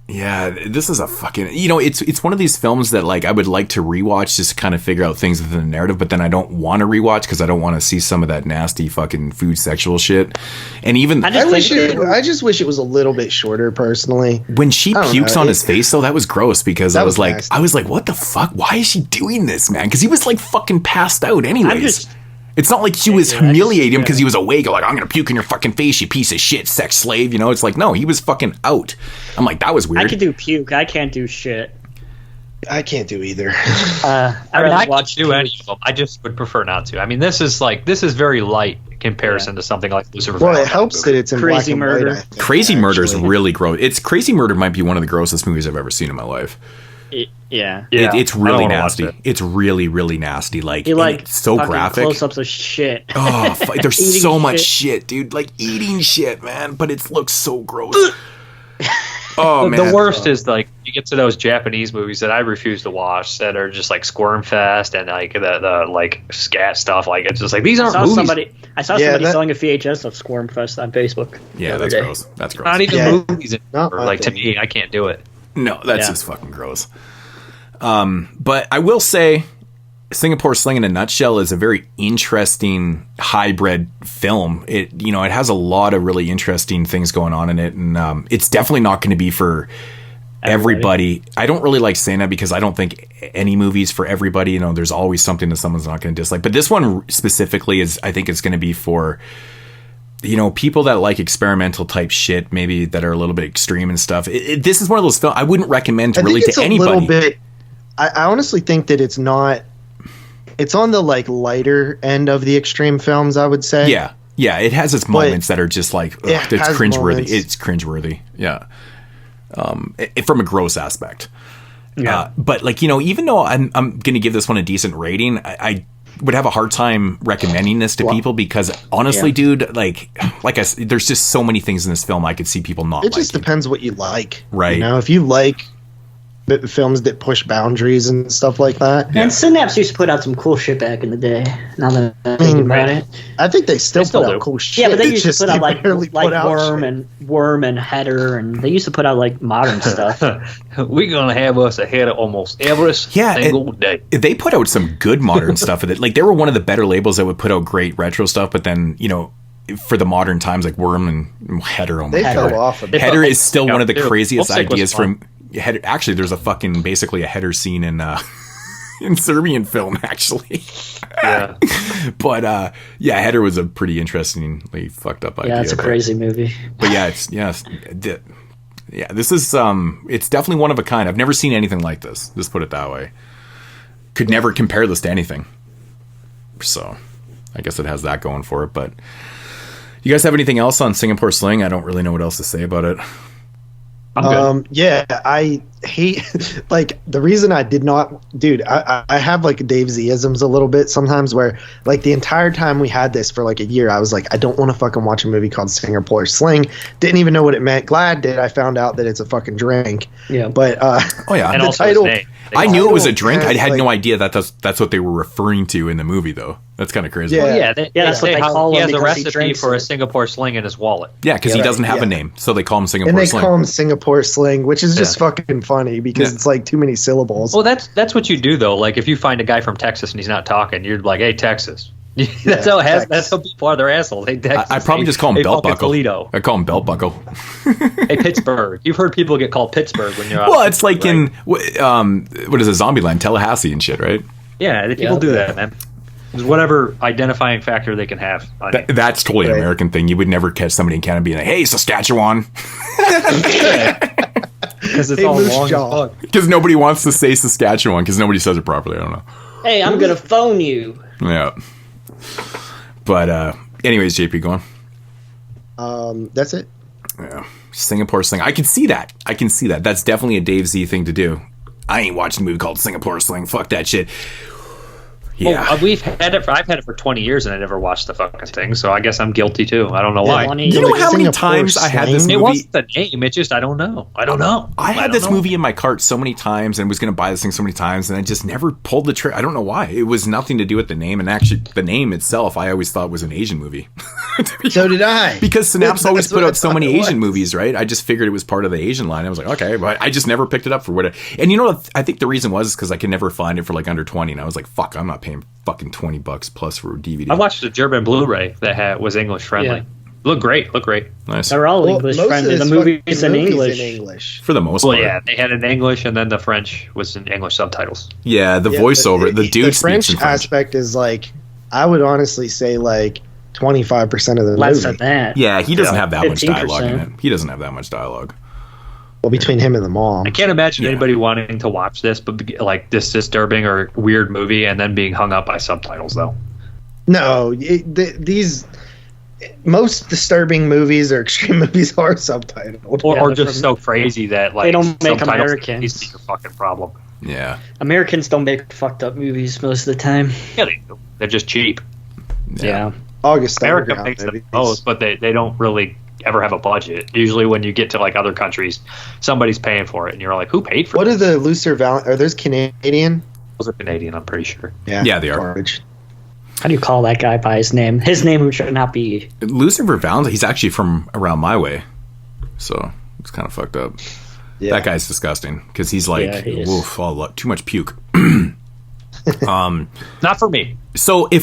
Yeah, this is a fucking... it's one of these films that, like, I would like to rewatch just to kind of figure out things within the narrative, but then I don't want to rewatch because I don't want to see some of that nasty fucking food sexual shit. And even... I just wish it was a little bit shorter, personally. When she pukes on his face, though, that was gross because I was like, nasty. What the fuck? Why is she doing this, man? Because he was, like, fucking passed out anyways. It's not like she was humiliating him because he was awake. Like, I'm going to puke in your fucking face, you piece of shit, sex slave. It's like, no, he was fucking out. I'm like, that was weird. I can do puke. I can't do shit. I can't do either. I watch do any of them. I just would prefer not to. I mean, this is very light in comparison to something like Lucifer. Well, it helps that it's in Crazy black and Murder. white. Crazy Murder is really gross. Crazy Murder might be one of the grossest movies I've ever seen in my life. Yeah. It's really nasty. It's really, really nasty. Like, it's so graphic. Close-ups of shit. Oh, there's so much shit, dude. Like, eating shit, man. But it looks so gross. Oh, man. The worst is, like, you get to those Japanese movies that I refuse to watch that are just, like, Squirm Fest and, like, the like, scat stuff. Like, it's just like, these aren't movies. I saw somebody selling a VHS of Squirm Fest on Facebook. Yeah, that's gross. That's gross. Not even movies anymore. Like, to me, I can't do it. No, that's just fucking gross. But I will say Singapore Sling in a nutshell is a very interesting hybrid film. It has a lot of really interesting things going on in it. And, it's definitely not going to be for everybody. I don't really like saying that because I don't think any movie's for everybody. There's always something that someone's not going to dislike, but this one specifically I think it's going to be for, people that like experimental type shit, maybe that are a little bit extreme and stuff. This is one of those films I wouldn't recommend to anybody. Little bit, I honestly think that it's not. It's on the like lighter end of the extreme films, I would say. Yeah, it has its moments that are just like it's cringeworthy. It's cringeworthy. Yeah, from a gross aspect. Yeah, but like even though I'm going to give this one a decent rating, I would have a hard time recommending this to people because honestly, dude, like I said, there's just so many things in this film I could see people not. It just depends what you like, right? If you like films that push boundaries and stuff like that. And Synapse used to put out some cool shit back in the day. Now that I think about it, I think they still put out cool shit. Yeah, but they used to put out like Worm and Header, and they used to put out like modern stuff. We're gonna have us ahead of almost every single day. They put out some good modern stuff with it. Like they were one of the better labels that would put out great retro stuff, but then for the modern times, like Worm and Header, fell off. Header is still one of the craziest ideas from. Actually, there's basically a header scene in Serbian Film, actually. Yeah. But Header was a pretty interestingly fucked up idea. Yeah, it's a crazy movie. But this is it's definitely one of a kind. I've never seen anything like this. Just put it that way. Could never compare this to anything. So, I guess it has that going for it. But you guys have anything else on Singapore Sling? I don't really know what else to say about it. I hate like the reason I did not, dude. I have like Dave Z-isms a little bit sometimes where like the entire time we had this for like a year, I was like, I don't want to fucking watch a movie called Singapore Sling. Didn't even know what it meant. Glad that I found out that it's a fucking drink. Yeah, but and the also title. I knew it was a drink. I had no idea that's what they were referring to in the movie, though. That's kind of crazy. That's what they call him. He has a recipe for a Singapore Sling in his wallet. Yeah, because he doesn't have a name, so they call him Singapore Sling. And they call him Singapore Sling, which is just fucking funny because it's like too many syllables. Well, that's what you do though. Like if you find a guy from Texas and he's not talking, you're like, "Hey, Texas." That's how people are. They're assholes. Hey, Texas. I probably just call him Belt Buckle. Toledo. I call him Belt Buckle. Hey, Pittsburgh. You've heard people get called Pittsburgh when you're out. Well, it's like in what is it, Zombieland, Tallahassee and shit, right? Yeah, people do that, man. There's whatever identifying factor they can have. That's totally an American thing. You would never catch somebody in Canada being like, "Hey, Saskatchewan." Because it's all long as fuck. Because nobody wants to say Saskatchewan because nobody says it properly. I don't know. Hey, I'm gonna phone you. Yeah. But anyways, JP, go on. That's it. Yeah. Singapore Sling. I can see that. That's definitely a Dave Z thing to do. I ain't watching a movie called Singapore Sling. Fuck that shit. Yeah. Well, I've had it for 20 years and I never watched the fucking thing, so I guess I'm guilty too. I don't know why. You know how many times I had this movie? It wasn't the name. It's just I don't know. I had this movie in my cart so many times and was going to buy this thing so many times, and I just never pulled the trigger. I don't know why. It was nothing to do with the name, and actually the name itself I always thought was an Asian movie. So did I. Because Synapse always put out so many Asian movies, right? I just figured it was part of the Asian line. I was like, okay, but I just never picked it up for what it. And you know what? I think the reason was because I could never find it for like under 20, and I was like, fuck, I'm not paying fucking $20 plus for a DVD. I watched a German Blu-ray that was English friendly. Yeah. Look great. Nice. They're all English friendly. The movie's in English. For the most part. Well, yeah, they had it in English, and then the French was in English subtitles. Yeah, the voiceover, the dude the speaks in French. Aspect is like, I would honestly say like 25% of the Less movie. than that. Yeah, he doesn't have that 15%. Much dialogue in it. He doesn't have that much dialogue. Well, between him and the mom. I can't imagine anybody wanting to watch this, but like this disturbing or weird movie, and then being hung up by subtitles, though. No, these most disturbing movies or extreme movies are subtitled, or just so crazy that like they don't make Americans. It's your fucking problem. Yeah, Americans don't make fucked up movies most of the time. Yeah, they do. They're just cheap. Yeah. August America makes the most, but they don't really ever have a budget. Usually when you get to like other countries, somebody's paying for it and you're like, who paid for it? What are the looser are those Canadian? Those are Canadian, I'm pretty sure. Yeah, they are. Garbage. How do you call that guy by his name? His name should not be Lucifer Valentine. He's actually from around my way, so it's kind of fucked up. Yeah. That guy's disgusting because he's like, woof, too much puke. Not for me. So in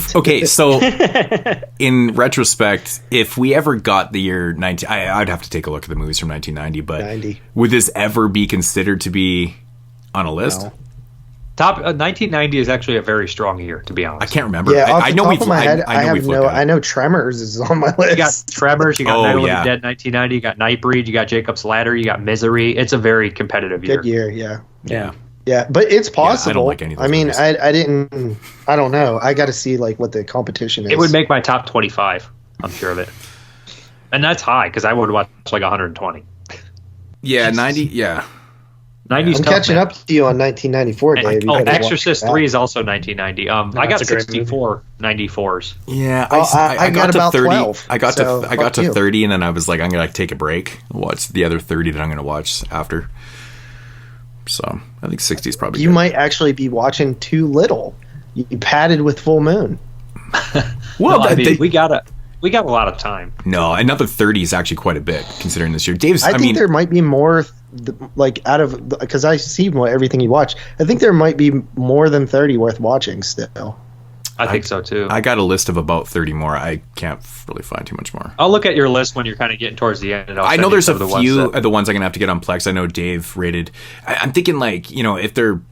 retrospect, if we ever got the year 19, I'd have to take a look at the movies from 1990. But would this ever be considered to be on a list? No. 1990 is actually a very strong year, to be honest. I can't remember. Yeah, I know we've. I know Tremors is on my list. You got Tremors. You got Night of the Dead 1990. You got Nightbreed. You got Jacob's Ladder. You got Misery. It's a very competitive year. Good year, yeah. Yeah, but it's possible. I don't like any of those movies. movies. I don't know. I got to see like what the competition is. It would make my top 25. I'm sure of it, and that's high because I would watch like 120. Yeah, 90. Yeah. 90's I'm catching up to you on 1994, Dave. Exorcist 3 is also 1990. I got 64 94s. Yeah, I got about 30. 12. I got to 30, and then I was like, I'm gonna take a break. Watch the other 30 that I'm gonna watch after. So I think 60 is probably. You good. might actually be watching too little. You padded with Full Moon. Well, we got a lot of time. No, another 30 is actually quite a bit considering this year. I think there might be more. Like out of because I see everything you watch, I think there might be more than 30 worth watching still. I think so too. I got a list of about 30 more. I can't really find too much more. I'll look at your list when you're kind of getting towards the end. And I know there's a few of the ones I'm gonna have to get on Plex. I know Dave rated. I'm thinking like if they're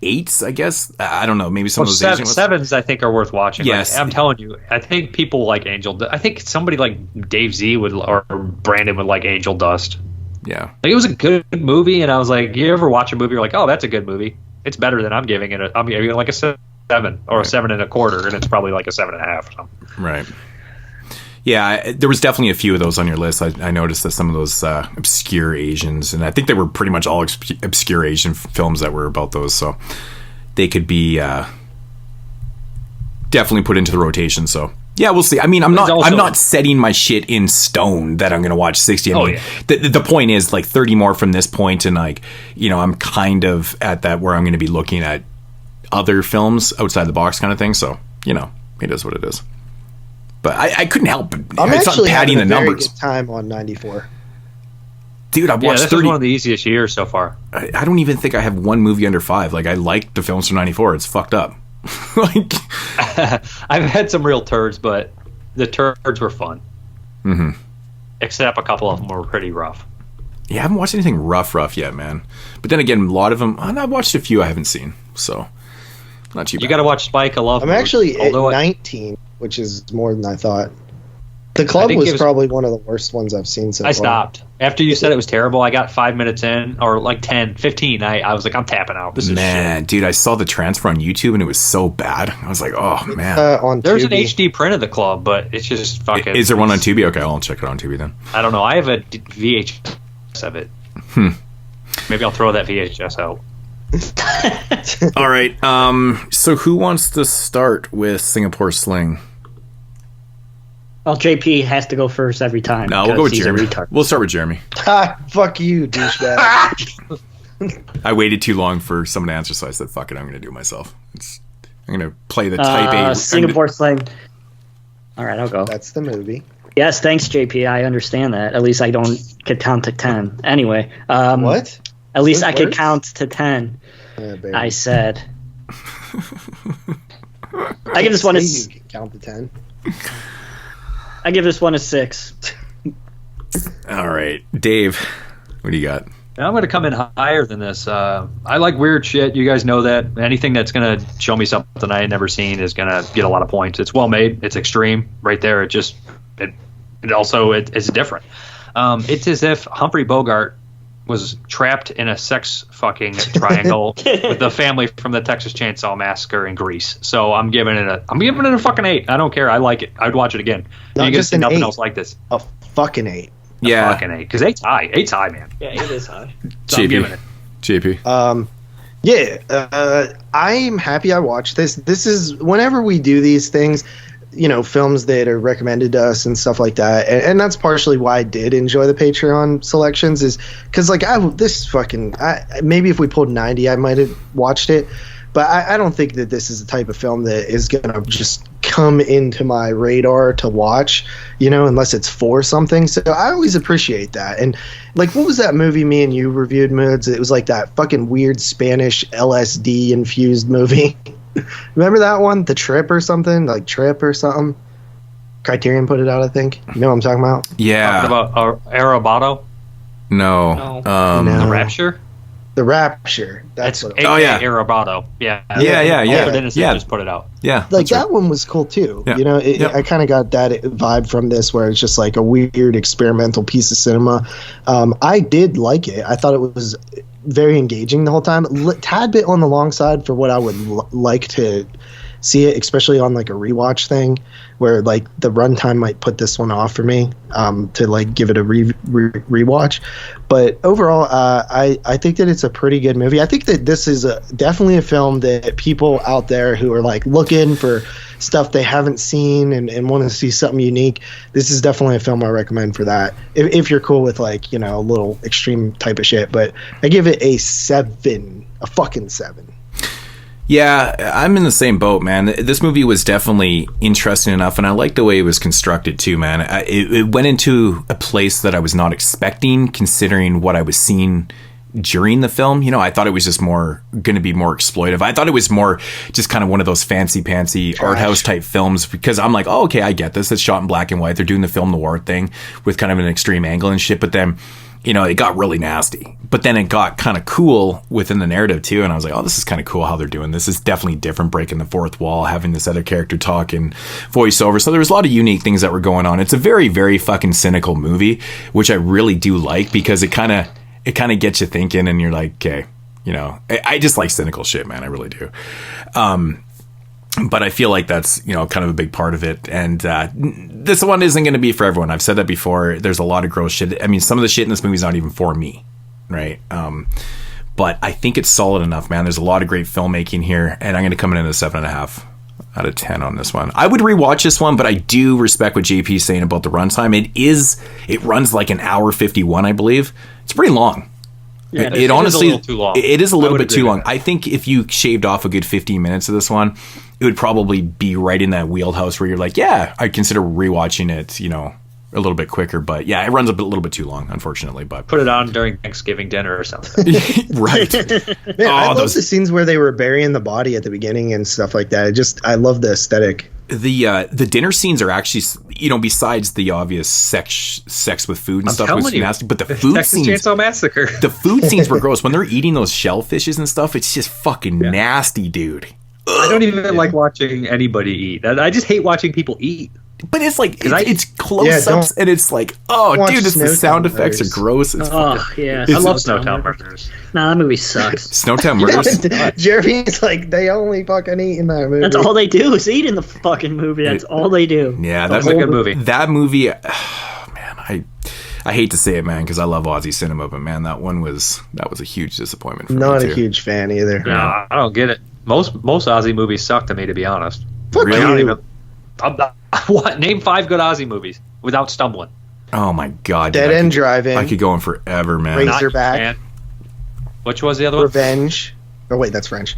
8s, I guess. I don't know. Maybe some of those Asian ones. 7s I think are worth watching. Yes, I'm telling you. I think people like Angel. I think somebody like Dave Z or Brandon would like Angel Dust. Yeah, like it was a good movie, and I was like, you ever watch a movie? You're like, oh, that's a good movie. It's better than I'm giving it. I'm giving it like a 7 or a 7.25, and it's probably like a 7.5 or something. Right. Yeah, there was definitely a few of those on your list. I noticed that some of those obscure Asians, and I think they were pretty much all obscure Asian films that were about those, so they could be definitely put into the rotation. So. Yeah, we'll see. I mean, I'm not setting my shit in stone that I'm going to watch 60. I mean, the point is like 30 more from this point, and like I'm kind of at that where I'm going to be looking at other films outside the box kind of thing. So it is what it is. But I couldn't help. I'm actually padding having the a very numbers. good time on 94. Dude, I've watched 30. This is one of the easiest years so far. I don't even think I have one movie under 5. Like I liked the films from 94. It's fucked up. Like I've had some real turds, but the turds were fun. Mm-hmm. Except a couple of them were pretty rough. Yeah, I haven't watched anything rough yet, man. But then again, a lot of them, I've watched a few I haven't seen, so not too bad. You got to watch Spike. I love. I'm actually at 19, which is more than I thought. The Club was probably one of the worst ones I've seen so far. I stopped. After you said it was terrible, I got 5 minutes in, or like 10, 15. I was like, I'm tapping out. This is shit. Dude, I saw the transfer on YouTube and it was so bad. I was like, oh, man. There's an HD print of The Club, but it's just fucking... Is there one on Tubi? Okay, I'll check it on Tubi then. I don't know. I have a VHS of it. Maybe I'll throw that VHS out. All right. So who wants to start with Singapore Sling? Well, JP has to go first every time. No, we'll go with Jeremy. We'll start with Jeremy. Fuck you, douchebag. I waited too long for someone to answer, so I said, fuck it, I'm going to do it myself. I'm going to play the Type A. Singapore Sling. All right, I'll go. That's the movie. Yes, thanks, JP. I understand that. At least I don't could count to 10. Anyway. What? At least I could count to 10. I said. I give this one a... You can count to 10. I give this one a 6. All right. Dave, what do you got? I'm going to come in higher than this. I like weird shit. You guys know that. Anything that's going to show me something I had never seen is going to get a lot of points. It's well made. It's extreme. Right there. It's different. It's as if Humphrey Bogart was trapped in a sex fucking triangle with the family from the Texas Chainsaw Massacre in Greece. So I'm giving it a fucking 8. I don't care. I like it. I'd watch it again. Not you just an nothing 8. Else like this. A fucking 8. Yeah. A fucking 8. Because 8's high. 8's high, man. Yeah, 8 is high. So I'm giving it. JP. I'm happy I watched this. This is whenever we do these things, films that are recommended to us and stuff like that. And that's partially why I did enjoy the Patreon selections, is because maybe if we pulled 90, I might have watched it. But I don't think that this is the type of film that is going to just come into my radar to watch, unless it's for something. So I always appreciate that. And what was that movie me and you reviewed, Moods? It was like that fucking weird Spanish LSD infused movie. Remember that one? The Trip or something? Like Trip or something? Criterion put it out, I think. You know what I'm talking about? Yeah. Talking about Aerobato? No. The Rapture? The Rapture. That's what Aerobato. Yeah. Just put it out. Yeah. That one was cool too. Yeah. I kind of got that vibe from this, where it's just like a weird experimental piece of cinema. I did like it. I thought it was very engaging the whole time. Tad bit on the long side for what I would like to see it, especially on a rewatch thing, where the runtime might put this one off for me to give it a rewatch. But overall, I think that it's a pretty good movie. I think that this is definitely a film that people out there who are looking for stuff they haven't seen and want to see something unique, this is definitely a film I recommend for that. If you're cool with a little extreme type of shit. But I give it a 7, a fucking 7. Yeah, I'm in the same boat, man. This movie was definitely interesting enough, and I like the way it was constructed too, man. It went into a place that I was not expecting, considering what I was seeing during the film. I thought it was just going to be more exploitive. I thought it was more just kind of one of those fancy art house type films, because I'm like, oh, okay, I get this. It's shot in black and white. They're doing the film noir thing with kind of an extreme angle and shit, but then it got really nasty. But then it got kind of cool within the narrative too, and I was like, oh, this is kind of cool how they're doing this. Is definitely different, breaking the fourth wall, having this other character talk and voiceover. So there was a lot of unique things that were going on. It's a very, very fucking cynical movie, which I really do like, because it kind of gets you thinking, and you're like, okay, I just like cynical shit, man. I really do. But I feel like that's, kind of a big part of it. And this one isn't going to be for everyone. I've said that before. There's a lot of gross shit. I mean, some of the shit in this movie is not even for me, right? But I think it's solid enough, man. There's a lot of great filmmaking here, and I'm going to come in at a 7.5 out of 10 on this one. I would rewatch this one, but I do respect what JP's saying about the runtime. It runs like an hour 51, I believe. It's pretty long. Yeah, it honestly is a little too long. It is a little bit too long. I think if you shaved off a good 15 minutes of this one, it would probably be right in that wheelhouse where you're like, yeah, I'd consider rewatching it, a little bit quicker. But yeah, it runs a little bit too long, unfortunately. But put it on during Thanksgiving dinner or something. Right. Man, I love the scenes where they were burying the body at the beginning and stuff like that. I love the aesthetic. The dinner scenes are actually, besides the obvious sex with food and stuff was nasty, but the food Texas scenes, Chainsaw Massacre. The food scenes were gross. When they're eating those shellfishes and stuff, it's just fucking nasty, dude. I don't even like watching anybody eat. I just hate watching people eat. But it's like it's close-ups, and it's like, oh, dude, the sound effects are gross. It's I love Snowtown Murders. Nah, that movie sucks. Snowtown Murders. Jeremy's like, they only fucking eat in that movie. That's all they do is eat in the fucking movie. That's all they do. Yeah, that's a good movie. That movie, man, I hate to say it, man, because I love Aussie cinema, but man, that was a huge disappointment for me. Not a huge fan either. No, I don't get it. Most Aussie movies suck to me, to be honest. Really? What? Name 5 good Aussie movies without stumbling. Oh my god! Dead End Drive-In. I could go on forever, man. Razorback. Which was the other one? Revenge. Oh wait, that's French.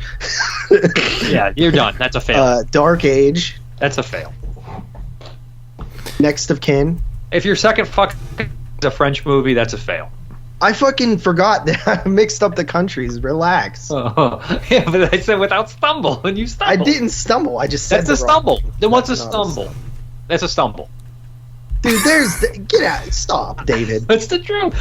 Yeah, you're done. That's a fail. Dark Age. That's a fail. Next of Kin. If your second fucking is a French movie, that's a fail. I fucking forgot that I mixed up the countries. Relax. Yeah, but I said without stumble, and you stumbled. I didn't stumble. I just said that's a stumble. Then what's a stumble? That's a stumble. Dude, get out. Stop, David. That's the truth.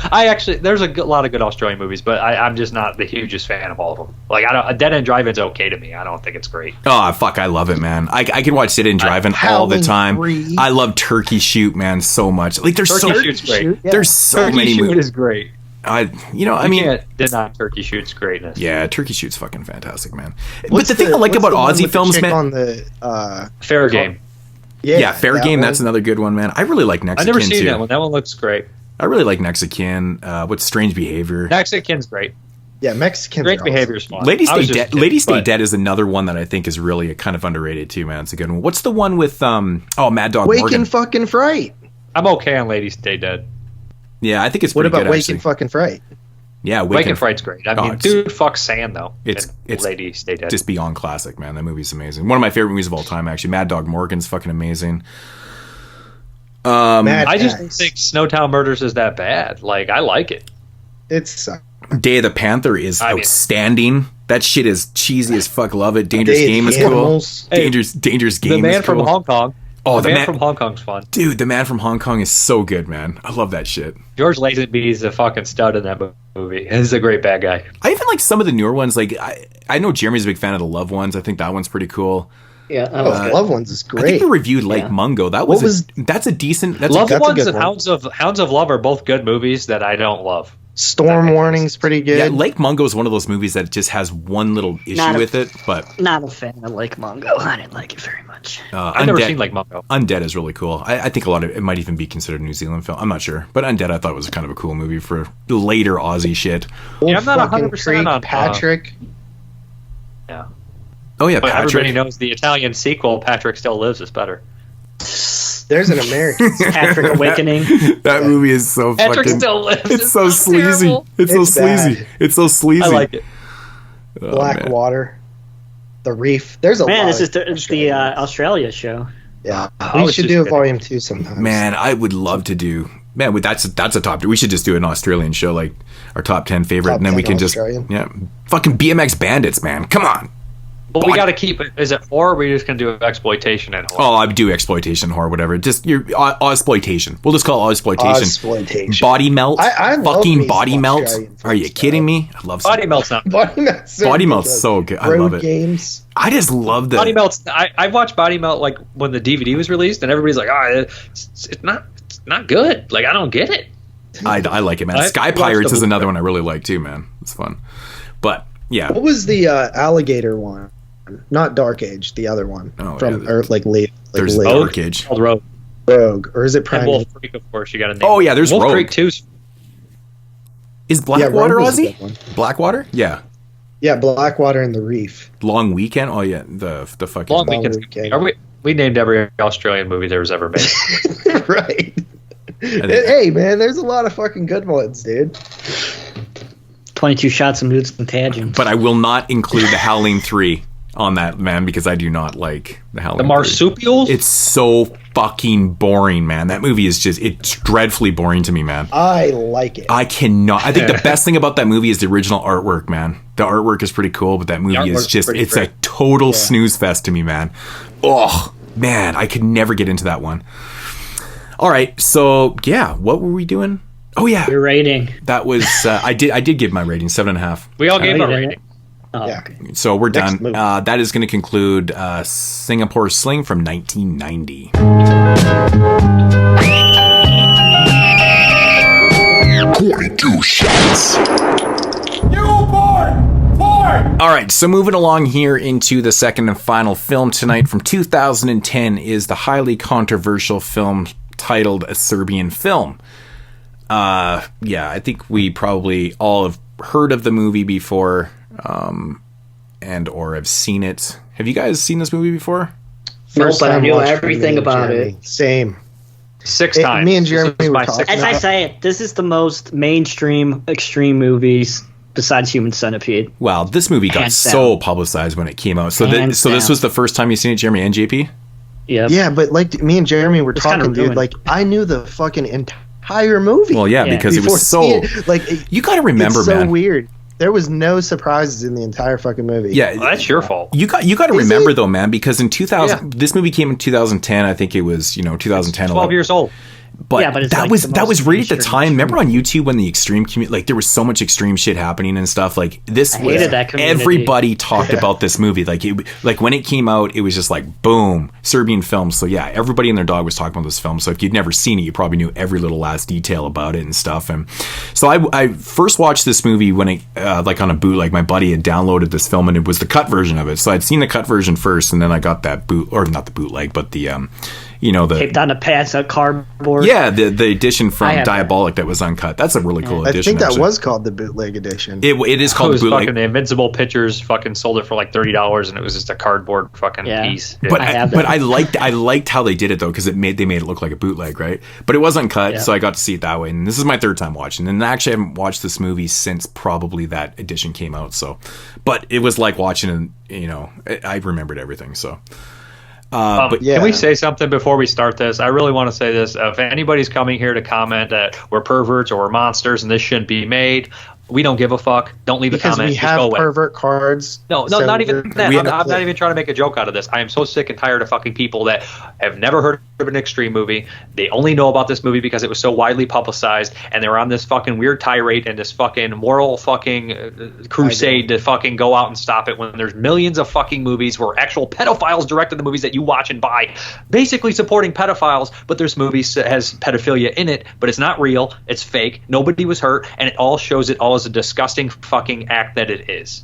There's a lot of good Australian movies, but I'm just not the hugest fan of all of them. Like, a Dead End Drive-In's okay to me. I don't think it's great. Oh, fuck, I love it, man. I can watch Dead End Drive-In all the time. I love Turkey Shoot, man, so much. Like, there's Turkey Shoot's great. Yeah. There's so Turkey many Shoot movies. is great. I can't deny Turkey Shoot's greatness. Yeah, Turkey Shoot's fucking fantastic, man. But the thing I like about Aussie films, man, on the Fair Game. Yeah, Fair Game. That's another good one, man. I really like Nexican. I've never seen too. that one. That one looks great. I really like Nexican. What's Strange Behavior? Mexican's great. Yeah, Mexican. Strange Behavior's fun. Lady Stay Dead is another one that I think is really kind of underrated too, man. It's a good one. What's the one with Mad Dog Wake Morgan? and fucking Fright. I'm okay on Lady Stay Dead. Yeah, I think it's what pretty about good, Wake actually. and fucking Fright? Yeah, Wake and Fright's great. I mean, dude, fuck Sand though. It's Lady Stay Dead. Just beyond classic, man. That movie's amazing. One of my favorite movies of all time, actually. Mad Dog Morgan's fucking amazing. I just don't think Snowtown Murders is that bad. Like, I like it. It's Day of the Panther is outstanding. That shit is cheesy as fuck. Love it. Dangerous Game is cool. Hey, Dangerous Game. The Man is cool. from Hong Kong. Oh, the Man from Hong Kong's fun. Dude, The Man from Hong Kong is so good, man. I love that shit. George Lazenby is a fucking stud in that movie. He's a great bad guy. I even like some of the newer ones. Like, I know Jeremy's a big fan of the Love Ones. I think that one's pretty cool. Yeah, Love Ones is great. I think we reviewed Lake Mungo. That's a decent. Love Ones and Hounds of Love are both good movies that I don't love. Storm Warning's pretty good. Yeah, Lake Mungo is one of those movies that just has one little issue with it, but not a fan of Lake Mungo. I didn't like it very much. I've never seen Lake Mungo. Undead is really cool. I think a lot of it might even be considered a New Zealand film. I'm not sure, but Undead I thought was kind of a cool movie for later Aussie shit. Yeah, I'm not 100% on Patrick. Yeah. Oh yeah, but Patrick. Everybody knows the Italian sequel, Patrick Still Lives, is better. There's an American Patrick Awakening. That movie is so Patrick fucking. Still Lives. It's so sleazy. Terrible. It's so sleazy. It's so sleazy. I like it. Blackwater, The Reef. There's a lot. This is the Australia show. Yeah, we should do a volume 2 sometime. Man, I would love to do. Man, that's a top. We should just do an Australian show, like our top 10 favorite, and then we can Australian. fucking BMX Bandits, man. Come on. But we got to keep it. Is it horror? Or are we just gonna do exploitation and horror? Oh, I do exploitation, horror, whatever. Just your exploitation. We'll just call it exploitation. Body melt. I fucking Body Melt. Are you stuff. kidding me? I love Body Melt's not. Body Melt's so good. I love it. Games. I just love the Body Melt's. I watched Body Melt like when the DVD was released, and everybody's like, it's not good. Like, I don't get it. I like it, man. Sky Pirates is another one I really like too, man. It's fun. But yeah. What was the alligator one? Not Dark Age, the other one from there's Dark Age. Called Rogue, or is it Prime? And Wolf Creek, of course. You got to name. Oh yeah, there's Wolf Rogue. Creek 2. Is Blackwater Aussie? Blackwater? Yeah. Yeah, Blackwater and the Reef. Long Weekend? Oh yeah, the fucking Long Weekend. We named every Australian movie there was ever made. Right. Hey man, there's a lot of fucking good ones, dude. 22 Shots of Moods and Tangents. But I will not include the Howling 3 on that, man, because I do not like the Howling. The marsupials? It's so fucking boring, man. That movie is it's dreadfully boring to me, man. I like it. I cannot. I think the best thing about that movie is the original artwork, man. The artwork is pretty cool, but that movie is just, it's great. A total snooze fest to me, man. Oh, man, I could never get into that one. All right, so, yeah, what were we doing? Oh, yeah. Your rating. That was, I did give my rating, 7.5. We all gave our rating. Oh, Yeah. okay. So we're Next done. movie. That is going to conclude Singapore Sling from 1990. 22 shots. Newborn! Born! All right, so moving along here into the second and final film tonight from 2010 is the highly controversial film titled A Serbian Film. Yeah, I think we probably all have heard of the movie before, and or have seen it. Have you guys seen this movie before? First Nope, I time knew watching everything me and about Jeremy. it. Same. 6 times. Me and This Jeremy is were my talking sixth As I time. say it, this is the most mainstream extreme movies besides Human Centipede. Well, this movie got Hands so publicized when it came out. So, Hands so this down. was the first time you seen it, Jeremy and JP? Yep. Yeah, but like me and Jeremy were It's kinda talking, dude. ruined. Like I knew the fucking entire movie. Well, yeah, Yeah. because it before was so. seeing it. Like You got to remember, it's so man. weird. There was no surprises in the entire fucking movie. Yeah, Well, that's your fault. you got to Is remember it? though, man, because in 2000, this movie came in 2010. I think it was 2010. 12 years old. But, Yeah, but it's that like was the that most was right at the mainstream time. Remember on extreme. YouTube when the extreme community, like there was so much extreme shit happening and stuff. Like this, I hated that community. everybody talked about this movie. Like when it came out, it was just like boom, Serbian Film. So yeah, everybody and their dog was talking about this film. So if you'd never seen it, you probably knew every little last detail about it and stuff. And so I first watched this movie when it like on a boot. Like my buddy had downloaded this film and it was the cut version of it. So I'd seen the cut version first, and then I got that boot, or not the bootleg, but the the Taped on the pants of cardboard. yeah, the edition I from have that. Diabolic that was uncut. That's a really cool I edition. think that actually. was called the bootleg edition. It is It called was bootleg. fucking the Invincible Pictures fucking sold it for like $30 and it was just a cardboard fucking Yeah. piece. But I have but that. I liked how they did it though, because they made it look like a bootleg, right? But it wasn't cut, Yeah. so I got to see it that way. And this is my third time watching, and actually I haven't watched this movie since probably that edition came out. So, but it was like watching, I remembered everything. So, but yeah. Can we say something before we start this? I really want to say this. If anybody's coming here to comment that we're perverts or we're monsters and this shouldn't be made, we don't give a fuck. Don't leave a because comment. we Just have go away. pervert cards. No, so not even we're- that. we I'm have- not even trying to make a joke out of this. I am so sick and tired of fucking people that have never heard of an extreme movie. They only know about this movie because it was so widely publicized, and they're on this fucking weird tirade and this fucking moral fucking crusade to fucking go out and stop it when there's millions of fucking movies where actual pedophiles directed the movies that you watch and buy, basically supporting pedophiles, but there's movies that has pedophilia in it, but it's not real, it's fake, nobody was hurt, and it all shows it all as a disgusting fucking act that it is.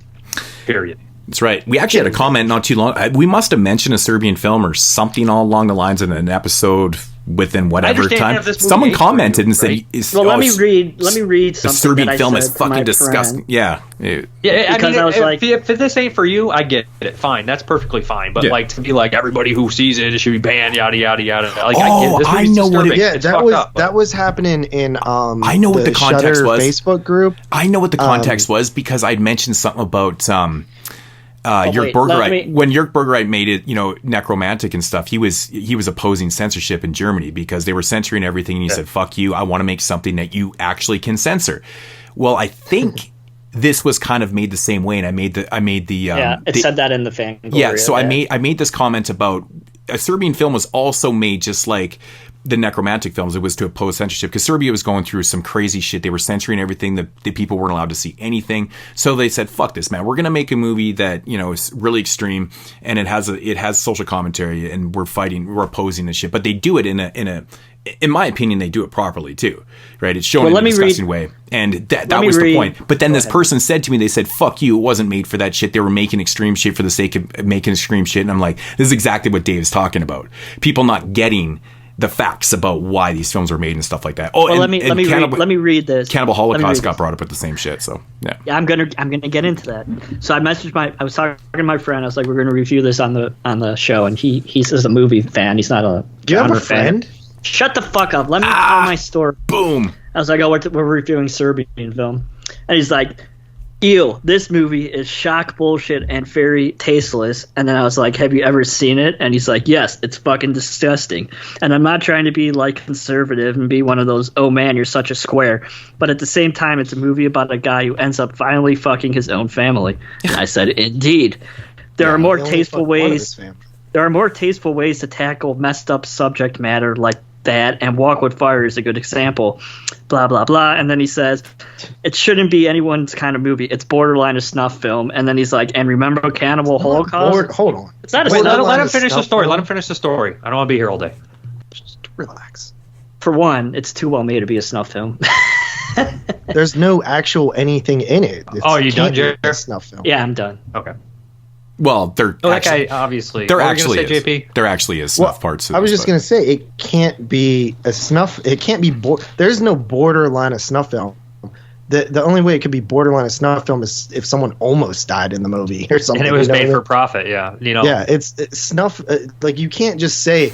Period. that's right. We actually had a comment not too long. We must have mentioned a Serbian film or something all along the lines in an episode within whatever understand time. if this movie Someone ain't for commented you, and said, right? Well, let me read The something Serbian that I film said is to my fucking disgusting. friend. Yeah. Yeah, I Because mean, I was like- if this ain't for you, I get it. Fine, that's perfectly fine. But Yeah. like to be like everybody who sees it should be banned, yada yada yada. Like Oh, I get this I movie's know what it- disturbing. Yeah, It's that fucked was up, but- that was happening in I know what the context Shudder was. Facebook group. I know what the context was because I'd mentioned something about Jörg wait, Borgerite. let me- When Jörg Borgerite made it, necromantic and stuff, he was opposing censorship in Germany because they were censoring everything, and he said, "Fuck you! I want to make something that you actually can censor." Well, I think this was kind of made the same way, and I made the It said that in the fan. yeah. So I made this comment about a Serbian film was also made just like the necromantic films. It was to oppose censorship because Serbia was going through some crazy shit. They were censoring everything. The people weren't allowed to see anything. So they said, "Fuck this, man. We're gonna make a movie that is really extreme and it has social commentary, and we're opposing this shit." But they do it in my opinion, they do it properly too, right? It's shown in a disgusting way, and that was the point. But then this person said to me, they said, "Fuck you! It wasn't made for that shit. They were making extreme shit for the sake of making extreme shit." And I'm like, this is exactly what Dave's talking about. People not getting the facts about why these films were made and stuff like that. Oh, Well, let me read this. Cannibal Let me Holocaust read got this. brought up with the same shit. So yeah. Yeah, I'm gonna get into that. So I was talking to my friend. I was like, we're gonna review this on the show, and he's a movie fan. He's not a Do you have a genre fan. friend? Shut the fuck up. Let me tell my story. Boom. I was like, oh, we're reviewing Serbian film, and he's like, ew, this movie is shock bullshit and very tasteless. And then I was like, have you ever seen it? And he's like, yes, it's fucking disgusting. And I'm not trying to be like conservative and be one of those, oh man, you're such a square. But at the same time, it's a movie about a guy who ends up finally fucking his own family. And I said, indeed. There are more He only tasteful fucked one of his ways. family. There are more tasteful ways to tackle messed up subject matter like that, and Walk with Fire is a good example, blah, blah, blah. And then he says, it shouldn't be anyone's kind of movie. It's borderline a snuff film. And then he's like, and remember Cannibal Holocaust? Hold on. It's not a Wait, snuff let him finish the story. film. Let him finish the story. I don't want to be here all day. Just relax. For one, it's too well made to be a snuff film. There's no actual anything in it. Are you done, Jerry? A snuff film. Yeah, I'm done. Okay. Well, there. That guy obviously. There what were you actually gonna is. say, JP? There actually is snuff parts. I was just going to say it can't be a snuff. It can't be. There's no borderline a snuff film. The only way it could be borderline a snuff film is if someone almost died in the movie or something. And it was made for profit. Yeah, Yeah, it's snuff. Like you can't just say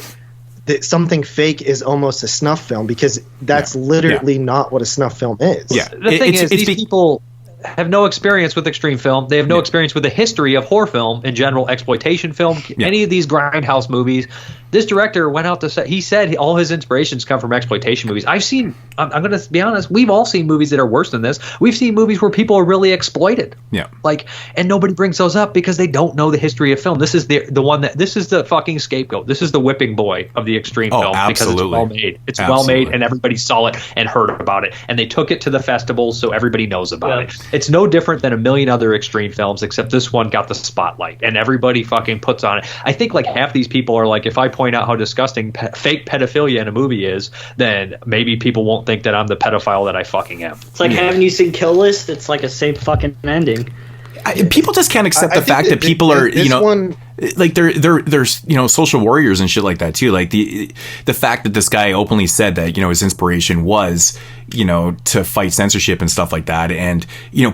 that something fake is almost a snuff film because that's literally not what a snuff film is. Yeah. The thing is, these people have no experience with extreme film. They have no experience with the history of horror film in general, exploitation film, any of these grindhouse movies. This director went out to say, he said all his inspirations come from exploitation movies. I've seen, I'm going to be honest, we've all seen movies that are worse than this. We've seen movies where people are really exploited. Yeah. Like, and nobody brings those up because they don't know the history of film. This is the one that, this is the fucking scapegoat. This is the whipping boy of the extreme film because it's well made. It's well made and everybody saw it and heard about it. And they took it to the festivals so everybody knows about it. It's no different than a million other extreme films, except this one got the spotlight and everybody fucking puts on it. I think like half these people are like, if I point out how disgusting fake pedophilia in a movie is, then maybe people won't think that I'm the pedophile that I fucking am. It's like, haven't you seen Kill List? It's like a same fucking ending. People just can't accept the fact that people are, like they're social warriors and shit like that too. Like the fact that this guy openly said that, his inspiration was, to fight censorship and stuff like that. And,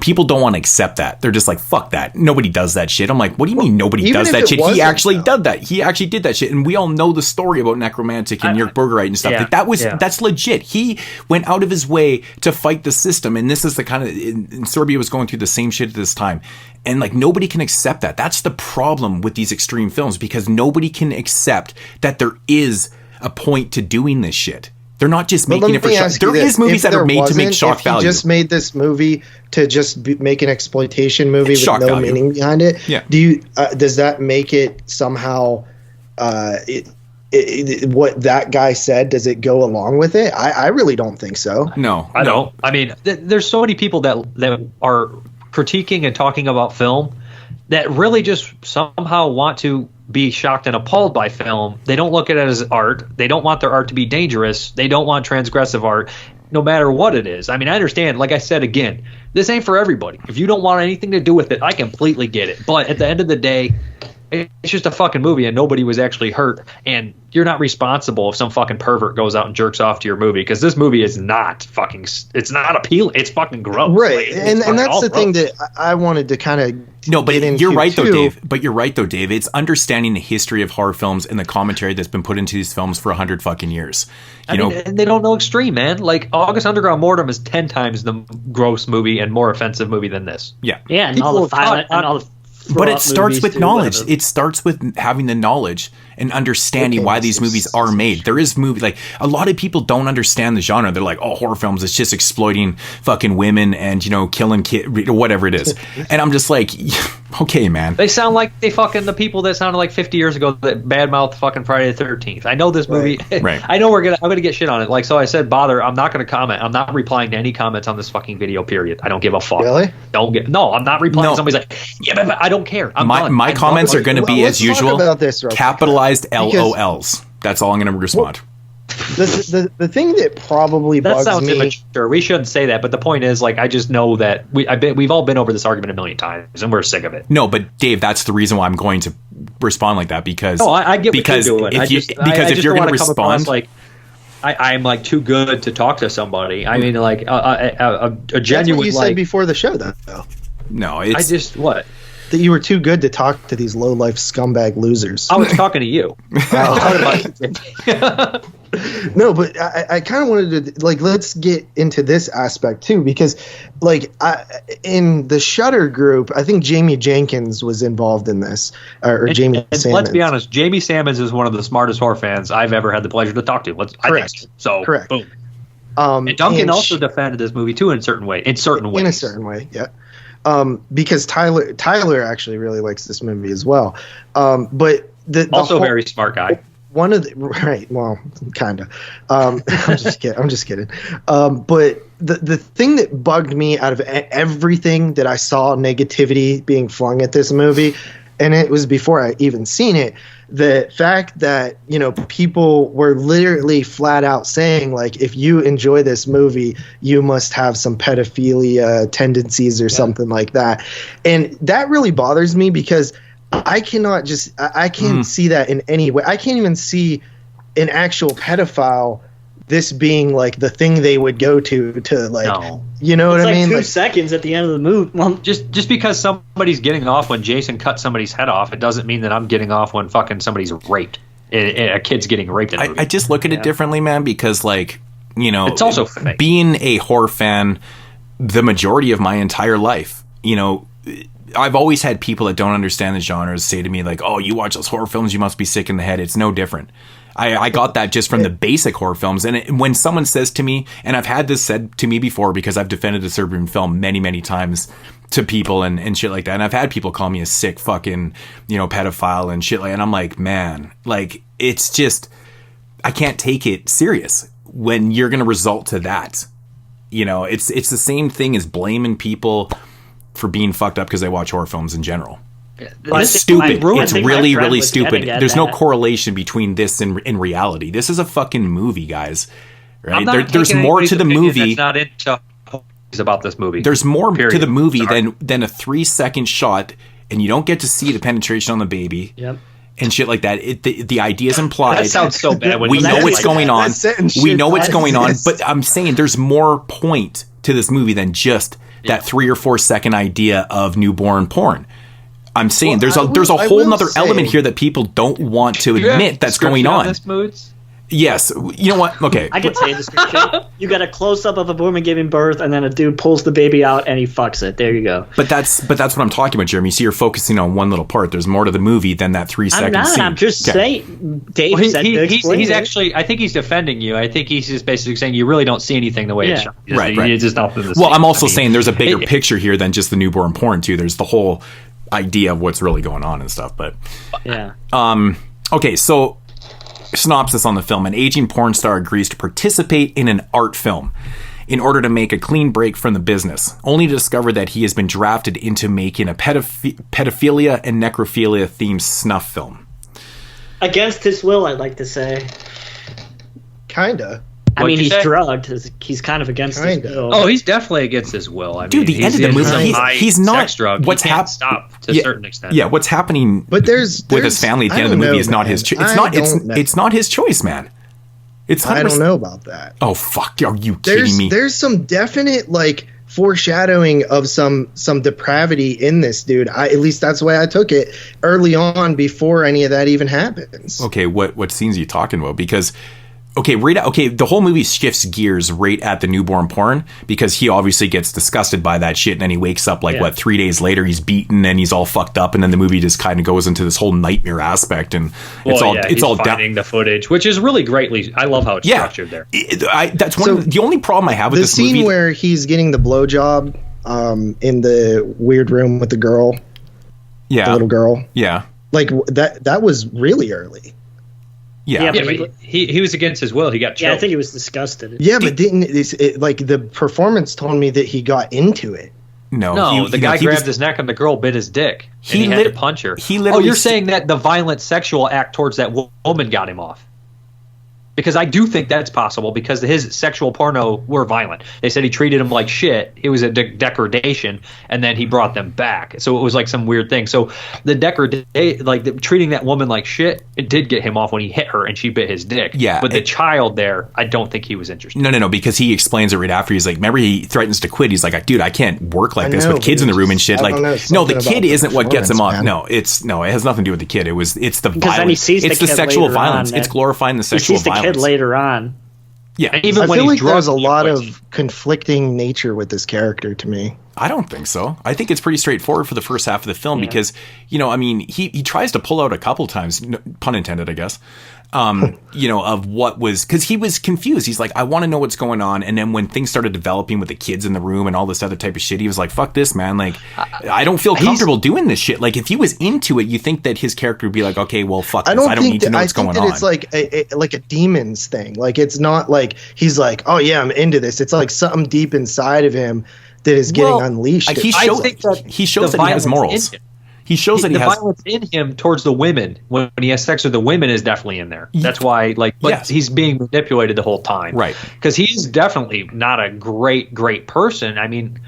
people don't want to accept that. They're just like, fuck that. Nobody does that shit. I'm like, what do you mean nobody does that shit? He actually did that. He actually did that shit. And we all know the story about Necromantic and Jörg Burgerite and stuff. Like that's legit. He went out of his way to fight the system. And this is the kind of, in Serbia was going through the same shit at this time. And like nobody can accept that. That's the problem with these extreme films, because nobody can accept that there is a point to doing this shit. They're not just making it for shock. There is movies that are made to make shock value. If he just made this movie to just make an exploitation movie with no meaning behind it, does that make it somehow what that guy said? Does it go along with it? I really don't think so. No, I don't. I mean, there's so many people that are critiquing and talking about film that really just somehow want to be shocked and appalled by film. They don't look at it as art. They don't want their art to be dangerous. They don't want transgressive art, no matter what it is. I mean, I understand, like I said, again, this ain't for everybody. If you don't want anything to do with it, I completely get it. But at the end of the day, it's just a fucking movie and nobody was actually hurt. And you're not responsible if some fucking pervert goes out and jerks off to your movie, because this movie is not fucking, it's not appealing. It's fucking gross. Right. And that's the thing that I wanted to kind of you're right though, Dave. But you're right though, Dave. It's understanding the history of horror films and the commentary that's been put into these films for 100 fucking years. I mean, and they don't know extreme, man. Like August Underground Mortem is 10 times the gross movie and more offensive movie than this. Yeah. Yeah, and all the violent and all the. But it starts with knowledge. It starts with having the knowledge and understanding why these movies are made. There is movie, like a lot of people don't understand the genre. They're like, oh, horror films, it's just exploiting fucking women and, killing kids, whatever it is. And I'm just like, okay, man. They sound like they fucking the people that sounded like 50 years ago that badmouthed fucking Friday the 13th. I know this movie. Right. I know I'm gonna get shit on it. Like, so I said, I'm not gonna comment. I'm not replying to any comments on this fucking video, period. I don't give a fuck. Really? No, I'm not replying. No. Somebody's like, yeah, but I don't care. My comments are going to be, as usual, capitalized LOLs. That's all I'm going to respond. The thing that probably bugs sounds me. immature. We shouldn't say that, but the point is, like, I just know that we've all been over this argument a million times, and we're sick of it. No, but Dave, that's the reason why I'm going to respond like that, because I get what you're doing. If you're going to respond, like, I'm like too good to talk to somebody. I mean, like a genuine. That's what you said before the show, though. No, it's what. That you were too good to talk to these low-life scumbag losers. I was talking to you. No, but I kind of wanted to, like, let's get into this aspect too, because, like, in the Shudder group, I think Jamie Jenkins was involved in this, or Jamie Sammons. Let's be honest, Jamie Sammons is one of the smartest horror fans I've ever had the pleasure to talk to. Correct. I think so. Correct. Boom. And Duncan also defended this movie too in a certain way. In a certain way, yeah. Because Tyler actually really likes this movie as well. But the very smart guy. one of the right. Well, kind of. I'm just kidding. But the thing that bugged me out of everything that I saw negativity being flung at this movie, and it was before I even seen it, the fact that, you know, people were literally flat out saying, like, if you enjoy this movie, you must have some pedophilia tendencies or something like that. And that really bothers me because I can't see that in any way. I can't even see an actual pedophile this being like the thing they would go to like, no. You know what I mean? 2 seconds at the end of the movie. Well, just because somebody's getting off when Jason cut somebody's head off, it doesn't mean that I'm getting off when fucking somebody's raped. A kid's getting raped in a movie. I just look at it differently, man, because, like, you know, it's also fake. Being a horror fan the majority of my entire life, you know, I've always had people that don't understand the genres say to me, like, oh, you watch those horror films, you must be sick in the head. It's no different. I got that just from the basic horror films. And when someone says to me, and I've had this said to me before because I've defended the Serbian film many, many times to people and shit like that. And I've had people call me a sick fucking, you know, pedophile and shit like, and I'm like, man, like, it's just, I can't take it serious when you're going to result to that. You know, it's the same thing as blaming people for being fucked up because they watch horror films in general. It's stupid. It's really, really stupid. There's no correlation between this and in reality. This is a fucking movie, guys. Right? There's more to the movie. Not into about this movie. There's more to the movie than a 3-second shot, and you don't get to see the penetration on the baby. Yep. And shit like that. The idea is implied. That sounds so bad. We know what's going on. We know what's going on. But I'm saying there's more point to this movie than just that 3 or 4 second idea of newborn porn. I'm saying there's a whole nother element here that people don't want to admit that's going on. Yes. You know what? Okay. I can say a description. You got a close up of a woman giving birth, and then a dude pulls the baby out and he fucks it. There you go. But that's what I'm talking about, Jeremy. So you're focusing on one little part. There's more to the movie than that 3-second scene. I'm just saying. Dave said he's actually. I think he's defending you. I think he's just basically saying you really don't see anything the way it's shot. Right. It's just not the well, I'm also saying there's a bigger picture here than just the newborn porn too. There's the whole idea of what's really going on and stuff. But yeah. Okay. So. Synopsis on the film. An aging porn star agrees to participate in an art film in order to make a clean break from the business, only to discover that he has been drafted into making a pedophilia and necrophilia themed snuff film. Against his will, I'd like to say. Kinda. I mean, he's drugged. He's kind of against his will. Oh, he's definitely against his will. I mean, dude, the end of the movie, he's not. Sex drug. What's happening? Stop to a certain extent. Yeah, what's happening? But there's with his family at the end of the movie is not his choice. It's not his choice, man. It's 100%. I don't know about that. Oh fuck! Are you kidding me? There's some definite like foreshadowing of some depravity in this dude. At least that's the way I took it early on before any of that even happens. Okay, what scenes are you talking about? Because. The whole movie shifts gears right at the newborn porn because he obviously gets disgusted by that shit and then he wakes up 3 days later, he's beaten and he's all fucked up, and then the movie just kind of goes into this whole nightmare aspect, and it's all finding the footage, which is really greatly. I love how it's structured there. That's one of the only problem I have with this movie. The scene where he's getting the blowjob in the weird room with the girl, the little girl, like that was really early. Yeah, but he was against his will. He got choked. Yeah, I think he was disgusted. Yeah, but didn't the performance told me that he got into it? No, the guy grabbed his neck and the girl bit his dick. He had to punch her. You're saying that the violent sexual act towards that woman got him off? Because I do think that's possible because his sexual porno were violent. They said he treated him like shit. It was a degradation, and then he brought them back. So it was like some weird thing. So the treating that woman like shit, it did get him off when he hit her and she bit his dick. Yeah. But the child there, I don't think he was interested. No, because he explains it right after. He's like, remember, he threatens to quit. He's like, dude, I can't work like this with kids in the room and shit. Like, no, the kid isn't what gets him off. Man. No, it has nothing to do with the kid. It's the violence. It's the sexual violence. It's glorifying the sexual violence. Kid later on. Yeah, even when I feel like there's a lot of conflicting nature with this character to me. I don't think so. I think it's pretty straightforward for the first half of the film because, I mean, he tries to pull out a couple times, pun intended, I guess. of what was, because he was confused. He's like, I want to know what's going on. And then when things started developing with the kids in the room and all this other type of shit, he was like, fuck this, man. Like, I don't feel comfortable doing this shit. Like, if he was into it, you think that his character would be like, okay, well, fuck this. I don't need to know what's going on. It's like a demons thing. Like, it's not like he's like, oh yeah, I'm into this. It's like something deep inside of him that is getting unleashed. He shows that he has morals. He shows that he has the violence in him towards the women when he has sex with the women is definitely in there. That's why, he's being manipulated the whole time, right? Because he's definitely not a great person. I mean,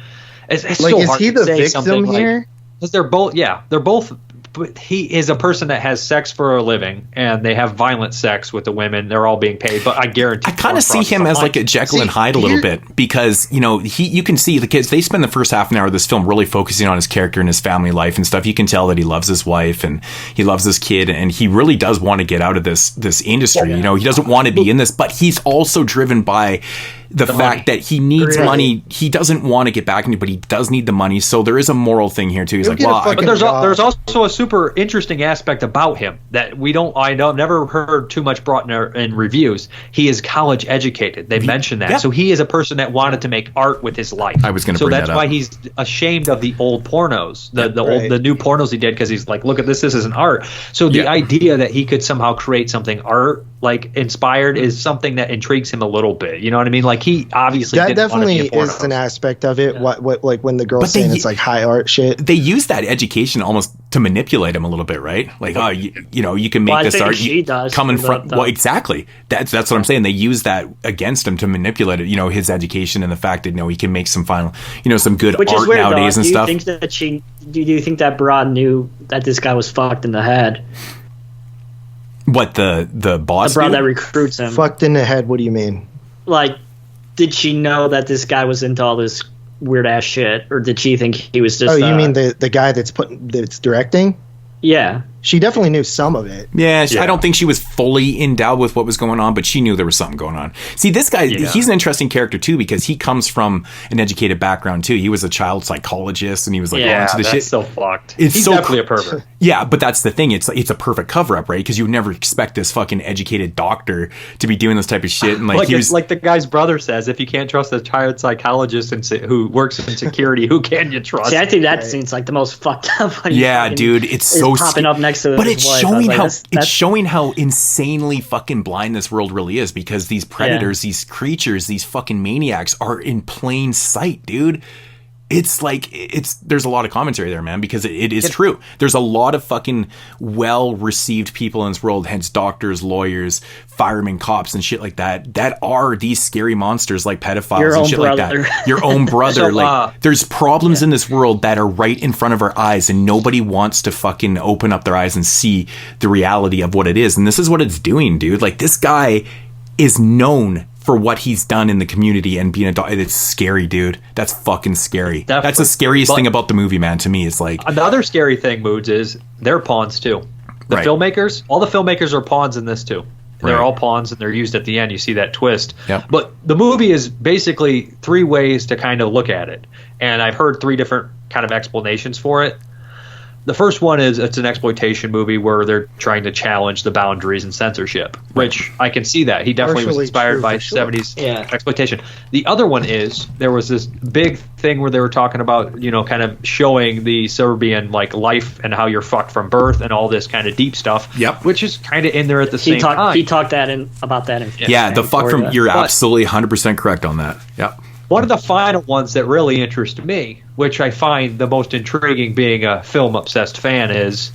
it's like, so is hard he to the say victim here? Because they're both. But he is a person that has sex for a living, and they have violent sex with the women. They're all being paid, but I guarantee. I kind of see him as like a Jekyll and Hyde a little bit, because you can see the kids. They spend the first half an hour of this film really focusing on his character and his family life and stuff. You can tell that he loves his wife and he loves his kid, and he really does want to get out of this industry. Yeah. He doesn't want to be in this, but he's also driven by the fact that he needs money. He doesn't want to get back into it, but he does need the money. So there is a moral thing here too. He's like, well, but there's also a super interesting aspect about him that I've never heard too much brought in reviews. He is college educated. They mentioned that. Yeah. So he is a person that wanted to make art with his life. I was going to bring that up. So that's why he's ashamed of the old pornos, the new pornos he did, because he's like, look at this isn't art. So the idea that he could somehow create something art like inspired is something that intrigues him a little bit. You know what I mean? Like, he obviously that definitely is an aspect of it. Yeah. What like when the girl's saying it's like high art shit. They use that education almost to manipulate him a little bit, right? Like, you can make this art. She does come in front. Well, exactly. That's what I'm saying. They use that against him to manipulate it. His education and the fact that he can make some some good art is weird, nowadays and stuff. Do you think that broad knew that this guy was fucked in the head? What the boss? The broad that recruits him. Fucked in the head. What do you mean? Like, did she know that this guy was into all this weird ass shit, or did she think he was just? Oh, you mean the guy that's directing? Yeah. She definitely knew some of it. Yeah, I don't think she was fully endowed with what was going on, but she knew there was something going on. See, this guy, he's an interesting character, too, because he comes from an educated background, too. He was a child psychologist, and he was like, into this shit. That's so fucked. He's definitely a pervert. Yeah, but that's the thing. It's a perfect cover-up, right? Because you would never expect this fucking educated doctor to be doing this type of shit. And like the guy's brother says, if you can't trust a child psychologist who works in security, who can you trust? See, I think that scene's like the most fucked up. Dude, it's so popping up next to but his wife. It's showing how insanely fucking blind this world really is, because these predators, these creatures, these fucking maniacs are in plain sight, dude. It's like there's a lot of commentary there, man, because it is true. There's a lot of fucking well-received people in this world, hence doctors, lawyers, firemen, cops, and shit like that are these scary monsters like pedophiles and shit like that. Your own brother. So, there's problems in this world that are right in front of our eyes, and nobody wants to fucking open up their eyes and see the reality of what it is. And this is what it's doing, dude. Like, this guy is known for what he's done in the community and being a dog. It's scary, dude. That's fucking scary. Definitely. That's the scariest thing about the movie, man, to me. It's like, another scary thing, Moods, is they're pawns too. The filmmakers, all the filmmakers are pawns in this too. They're all pawns, and they're used at the end. You see that twist. Yep. But the movie is basically three ways to kind of look at it. And I've heard three different kind of explanations for it. The first one is it's an exploitation movie where they're trying to challenge the boundaries and censorship, which I can see that. He definitely was inspired by 70s exploitation. The other one is there was this big thing where they were talking about, kind of showing the Serbian life and how you're fucked from birth and all this kind of deep stuff, which is kind of in there at the same time. He talked about that. The fuck from, you're absolutely 100% correct on that. Yep. One of the final ones that really interests me, which I find the most intriguing being a film-obsessed fan, is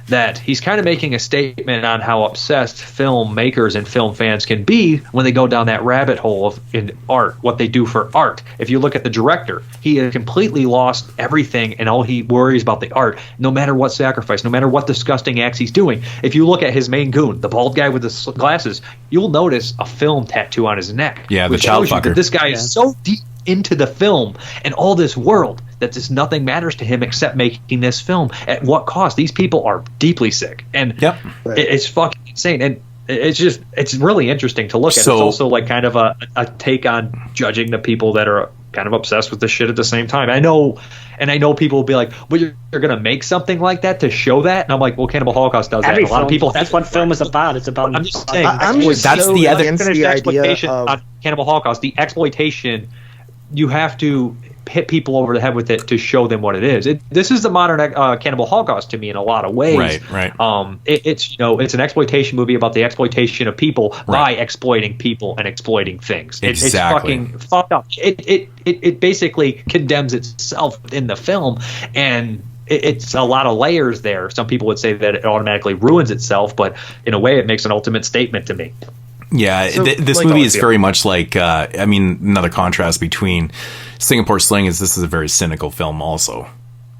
that he's kind of making a statement on how obsessed filmmakers and film fans can be when they go down that rabbit hole in art, what they do for art. If you look at the director, he has completely lost everything, and all he worries about the art, no matter what sacrifice, no matter what disgusting acts he's doing. If you look at his main goon, the bald guy with the glasses, you'll notice a film tattoo on his neck. Yeah, the child fucker. This guy is so deep into the film and all this world that just nothing matters to him except making this film. At what cost? These people are deeply sick, and it's fucking insane. And it's really interesting to look at. It's also like kind of a take on judging the people that are kind of obsessed with the shit at the same time. I know people will be like, well, you're going to make something like that to show that? And I'm like, well, Cannibal Holocaust does that. A lot of people. That's what film is about. It's about. I'm just saying. That's the against the idea of on Cannibal Holocaust. The exploitation, you have to hit people over the head with it to show them what it is. This is the modern Cannibal Holocaust to me in a lot of ways. Right. It's it's an exploitation movie about the exploitation of people by exploiting people and exploiting things. It's fucking fucked up. It basically condemns itself in the film, and it's a lot of layers there. Some people would say that it automatically ruins itself, but in a way, it makes an ultimate statement to me. Yeah, this movie is very much like, another contrast between Singapore Sling is this is a very cynical film also,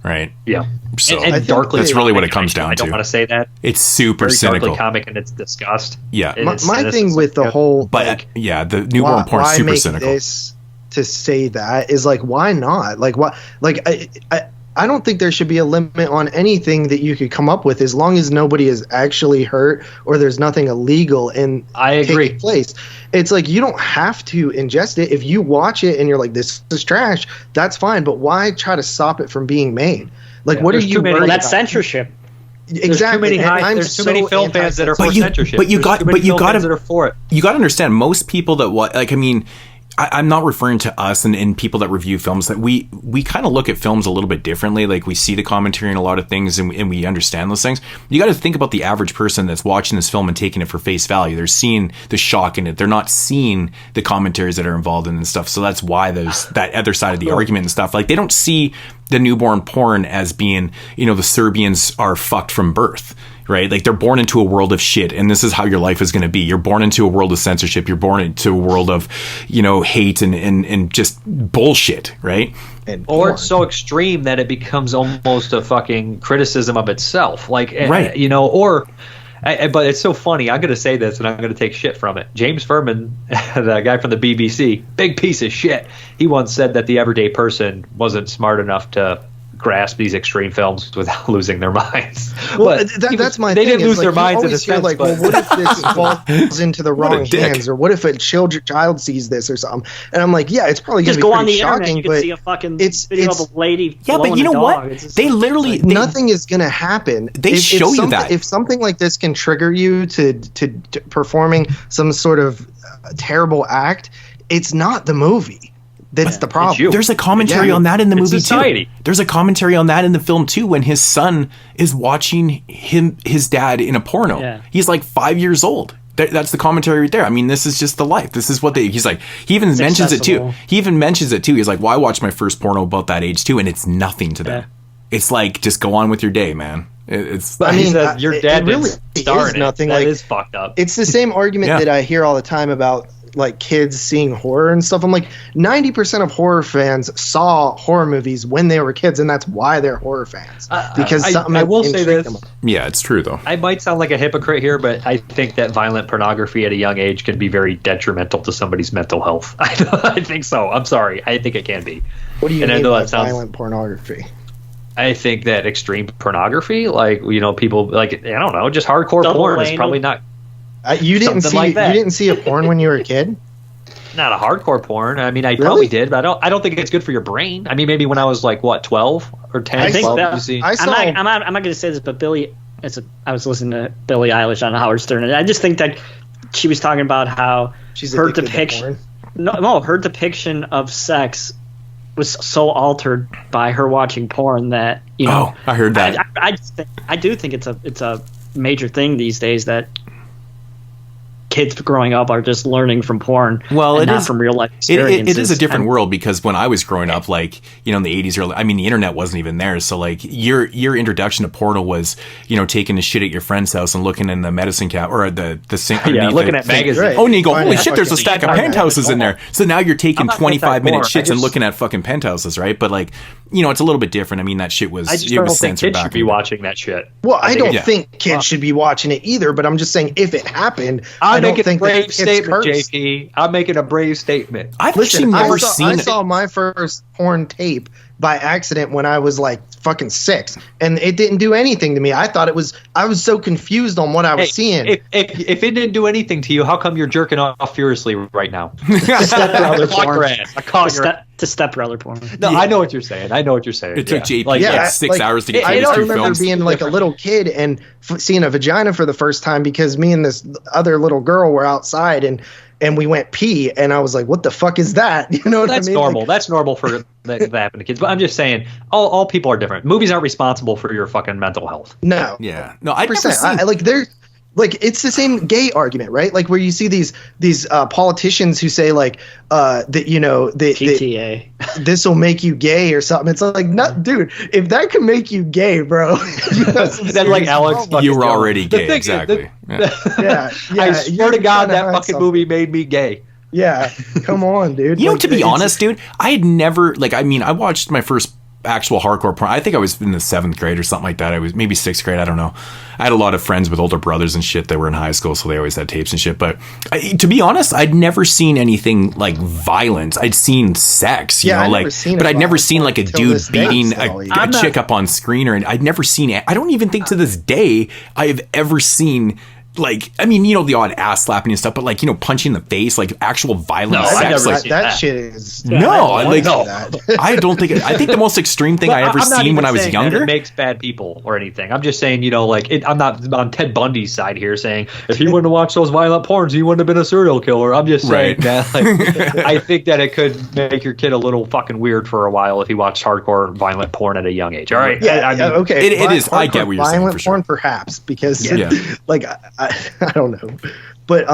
right? Yeah. So and darkly that's really what it comes down to. I don't want to say that. It's super very cynical. Darkly comic and it's disgust. Yeah. My thing with the whole... But, the newborn porn is super cynical. This to say that is like, why not? Like, why? Like, I don't think there should be a limit on anything that you could come up with as long as nobody is actually hurt or there's nothing illegal in taking place. It's like you don't have to ingest it. If you watch it and you're like, this is trash, that's fine. But why try to stop it from being made? Like, what are you worried about? That's censorship. Exactly. There's too many film fans that are for censorship. But you got to for it. You got to understand, most people that I'm not referring to us and people that review films, that we kind of look at films a little bit differently. Like, we see the commentary in a lot of things and we understand those things. You got to think about the average person that's watching this film and taking it for face value. They're seeing the shock in it. They're not seeing the commentaries that are involved in and stuff. So that's why there's that other side of the argument and stuff. Like, they don't see the newborn porn as being, the Serbians are fucked from birth. Right? Like, they're born into a world of shit, and this is how your life is going to be. You're born into a world of censorship. You're born into a world of, hate and just bullshit, right? Or it's so extreme that it becomes almost a fucking criticism of itself. Like, right. But it's so funny. I'm going to say this, and I'm going to take shit from it. James Furman, the guy from the BBC, big piece of shit. He once said that the everyday person wasn't smart enough to grasp these extreme films without losing their minds. Well, that's my thing. They didn't lose their minds in a sense. Like, well, what if this falls into the wrong hands, or what if a child sees this or something? And I'm like, yeah, it's probably going to be pretty shocking. You can see a fucking video of a lady. Yeah, but you know what? They literally nothing is going to happen. They show you that if something like this can trigger you to performing some sort of terrible act, it's not the movie. That's the problem. There's a commentary on that in the movie society. too. There's a commentary on that in the film too, when his son is watching his dad in a porno. Yeah. He's like 5 years old. That's the commentary right there. I mean, this is just the life. This is what he's like. He even mentions it too. He's like, well, I watched my first porno about that age too, and it's nothing to them. It's like, just go on with your day, man. Your dad really is nothing. That like, is fucked up. It's the same argument that I hear all the time about like kids seeing horror and stuff. I'm like, 90% of horror fans saw horror movies when they were kids, and that's why they're horror fans. Because I will say this. Yeah, it's true though. I might sound like a hypocrite here, but I think that violent pornography at a young age can be very detrimental to somebody's mental health. I think so. I'm sorry. I think it can be. What do you mean by violent pornography? I think that extreme pornography, like, people like, I don't know, just hardcore porn is probably not. You didn't see a porn when you were a kid? Not a hardcore porn. I mean, I probably did, but I don't think it's good for your brain. I mean, maybe when I was like 12 or 10. I'm not going to say this, but I was listening to Billie Eilish on Howard Stern, and I just think that she was talking about how her depiction, her depiction of sex was so altered by her watching porn that I heard that. I do think it's a major thing these days that kids growing up are just learning from porn, not from real life experiences. It is a different world, because when I was growing up, like, in the 80s, the internet wasn't even there. So like your introduction to porno was, taking a shit at your friend's house and looking in the medicine cabinet or the sink. Looking at magazines. Right. Oh, and you go, holy shit, there's a stack of penthouses in there. So now you're taking 25-minute shits and looking at fucking penthouses, right? But like, it's a little bit different. I mean, that shit was, I just don't think kids should be watching that shit. Well, I don't think kids should be watching it either, but I'm just saying, if it happened, I don't think that it's cursed. JP, I'm making a brave statement. I've actually never seen it. I saw my first porn tape by accident when I was like fucking 6, and it didn't do anything to me. I was so confused on what I was seeing. If it didn't do anything to you, how come you're jerking off furiously right now? To to stepbrother porn. No, I know what you're saying. It took JP like 6 hours to get I through don't these two remember films. being like a little kid and seeing a vagina for the first time because me and this other little girl were outside and we went pee and I was like, what the fuck is that? You know what I mean? That's normal. That's normal for that happen to kids. But I'm just saying, all people are different. Movies aren't responsible for your fucking mental health. No. Yeah. No, I've never seen. It's the same gay argument, right? Like where you see these politicians who say like that PTA. This will make you gay or something. It's like, no, dude, if that can make you gay, bro, then like Alex, you were already gay, exactly. Yeah. I swear to God, that fucking movie made me gay. Yeah, come on, dude. You know, to be honest, dude, I had never I watched my first actual hardcore porn. I think I was in the 7th grade or something like that. I was maybe 6th grade. I don't know. I had a lot of friends with older brothers and shit that were in high school, so they always had tapes and shit. But to be honest, I'd never seen anything like violence. I'd seen sex, but I'd never seen like a dude beating a chick up on screen, or I'd never seen it. I don't even think to this day I have ever seen. Like, I mean, the odd ass slapping and stuff, but like, punching in the face, like actual violent sex. Like, that shit is I don't think. I think the most extreme thing I ever seen when I was younger. It makes bad people or anything. I'm just saying, I'm not on Ted Bundy's side here saying if he wouldn't have watched those violent porns, he wouldn't have been a serial killer. I'm just saying that I think that it could make your kid a little fucking weird for a while if he watched hardcore violent porn at a young age. All right, okay, it is. I get what you're saying. Violent porn, perhaps, because I don't know, but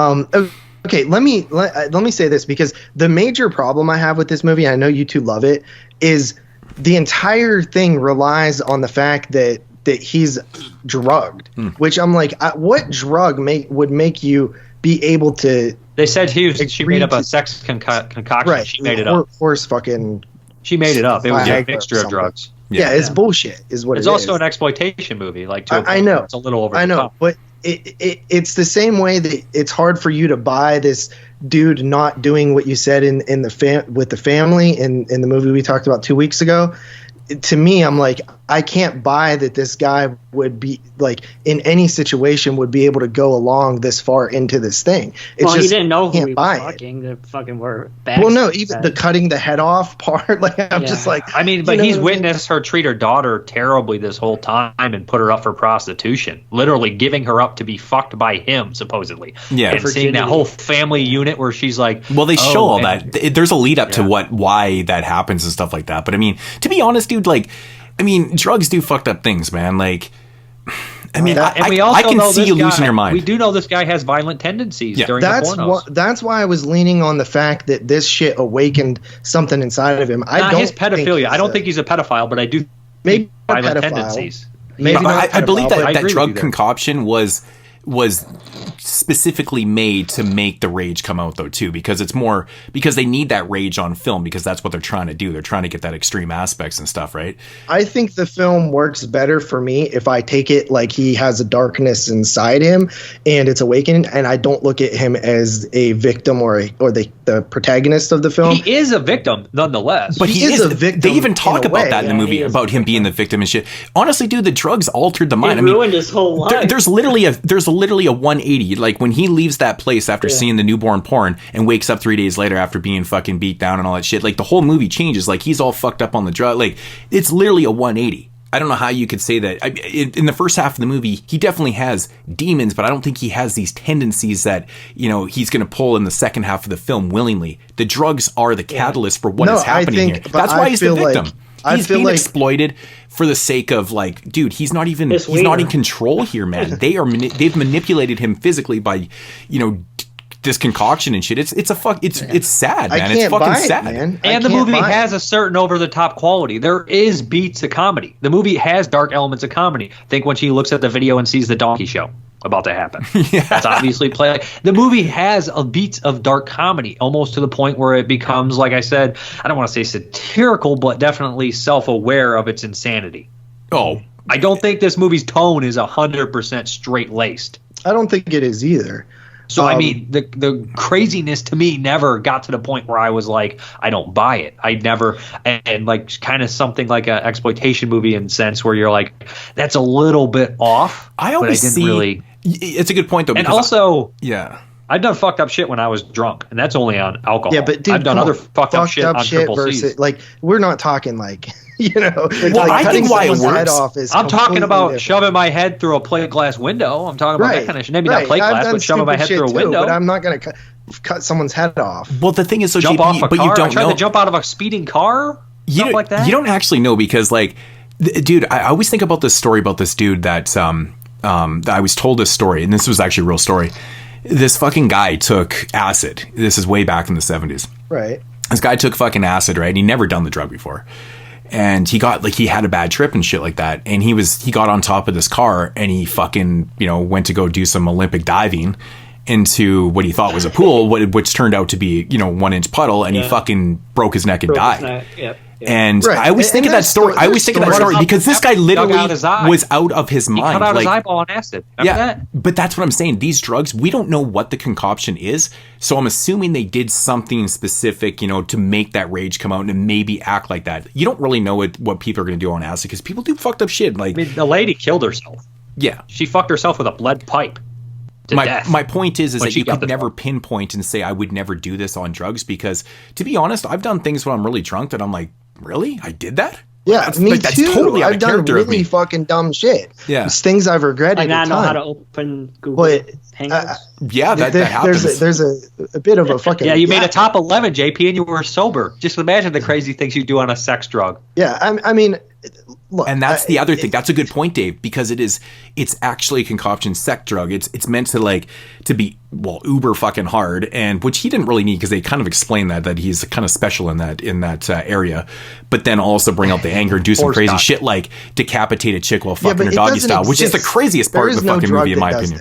okay. Let me say this, because the major problem I have with this movie, I know you two love it, is the entire thing relies on the fact that he's drugged. Which I'm like, what drug would make you be able to? They said she made up a sex concoction. Right, she made it up. Horse fucking. She made it up. It was a mixture of drugs. Yeah, it's bullshit. Is what it is. It's also an exploitation movie. Like, I know it's a little over. I know, but it's the same way that it's hard for you to buy this dude not doing what you said in with the family in the movie we talked about 2 weeks ago. To me, I'm like, I can't buy that this guy would be like in any situation would be able to go along this far into this thing. It's he didn't know who he was fucking. The fucking were bad. Well, no, even the cutting the head off part. Like, I'm just like, I mean, but he's witnessed her treat her daughter terribly this whole time and put her up for prostitution, literally giving her up to be fucked by him, supposedly. Yeah, and seeing that whole family unit where she's like, well, they show all that. There's a lead up to why that happens and stuff like that. But I mean, to be honest, dude, like, I mean, drugs do fucked up things, man. Like, I mean, I can see you losing your mind. We do know this guy has violent tendencies during the pornos. That's why I was leaning on the fact that this shit awakened something inside of him. His pedophilia. I don't think he's a pedophile, but I do maybe violent tendencies. Maybe I believe that drug concoction was specifically made to make the rage come out, though, too, because they need that rage on film, because that's what they're trying to do. They're trying to get that extreme aspects and stuff, right? I think the film works better for me if I take it like he has a darkness inside him and it's awakened, and I don't look at him as a victim or the protagonist of the film. He is a victim, nonetheless. But he is a victim. They even talk about that in the movie, about him being the victim and shit. Honestly, dude, the drugs altered the mind. It ruined his whole life. There's literally a 180. Like, when he leaves that place after seeing the newborn porn and wakes up 3 days later after being fucking beat down and all that shit, like, the whole movie changes. Like, he's all fucked up on the drug. Like, it's literally a 180. I don't know how you could say that. In the first half of the movie, he definitely has demons, but I don't think he has these tendencies that, he's going to pull in the second half of the film willingly. The drugs are the catalyst for what is happening here. That's why he's the victim. He's being exploited for the sake of, like, dude, he's not in control here, man. They've manipulated him physically by, this concoction and shit. It's sad, man. It's fucking sad. Man. And the movie has a certain over the top quality. There is beats of comedy. The movie has dark elements of comedy. Think when she looks at the video and sees the donkey show about to happen. That's obviously play. The movie has a beats of dark comedy, almost to the point where it becomes, like I said, I don't want to say satirical, but definitely self-aware of its insanity. Oh, I don't think this movie's tone is 100% straight-laced. I don't think it is either. So, I mean, the craziness to me never got to the point where I was like, I don't buy it. I never, and like kind of something like an exploitation movie in a sense where you're like, that's a little bit off. I always see. It's a good point, though. And also, I've done fucked up shit when I was drunk, and that's only on alcohol. Yeah, but dude, I've done other fucked up shit on triple C's. Like, we're not talking like, Well, like I think why it works. I'm talking about shoving my head through a plate glass window. I'm talking about that kind of shit. Maybe not plate glass, but shoving my head through a window. But I'm not going to cut someone's head off. Well, the thing is, so jump JP, off a but car. you don't I tried know. to jump out of a speeding car. Stuff like that. You don't actually know because, like, dude, I always think about this story about this dude that I was told this story, and this was actually a real story. This fucking guy took acid. This is way back in the 70s. Right. This guy took fucking acid, right? And he never done the drug before. And he had a bad trip and shit like that. And he got on top of this car and he fucking, went to go do some Olympic diving into what he thought was a pool, which turned out to be, 1 inch puddle. And he fucking broke his neck and died. Yep. And I always think of that story. I always think of that story because this guy literally was out of his mind. He cut out his eyeball on acid. Remember that? But that's what I'm saying. These drugs, we don't know what the concoction is. So I'm assuming they did something specific, to make that rage come out and maybe act like that. You don't really know what people are going to do on acid because people do fucked up shit. Like, the lady killed herself. Yeah. She fucked herself with a lead pipe. My point is that you could never pinpoint and say I would never do this on drugs because, to be honest, I've done things when I'm really drunk that I'm like, really? I did that? Yeah, that's, me that's too. Totally I've done really fucking dumb shit. Yeah, it's things I've regretted. Like not know how to open Google Hangouts. Yeah, that happens. There's a bit of a fucking. Yeah, you made a top 11, JP, and you were sober. Just imagine the crazy things you do on a sex drug. Yeah, I mean. Look, and that's the other thing. That's a good point, Dave, because it's actually a concoction sex drug. It's meant to be uber fucking hard, and which he didn't really need because they kind of explain that he's kind of special in that area, but then also bring out the anger and do some crazy shit like decapitate a chick while fucking her doggy style, which is the craziest part of the fucking movie in my opinion.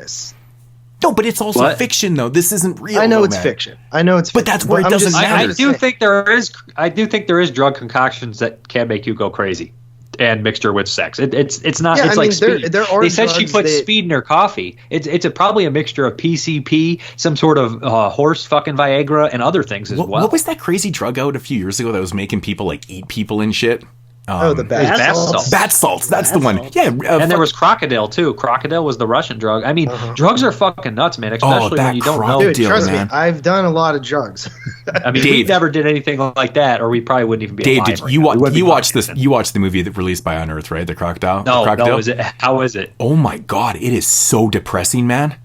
No, but it's also fiction though. This isn't real. I know it's fiction. But that's where it doesn't matter. I do think there is drug concoctions that can make you go crazy. And mixture with sex, it's not. Yeah, it's like speed. They said she put speed in her coffee. It's probably a mixture of PCP, some sort of horse fucking Viagra, and other things as well. What was that crazy drug out a few years ago that was making people like eat people and shit? The bath salts. Bath salts. That's the one. Yeah, and there was crocodile too. Crocodile was the Russian drug. I mean, drugs are fucking nuts, man. Especially when you don't know. Dude, trust me, I've done a lot of drugs. I mean, we never did anything like that, or we probably wouldn't even be Dave, alive. Dave, you watched this? You watched the movie that released by Unearthed, right? The Crocodile. No, Crocodile? How is it? Oh my god, it is so depressing, man.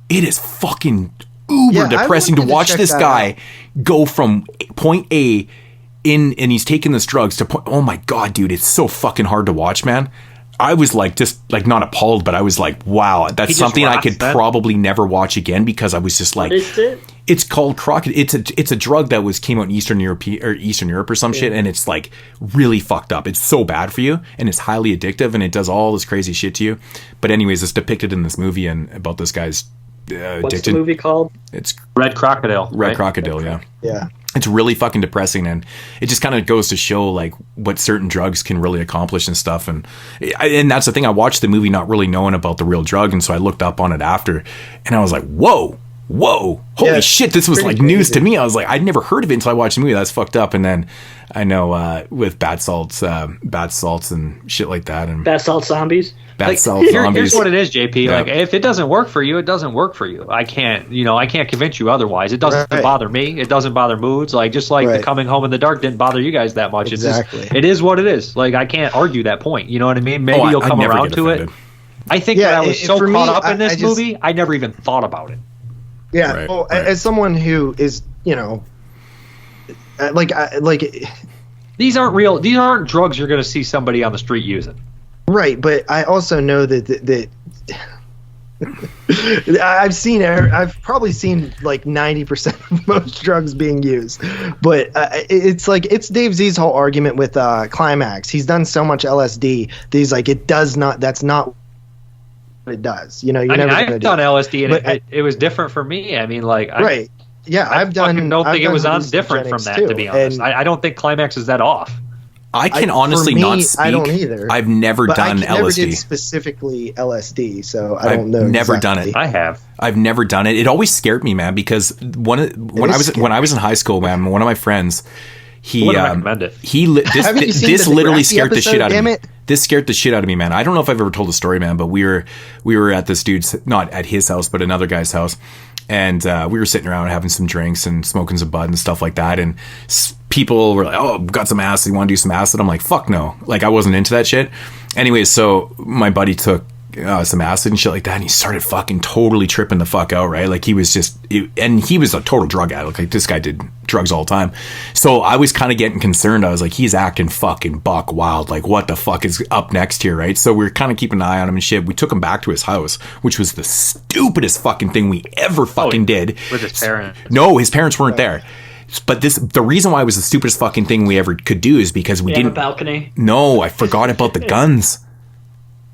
It is fucking uber depressing to watch this guy go from point A. And he's taking this drugs to point. Oh my god, dude, it's so fucking hard to watch, man. I was like, just like not appalled, but I was like, wow, that's something I could probably never watch again because I was just like, it's called Crocodile. It's a drug that came out in Eastern Europe or some shit, and it's like really fucked up. It's so bad for you, and it's highly addictive, and it does all this crazy shit to you. But anyways, it's depicted in this movie and about this guy's addiction. What's the movie called? It's Red Crocodile. Red Crocodile, yeah. Yeah. It's really fucking depressing, and it just kind of goes to show like what certain drugs can really accomplish and stuff. And that's the thing. I watched the movie not really knowing about the real drug, and so I looked up on it after, and I was like, whoa, holy shit, this was like news to me. I was like, I'd never heard of it until I watched the movie. That's fucked up. And then I know with bath salts and shit like that, and bath salt zombies. Here's what it is, JP. Yeah. Like, if it doesn't work for you, it doesn't work for you. I can't convince you otherwise. It doesn't bother me. It doesn't bother moods. Like, just like the coming home in the dark didn't bother you guys that much. Exactly. It is what it is. Like, I can't argue that point. You know what I mean? Maybe you'll come around to it. I think that I was so caught up in this movie, I never even thought about it. Yeah. As someone who is, these aren't real. These aren't drugs you're going to see somebody on the street using. Right, but I also know that I've probably seen like 90% of most drugs being used, but it's Dave Z's whole argument with Climax. He's done so much LSD that he's like, that's not what it does. I've done LSD and it was different for me. I mean, like, right. Yeah, I don't think it was on different from that, to be honest. I don't think Climax is that off. I can honestly not speak. I don't either. I've never done LSD. I never did specifically LSD, so I don't know. I've never done it. I have. I've never done it. It always scared me, man, because when I was in high school, man, one of my friends, this literally scared the shit out of me. This scared the shit out of me, man. I don't know if I've ever told the story, man, but we were at this dude's, not at his house, but another guy's house. And we were sitting around having some drinks and smoking some bud and stuff like that. And people were like, oh, got some acid. You want to do some acid? I'm like, fuck no. Like, I wasn't into that shit. Anyway, so my buddy took some acid and shit like that. And he started fucking totally tripping the fuck out, right? Like, he was and he was a total drug addict. Like, this guy did drugs all the time. So I was kind of getting concerned. I was like, he's acting fucking buck wild. Like, what the fuck is up next here, right? So we were kind of keeping an eye on him and shit. We took him back to his house, which was the stupidest fucking thing we ever fucking did. With his parents? No, his parents weren't there. But the reason why it was the stupidest fucking thing we ever could do is because we didn't have a balcony. No, I forgot about the guns.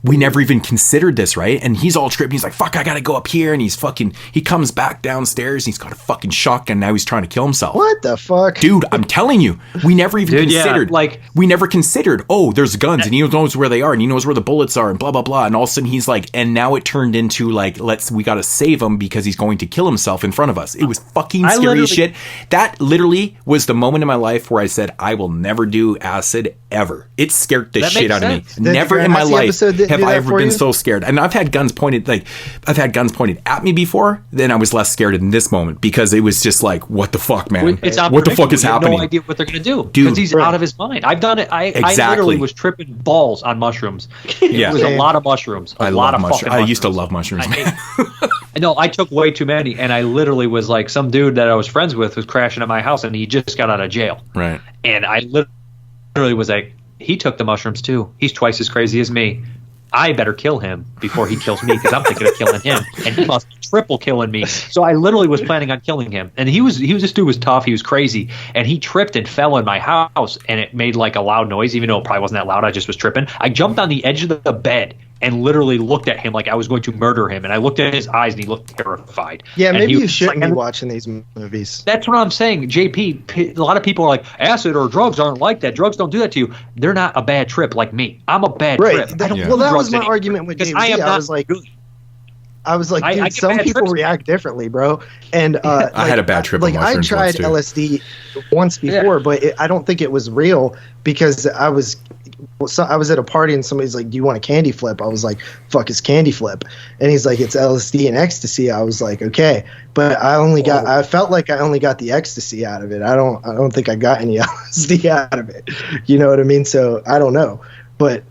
We never even considered this, right? And he's all tripping. He's like, fuck, I gotta go up here. And he comes back downstairs and he's got a fucking shotgun. Now he's trying to kill himself. What the fuck? Dude, I'm telling you, we never even considered. Yeah, we never considered, oh, there's guns and he knows where they are and he knows where the bullets are and blah, blah, blah. And all of a sudden he's like, and now it turned into like, we gotta save him because he's going to kill himself in front of us. It was fucking scary as shit. That literally was the moment in my life where I said, I will never do acid ever. It scared the shit out of me. Never in my life have I ever been so scared. And I've had guns pointed at me before. Then I was less scared in this moment because it was just like, what the fuck, man? What the fuck is happening? You have no idea what they're gonna do because he's out of his mind. I've done it. I literally was tripping balls on mushrooms. It was a lot of mushrooms. A lot of mushrooms. I used to love mushrooms. No, I took way too many, and I literally was like, some dude that I was friends with was crashing at my house, and he just got out of jail. Right. And I literally was like, he took the mushrooms too. He's twice as crazy as me. I better kill him before he kills me because I'm thinking of killing him, and he must be triple killing me. So I literally was planning on killing him. And this dude was tough. He was crazy, and he tripped and fell in my house, and it made like a loud noise, even though it probably wasn't that loud. I just was tripping. I jumped on the edge of the bed and literally looked at him like I was going to murder him. And I looked at his eyes, and he looked terrified. Yeah, maybe you shouldn't be watching these movies. That's what I'm saying, JP. A lot of people are like, acid or drugs aren't like that. Drugs don't do that to you. They're not a bad trip like me. I'm a bad trip. Well, that was my argument with David. I was like, dude, some people react differently, bro. And I had a bad trip. Like, I tried LSD once before, but I don't think it was real because I was at a party and somebody's like, do you want a candy flip? I was like, fuck is candy flip? And he's like, it's LSD and ecstasy. I was like, okay. But I felt like I only got the ecstasy out of it. I don't think I got any LSD out of it. You know what I mean? So I don't know. But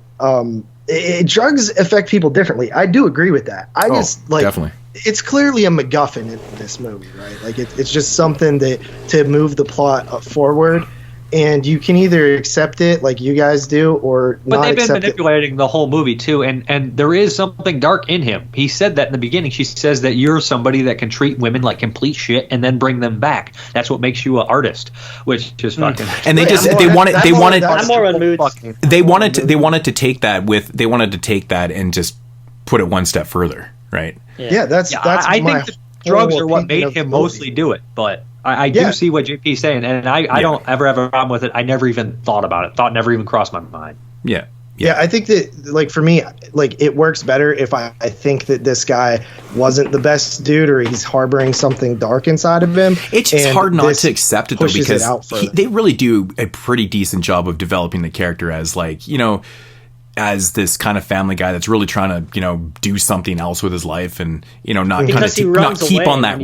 drugs affect people differently. I do agree with that. Definitely. It's clearly a MacGuffin in this movie, right? Like it's just something to move the plot forward. And you can either accept it like you guys do or not accept it. But they've been manipulating the whole movie too, and there is something dark in him. He said that in the beginning. She says that you're somebody that can treat women like complete shit and then bring them back. That's what makes you an artist, which is fucking. And they wanted to take that and just put it one step further, right? Yeah, that's I think the drugs are what made him mostly do it, but I do see what JP's saying, and I don't ever have a problem with it. I never even thought about it. Thought never even crossed my mind. Yeah. Yeah, I think that, like, for me, like, it works better if I think that this guy wasn't the best dude or he's harboring something dark inside of him. It's just hard not to accept it, though, because they really do a pretty decent job of developing the character as, like, you know, as this kind of family guy that's really trying to, you know, do something else with his life and, you know, not keep on that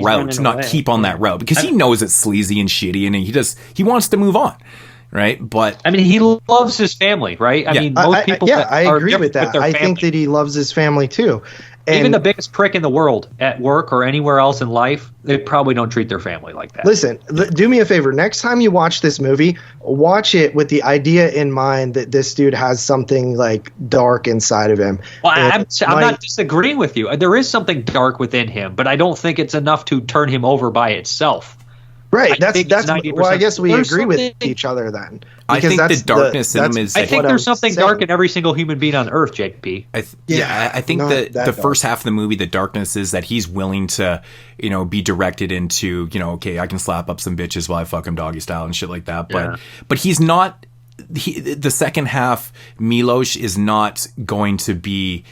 route because he knows it's sleazy and shitty and he wants to move on. Right. But I mean, he loves his family. Right. I mean, most people. I agree with that. I think that he loves his family, too. And even the biggest prick in the world at work or anywhere else in life, they probably don't treat their family like that. Listen, do me a favor. Next time you watch this movie, watch it with the idea in mind that this dude has something like dark inside of him. Well, I'm not disagreeing with you. There is something dark within him, but I don't think it's enough to turn him over by itself. Right. That's well, I guess we agree with each other then. I think the darkness in him is. I think there's something dark in every single human being on Earth, JP. I think that the first half of the movie, the darkness is that he's willing to, you know, be directed into, you know, okay, I can slap up some bitches while I fuck him doggy style and shit like that. But he's not. The second half, Milos is not going to be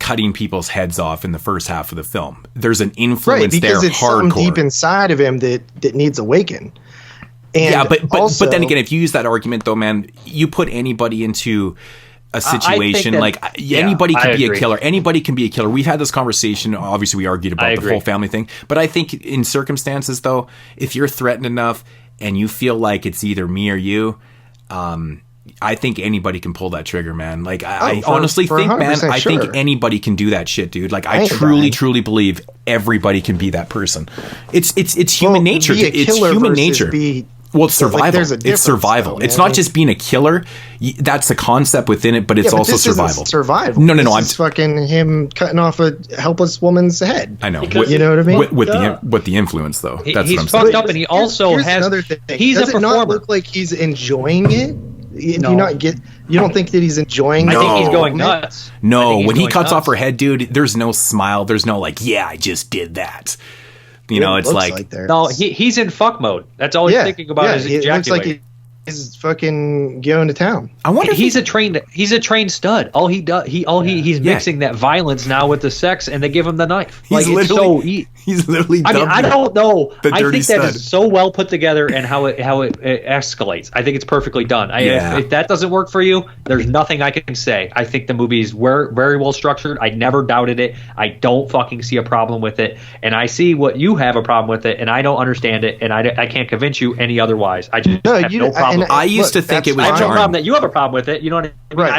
cutting people's heads off in the first half of the film. There's an influence there, because it's something deep inside of him that needs awakened. And but then again, if you use that argument though, man, you put anybody into a situation. Anybody can be a killer. Anybody can be a killer. We've had this conversation. Obviously, we argued about the full family thing. But I think in circumstances, though, if you're threatened enough and you feel like it's either me or you, I think anybody can pull that trigger, man. Like, I honestly think, man, I think anybody can do that shit, dude. Like, I truly believe everybody can be that person. It's human nature. It's human nature. Well, it's survival. It's survival. It's not just being a killer. That's the concept within it, but it's also survival. Survival. No. I'm fucking him cutting off a helpless woman's head. I know. You know what I mean? With the influence, though. That's he's what I'm fucked saying. up, and he also has. Another thing. He's Does a performer. It not look like he's enjoying it? You don't think that he's enjoying it? I think he's going nuts. No, when he cuts off her head, dude, there's no smile. There's no like, yeah, I just did that. You know, it's like no, he's in fuck mode. That's all he's thinking about is ejaculating. It looks like he's fucking going to town. I wonder. He's a trained stud. All he does, he's mixing that violence now with the sex, and they give him the knife. He's literally. I mean, I don't know. I think stud. that is so well put together, and how it escalates. I think it's perfectly done. If that doesn't work for you, there's nothing I can say. I think the movie is very well structured. I never doubted it. I don't fucking see a problem with it, and I see what you have a problem with it, and I don't understand it, and I can't convince you any otherwise. I just have no problem. I used to think it was. I have no problem that you have a problem with it. You know what I mean? Right.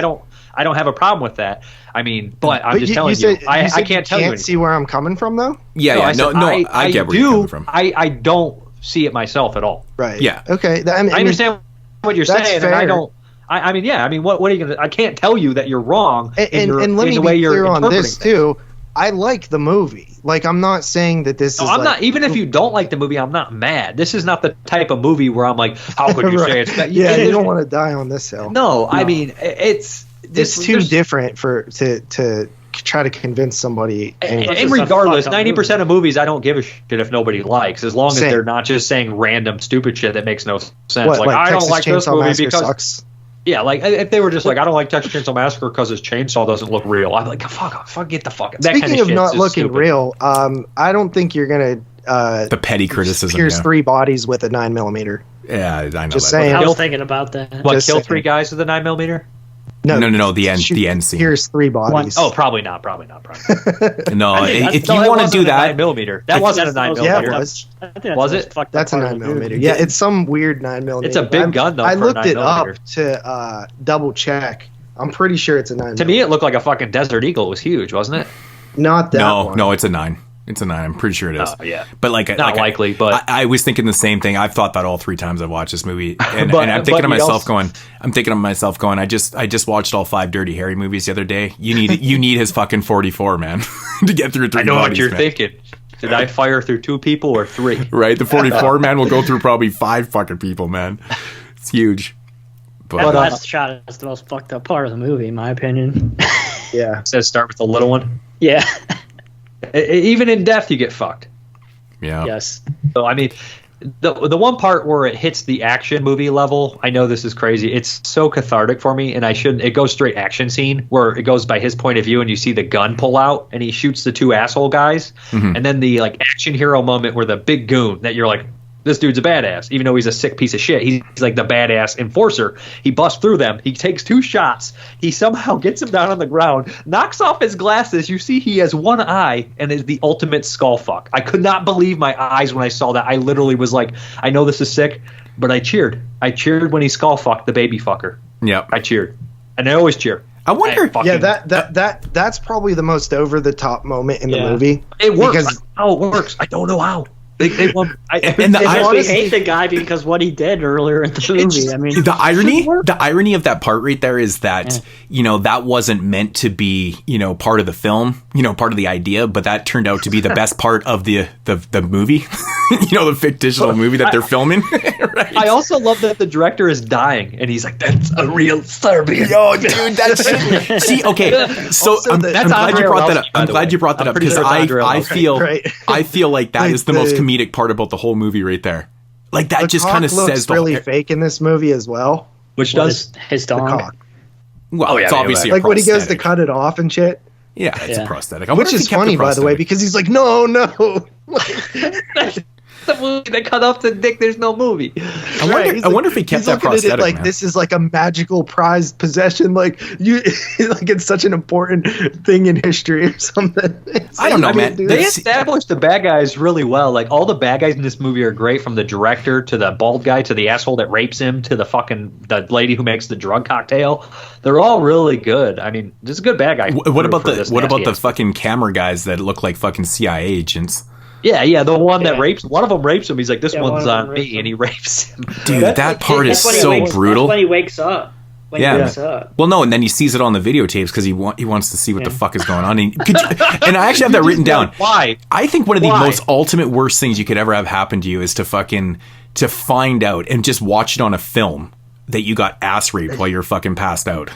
I don't have a problem with that. I mean, but I'm just telling you. I can't tell you. Can't see where I'm coming from, though. I get where you're coming from. I don't see it myself at all. Right. Yeah. Okay. I understand what you're saying, fair. and I don't. I mean, what are you gonna? I can't tell you that you're wrong. And let me be clear on this too. I like the movie. Like, I'm not saying that this is. I'm not. Even if you don't like the movie, I'm not mad. This is not the type of movie where I'm like, how could you say it's bad? Yeah, you don't want to die on this hill. No, I mean, it's too different to try to convince somebody. And regardless, 90% of movies I don't give a shit if nobody likes, as long as they're not just saying random stupid shit that makes no sense. Like I don't like this movie because. Sucks? Yeah, like if they were just like, I don't like Texas Chainsaw Massacre because his chainsaw doesn't look real. I'm like, fuck, get the fuck. Speaking kind of not looking real, I don't think you're gonna the petty criticism. Pierce 3 bodies with a 9mm. Yeah, I know. Just saying. I was thinking about that. What, kill 3 guys with a 9mm? No. The end scene. Here's 3 bodies. Oh, probably not. No, if you want to do that, 9mm. That wasn't a 9mm. Yeah, it was. Was it? That's a 9mm. Yeah, it's some weird 9mm. It's a big gun though. I looked it up to double check. I'm pretty sure it's a 9mm. To me, it looked like a fucking Desert Eagle. It was huge, wasn't it? Not that one. No, it's a 9. It's a 9. I'm pretty sure it is. Oh, yeah. But not likely. But I was thinking the same thing. I've thought that all 3 times I've watched this movie, and I'm thinking to myself, going. I just watched all 5 Dirty Harry movies the other day. You need his fucking 44, man, to get through 3 I know bodies, what you're man. thinking. Did I fire through 2 people or 3? Right, the 44 man will go through probably 5 fucking people, man. It's huge. But that last shot is the most fucked up part of the movie, in my opinion. Yeah. It says start with the little one. Yeah. Even in death, you get fucked. Yeah. Yes. So I mean, the one part where it hits the action movie level, I know this is crazy. It's so cathartic for me, and it goes straight action scene where it goes by his point of view, and you see the gun pull out, and he shoots the 2 asshole guys, and then the like action hero moment where the big goon that you're like, this dude's a badass, even though he's a sick piece of shit. He's like the badass enforcer. He busts through them. He takes 2 shots. He somehow gets him down on the ground, knocks off his glasses. You see he has 1 eye and is the ultimate skull fuck. I could not believe my eyes when I saw that. I literally was like, I know this is sick, but I cheered. I cheered when he skull fucked the baby fucker. Yep. I cheered. And I always cheer. I wonder. That's probably the most over the top moment in the movie. It works. How it works. I don't know how. They hate the guy because what he did earlier in the movie. I mean, the irony of that part right there is that that wasn't meant to be part of the film, part of the idea, but that turned out to be the best part of the movie, the fictional movie that they're filming. Right? I also love that the director is dying, and he's like, "That's a real Serbian." Yo, dude, that's see. Okay, so I'm glad you brought that up. I'm glad you brought that up because I feel like that is the most comedic part about the whole movie right there. Like that just kind of says the really fake in this movie as well. Which does his dong. Well, it's obviously like when he goes to cut it off and shit. Yeah, it's a prosthetic. Which is funny, by the way, because he's like, no. the movie they cut off the dick. There's no movie. I wonder if he kept that prosthetic. Like man. this is like a magical prized possession. Like you, like it's such an important thing in history or something. I don't know, man. They established the bad guys really well. Like all the bad guys in this movie are great, from the director to the bald guy to the asshole that rapes him to the lady who makes the drug cocktail. They're all really good. I mean, this is a good bad guy. What about the fucking camera guys that look like fucking CIA agents? Yeah, the one that rapes. One of them rapes him. He's like, "This one's on me," and he rapes him. Dude, that part is so brutal. That's when he wakes up. Well, no, and then he sees it on the videotapes because he wants to see what the fuck is going on. And I actually have that written down. Why? I think one of the most ultimate worst things you could ever have happen to you is to find out and just watch it on a film that you got ass raped while you're fucking passed out.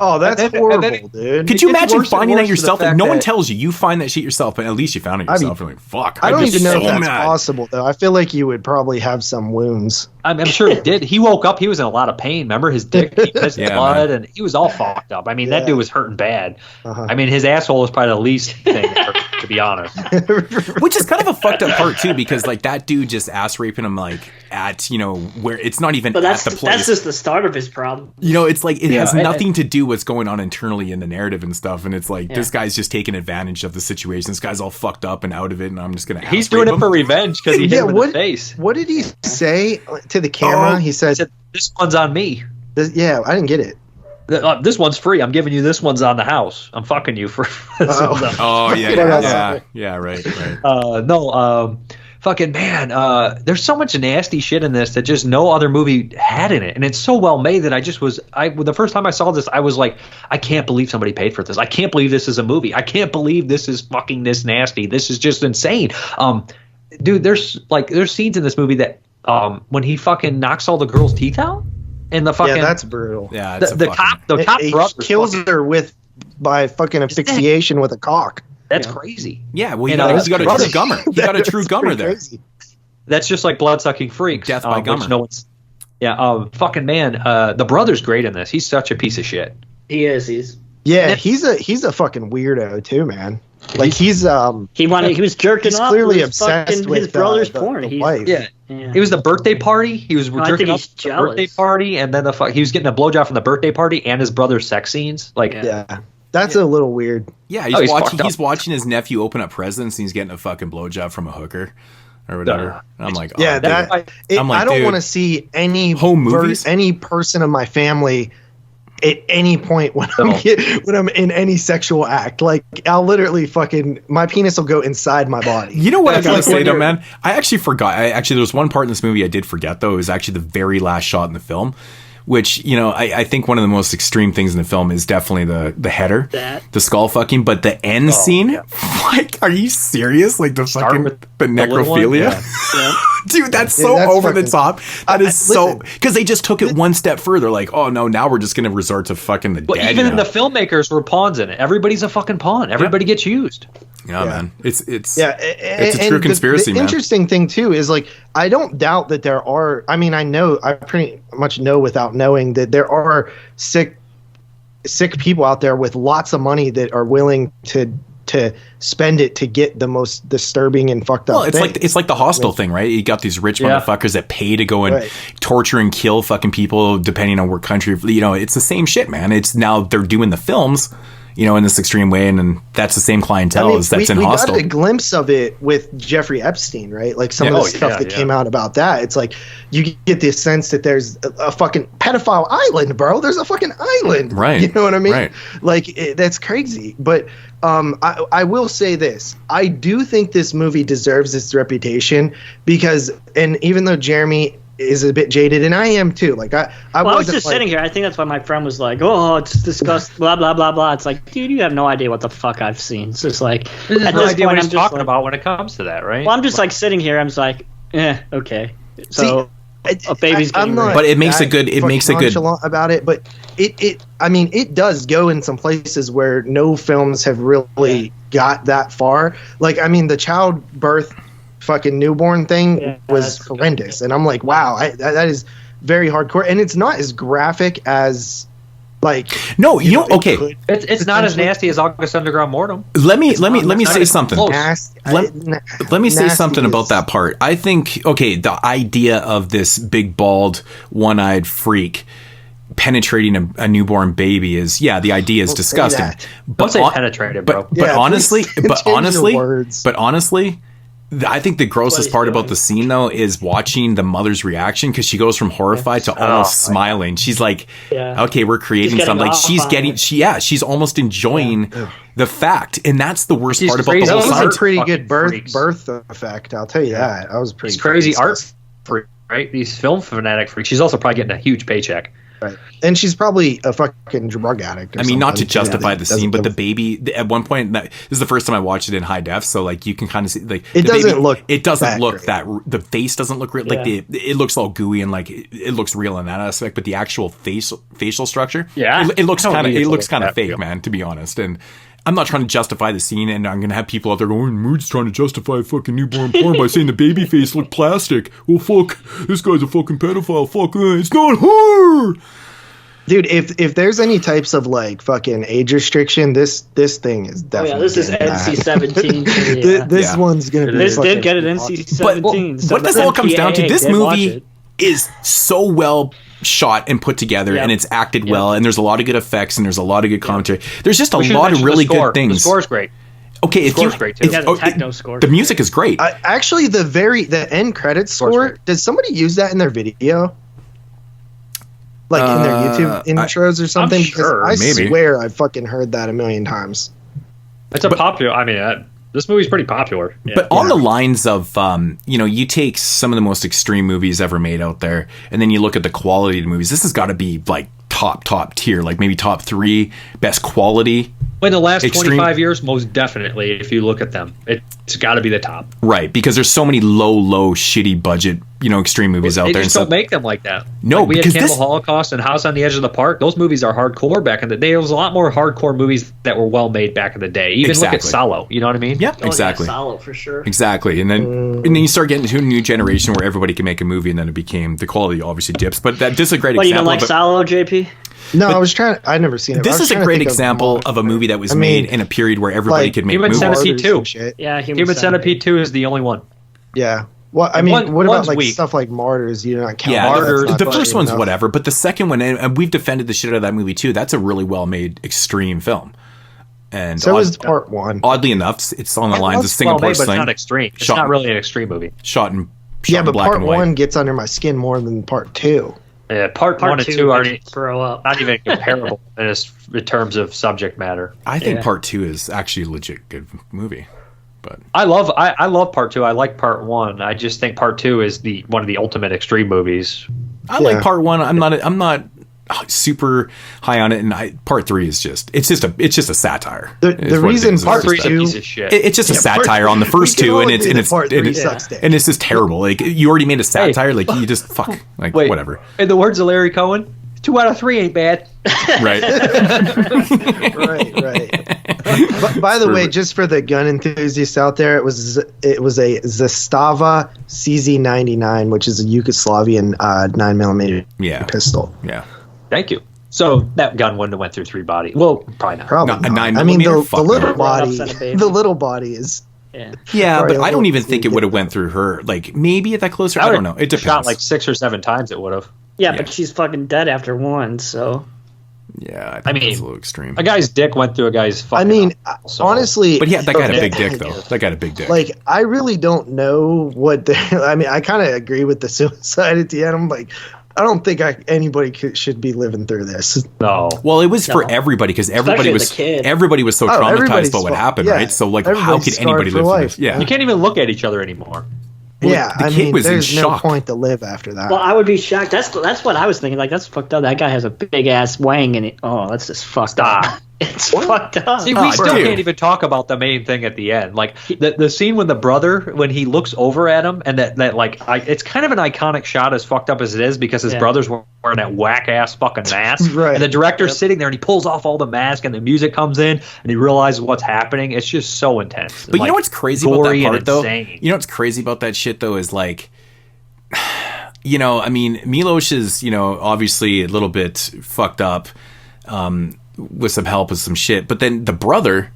Oh, that's horrible, dude. Could you imagine finding that yourself? Like, no one tells you. You find that shit yourself, but at least you found it yourself. You're like, fuck. I don't even know if that's possible, though. I feel like you would probably have some wounds. I'm sure he did. He woke up. He was in a lot of pain. Remember his dick? He pissed blood, and he was all fucked up. I mean, that dude was hurting bad. I mean, his asshole was probably the least thing, to be honest. Which is kind of a fucked up part too, because like that dude just ass raping him like at where it's not even at the place. That's just the start of his problem. It's like it has nothing to do with what's going on internally in the narrative and stuff. And it's like this guy's just taking advantage of the situation. This guy's all fucked up and out of it, and I'm just gonna. He's doing it for revenge because he hit him in the face. What did he say to the camera? He said, "This one's on me." I didn't get it. This one's free. I'm giving you this one's on the house. I'm fucking you for. Yeah, right. Fucking man, there's so much nasty shit in this that just no other movie had in it, and it's so well made that the first time I saw this, I was like, I can't believe somebody paid for this. I can't believe this is a movie. I can't believe this is fucking this nasty. This is just insane. Dude, there's scenes in this movie that when he fucking knocks all the girls' teeth out, and the fucking that's brutal. Yeah, the cop brother kills her by fucking asphyxiation with a cock. That's crazy. Yeah, well, he's got a true gummer. He got a true gummer there. Crazy. That's just like Blood-Sucking Freaks. Death by gummer. Fucking man, the brother's great in this. He's such a piece of shit. He is. He's a fucking weirdo too, man. Like he was jerking off. Clearly obsessed with his brother's porn. The wife. Yeah. It was the birthday party. He was jerking off the birthday party, and then he was getting a blowjob from the birthday party and his brother's sex scenes. Like, that's a little weird. Yeah, he's watching his nephew open up presents, and he's getting a fucking blowjob from a hooker or whatever. I'm like, I don't want to see any home movies, any person of my family at any point when I'm in any sexual act. Like, I'll literally my penis will go inside my body. You know what I gotta say though, man? I actually forgot. There was one part in this movie I did forget though. It was actually the very last shot in the film. Which, I think one of the most extreme things in the film is definitely the header, the skull fucking, but the end scene, like, are you serious? Like the fucking the necrophilia, dude, that's over the top. That is because they just took it one step further. Like, oh no, now we're just gonna resort to fucking the dead. Even the filmmakers were pawns in it. Everybody's a fucking pawn. Everybody gets used. Yeah, man. It's a true conspiracy, the man. Interesting thing too is like I don't doubt that there are. I mean, I pretty much know without knowing that there are sick people out there with lots of money that are willing to spend it to get the most disturbing and fucked up. Well, it's like the Hostel thing, right? You got these rich motherfuckers that pay to go and torture and kill fucking people depending on what country. It's the same shit, man. It's now they're doing the films. In this extreme way, and that's the same clientele as that's in Hostel. We got a glimpse of it with Jeffrey Epstein, right? Like some of the stuff that came out about that. It's like you get this sense that there's a fucking pedophile island, bro. There's a fucking island, right? You know what I mean? Right. Like that's crazy. But I will say this: I do think this movie deserves its reputation because, and even though Jeremy is a bit jaded, and I am too. Like I was just sitting here. I think that's why my friend was like, "Oh, it's disgusting." Blah blah blah blah. It's like, dude, you have no idea what the fuck I've seen. It's just like at no idea what he's talking about when it comes to that, right? Well, I'm just like sitting here. I'm just like, okay. So a baby's getting raped. But it makes a good. It makes a good about it. But it does go in some places where no films have really got that far. Like the childbirth. Fucking newborn thing was horrendous, and I'm like, wow, that is very hardcore, and it's not as graphic as Like, no, you know, okay, it's not as nasty as August Underground Mortem. Let me say something. Nasty, Let me say something about that part. I think, okay, the idea of this big, bald, one-eyed freak penetrating a newborn baby is, the idea is disgusting. Don't say penetrated, bro. But honestly, I think the grossest part about the scene, though, is watching the mother's reaction, because she goes from horrified to almost smiling. She's like, okay, we're creating something. Like, she's almost enjoying the fact. And that's the worst part about the whole scene. That was a pretty good birth effect. I'll tell you that. I was pretty crazy art freak, right? These film fanatic freaks. She's also probably getting a huge paycheck. Right. And she's probably a fucking drug addict. I mean, not to justify the scene, but the baby at one point, this is the first time I watched it in high def, so like you can kind of see, like, it doesn't look that the face doesn't look real, like it looks all gooey and like it looks real in that aspect, but the actual facial structure, it looks kind of fake, man, to be honest. And I'm not trying to justify the scene, and I'm gonna have people out there going, "Mood's trying to justify fucking newborn porn by saying the baby face looked plastic." Well, fuck, this guy's a fucking pedophile. Fuck, it's not her. Dude, if there's any types of like fucking age restriction, this thing is definitely. This is NC-17. This one's gonna be. This did get an NC-17. What this all comes down to, this movie is so well shot and put together, and it's acted well, and there's a lot of good effects, and there's a lot of good commentary. There's just a lot of really good things. The score's great. Okay, the score's great too. The techno score. The music is great. Actually, the end credits score. Does somebody use that in their video? Like in their YouTube intros or something? Sure, I swear I've fucking heard that a million times. It's popular. I mean, this movie's pretty popular. Yeah. But on the lines of, you take some of the most extreme movies ever made out there, and then you look at the quality of the movies. This has got to be like top tier, like maybe top 3 best quality. In the last 25 years, most definitely, if you look at them, it's got to be the top. Right, because there's so many low, shitty budget, extreme movies out there. They just don't make them like that. No, we had Cannibal Holocaust and House on the Edge of the Park. Those movies are hardcore back in the day. There was a lot more hardcore movies that were well made back in the day. Even look at Salo. You know what I mean? Yeah, exactly. Salo for sure. Exactly, and then you start getting into a new generation where everybody can make a movie, and then it became the quality obviously dips. But this is a great example. You don't like Salo, JP? No, I've never seen it. This is a great example of a movie that was made in a period where everybody could make movies. Human Centipede 2. Yeah, Human Centipede 2 is the only one. Yeah. Well, I mean, what about like stuff like Martyrs? You don't count. Martyrs. The first one's whatever, but the second one, and we've defended the shit out of that movie too. That's a really well-made extreme film. And so is part 1. Oddly enough, it's on the lines of Singapore Sling. But it's not extreme. It's not really an extreme movie. Shot in but black part and white. 1 gets under my skin more than part 2. Yeah, part 1 and 2 are not even comparable in terms of subject matter. I think part 2 is actually a legit good movie. But I love part 2. I like part 1. I just think part 2 is one of the ultimate extreme movies. I like part 1. I'm not super high on it, and part 3 is just it's just a satire. The reason part 3 is a piece of shit. It's just a satire on the first 2, and it's just terrible. Like, you already made a satire, like you just whatever. In the words of Larry Cohen, 2 out of 3 ain't bad. Right. But by the way, just for the gun enthusiasts out there, it was a Zastava CZ99, which is a Yugoslavian 9mm pistol. Yeah. Thank you. So that gun wouldn't have went through 3 body. Well, probably not. Probably not. 9mm? I mean, the little body is. Yeah, but I don't even think it would have went through her. Like, maybe at that closer, I don't know. It depends. Shot like 6 or 7 times, it would have. Yeah, but she's fucking dead after 1, so. Yeah, I mean, it's a little extreme. A guy's dick went through a guy's fucking. Honestly, but that guy had a big dick, though. That guy had a big dick. Like, I really don't know what. I kind of agree with the suicide at the end. I'm like, I don't think anybody should be living through this. No. Well, it was for everybody, because everybody was so traumatized by what happened, right? So, like, how could anybody live through this? Yeah, you can't even look at each other anymore. Well, the kid was there's no point to live after that. Well, I would be shocked. That's what I was thinking. Like, that's fucked up. That guy has a big ass wang in it. Oh, that's just fucked up. It's fucked up. See, we still can't even talk about the main thing at the end. Like the scene when the brother, when he looks over at him, and it's kind of an iconic shot, as fucked up as it is, because his brother's wearing that whack ass fucking mask, right? And the director's sitting there, and he pulls off all the mask, and the music comes in, and he realizes what's happening. It's just so intense. But you know what's crazy about that part, though? You know what's crazy about that shit, though, is like, I mean, Milos is, obviously a little bit fucked up. with some help with some shit. But then the brother,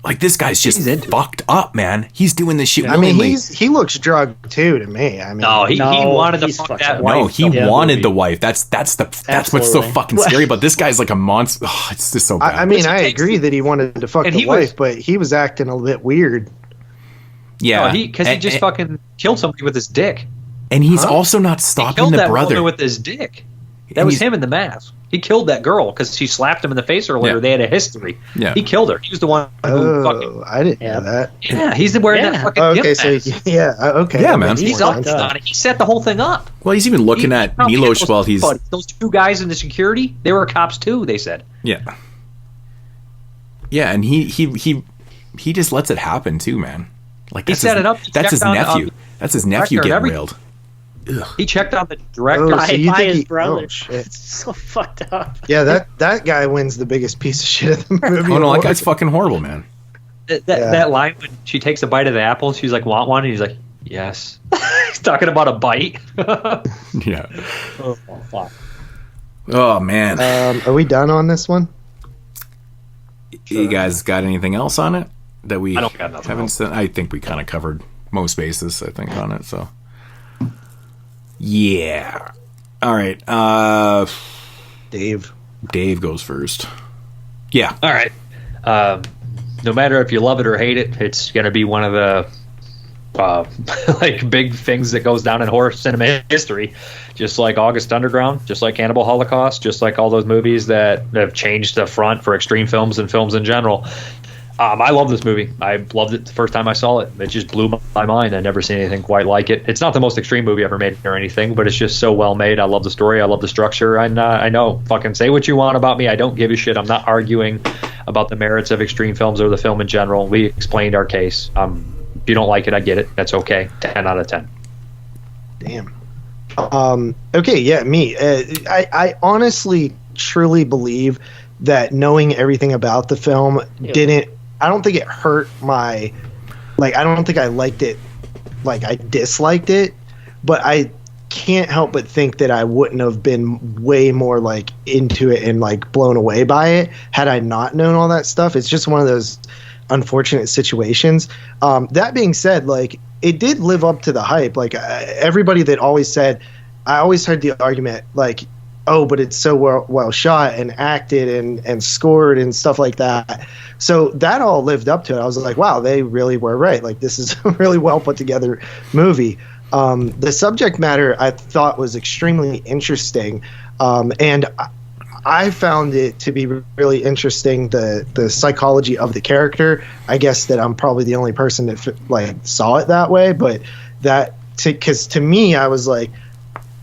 like, this guy's just fucked up, man. He's doing this shit willingly. He looks drugged too to me. I mean, he wanted to fuck that wife. No, he wanted the wife. That's what's so fucking scary. But this guy's like a monster. Oh, it's just so bad. I mean, I agree that he wanted to fuck the wife, but he was acting a bit weird. Yeah, because he just fucking killed somebody with his dick. And he's also not stopping the brother. He killed that woman with his dick. That was him in the mask. He killed that girl because she slapped him in the face earlier. Yeah. They had a history. Yeah. He killed her. He was the one who fucking... I didn't know that. Yeah, he's wearing that fucking mask. Okay. Yeah, man. He's up on it. He set the whole thing up. Well, he's even looking at Milos while he's... Those two guys in the security, they were cops too, they said. Yeah. Yeah, and he just lets it happen too, man. Like, he set it up. That's his nephew. That's his nephew getting railed. Ugh. He checked on the director by his brother. It's so fucked up. Yeah, that guy wins the biggest piece of shit of the movie. Oh no, that guy's fucking horrible, man. That line when she takes a bite of the apple, she's like, "Want one?" And he's like, "Yes." He's talking about a bite. Yeah. Oh fuck. Oh man. Are we done on this one? You guys got anything else on it that we haven't said? I think we kind of covered most bases. I think on it. So. Yeah. All right. Dave goes first. Yeah. All right. No matter if you love it or hate it, it's going to be one of the like big things that goes down in horror cinema history. Just like August Underground, just like Cannibal Holocaust, just like all those movies that have changed the front for extreme films and films in general. I love this movie. I loved it the first time I saw it. It just blew my mind. I've never seen anything quite like it. It's not the most extreme movie ever made or anything, but it's just so well made. I love the story. I love the structure. And I know, fucking say what you want about me. I don't give a shit. I'm not arguing about the merits of extreme films or the film in general. We explained our case. If you don't like it, I get it. That's okay. 10 out of 10. Damn. Okay, yeah, me. I honestly, truly believe that knowing everything about the film I don't think it hurt I don't think I liked it like I disliked it, but I can't help but think that I wouldn't have been way more like into it and like blown away by it had I not known all that stuff. It's just one of those unfortunate situations. That being said, like, it did live up to the hype. Like, everybody that always said, I always heard the argument like, oh, but it's so well shot and acted and scored and stuff like that. So that all lived up to it. I was like, wow, they really were right. Like, this is a really well put together movie. The subject matter I thought was extremely interesting. And I found it to be really interesting, the psychology of the character. I guess that I'm probably the only person that saw it that way, but because to me, I was like,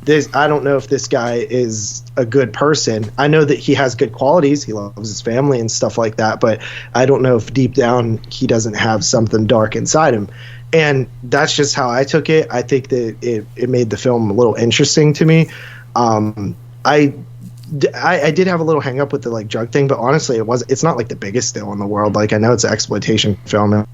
I don't know if this guy is a good person. I know that he has good qualities. He loves his family and stuff like that, but I don't know if deep down he doesn't have something dark inside him. And that's just how I took it. I think that it made the film a little interesting to me. I did have a little hang up with the like drug thing, but honestly, it's not like the biggest deal in the world. Like, I know it's an exploitation film,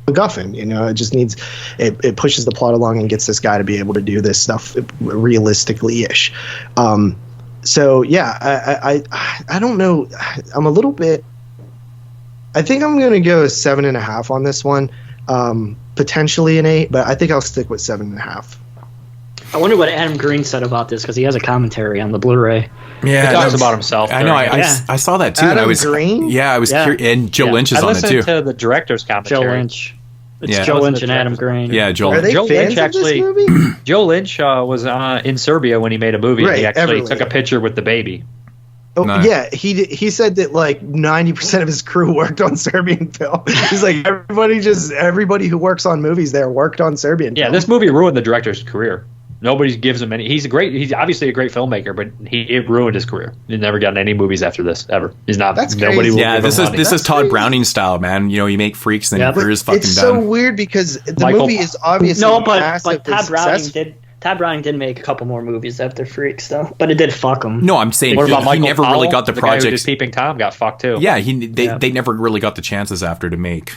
MacGuffin, you know, it just needs it pushes the plot along and gets this guy to be able to do this stuff realistically ish. So yeah, I don't know. I'm a little bit. I think I'm gonna go 7.5 on this one, potentially an 8, but I think I'll stick with 7.5. I wonder what Adam Green said about this because he has a commentary on the Blu-ray. Yeah, he talks about himself. I know. I saw that too. Adam Green? Yeah, I was curious. And Joe Lynch is on it too. I listened to the director's commentary. Joe Lynch. It's Joe Lynch and Adam Green. Yeah, Joe. Are they Joe fans Lynch of this movie? Joe Lynch was in Serbia when he made a movie. Right, he actually took a picture with the baby. Oh, Nice. Yeah, he said that like 90% of his crew worked on Serbian Film. He's like, everybody who works on movies there worked on Serbian Film. Yeah, this movie ruined the director's career. Nobody gives him any. He's obviously a great filmmaker, but it ruined his career. He's never gotten any movies after this ever. He's not. That's nobody. crazy. Yeah, this is Todd crazy. Browning style, man. You know, you make freaks, then your career's fucking it's done. so weird because the movie is obviously but Todd Browning did make a couple more movies after Freaks, though. But it did fuck him. No, I'm saying What about he Michael never Powell? really got the guy who did projects. Peeping Tom got fucked too. Yeah, they never really got the chances after to make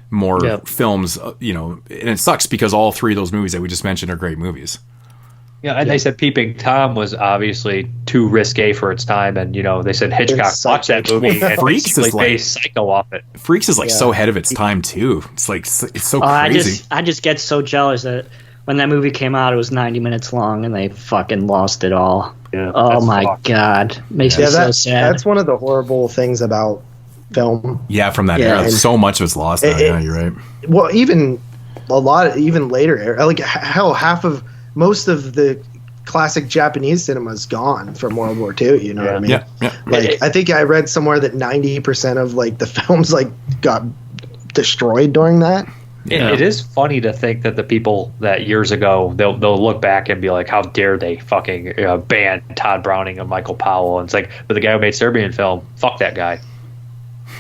more films. You know, and it sucks because all three of those movies that we just mentioned are great movies. Yeah, and they said Peeping Tom was obviously too risque for its time, and they said Hitchcock watched that movie and Freaks is based Psycho off it. Freaks is so ahead of its time too. It's like it's so crazy. I just get so jealous that when that movie came out, it was 90 minutes long, and they fucking lost it all. Yeah, oh my god, makes me so sad. That's one of the horrible things about film. Yeah, from that era, so much was lost. Yeah, you're right. Well, even later, like half of most of the classic Japanese cinema is gone from World War II. You know what I mean? Yeah. Like I think I read somewhere that 90% of like the films like got destroyed during that. It is funny to think that the people that years ago they'll look back and be like, how dare they fucking ban Todd Browning and Michael Powell? And it's like, but the guy who made Serbian Film, fuck that guy.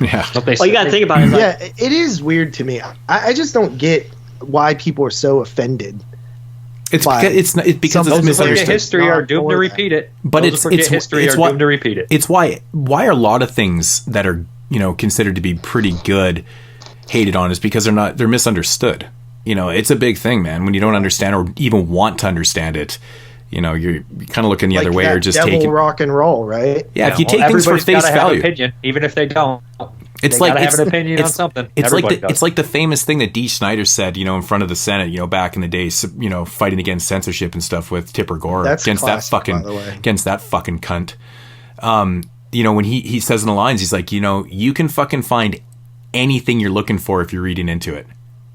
Yeah. Well, you got to think about it. Yeah, it is weird to me. I just don't get why people are so offended. It's because it's misunderstood. History are doomed to repeat it. But doomed to repeat it. It's why are a lot of things that are considered to be pretty good hated on is because they're misunderstood. It's a big thing, man. When you don't understand or even want to understand it, you're kind of looking the other way or just taking rock and roll, right? Yeah, if you take things for face value, have an opinion, even if they don't. It's they have an opinion on something. It's like the famous thing that Dee Snider said, in front of the Senate, back in the day, fighting against censorship and stuff with Tipper Gore against that fucking cunt. When he says in the lines, he's like, you can fucking find anything you're looking for if you're reading into it.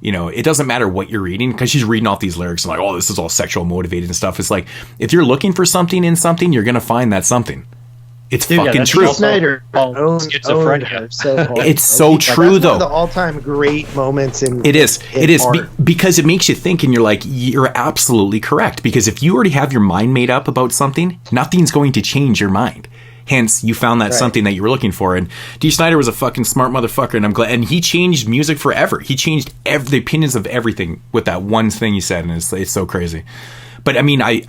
It doesn't matter what you're reading, because she's reading off these lyrics and like, oh, this is all sexual motivated and stuff. It's like, if you're looking for something in something, you're gonna find that something. It's fucking true. Snyder schizophrenia. It's so true, though. One of the all-time great moments in it is art. Because it makes you think, and you're like, you're absolutely correct. Because if you already have your mind made up about something, nothing's going to change your mind. Hence, you found that something that you were looking for. And Dee Snider was a fucking smart motherfucker, and I'm glad. And he changed music forever. He changed the opinions of everything with that one thing he said, and it's so crazy. But I mean, I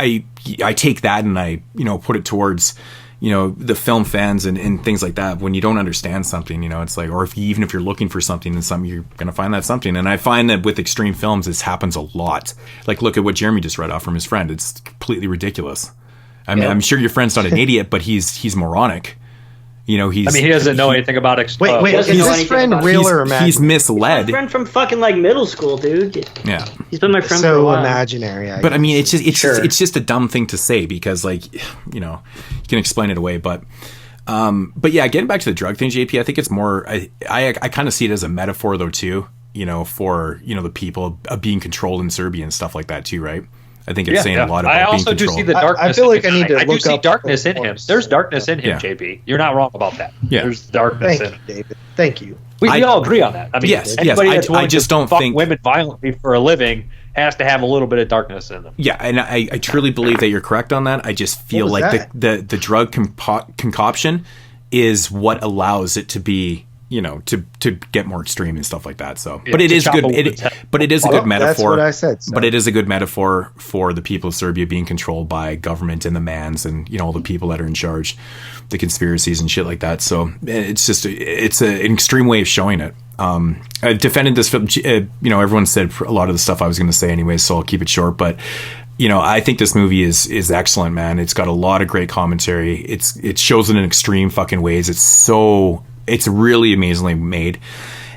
take that and I put it towards the film fans and things like that. When you don't understand something, it's like, or even if you're looking for something in something, you're gonna find that something. And I find that with extreme films, this happens a lot. Like, look at what Jeremy just read off from his friend. It's completely ridiculous. I mean, I'm sure your friend's not an idiot, but he's moronic. He doesn't know anything about. Wait, is this friend real or imaginary? He's misled. He's my friend from fucking like middle school, dude. Yeah, he's been my friend for a while. So imaginary. But I mean, it's just a dumb thing to say, because like you can explain it away, but yeah, getting back to the drug thing, JP, I think it's more. I kind of see it as a metaphor though too. For the people of being controlled in Serbia and stuff like that too, right? I think it's saying a lot about being controlled. I also do see the darkness. I feel like I need to look up darkness in him. There's darkness in him, JP. You're not wrong about that. Yeah. There's darkness in him. David. Thank you. We all agree on that. I mean, anybody that's willing to fuck women violently for a living has to have a little bit of darkness in them. Yeah, and I truly believe that you're correct on that. I just feel like the drug concoction is what allows it to be, to get more extreme and stuff like that. So, but it is good. But it is a good metaphor. That's what I said. So. But it is a good metaphor for the people of Serbia being controlled by government and the mans and all the people that are in charge, the conspiracies and shit like that. So it's an extreme way of showing it. I defended this film. Everyone said a lot of the stuff I was going to say anyway, so I'll keep it short. But I think this movie is excellent, man. It's got a lot of great commentary. It shows it in extreme fucking ways. It's really amazingly made.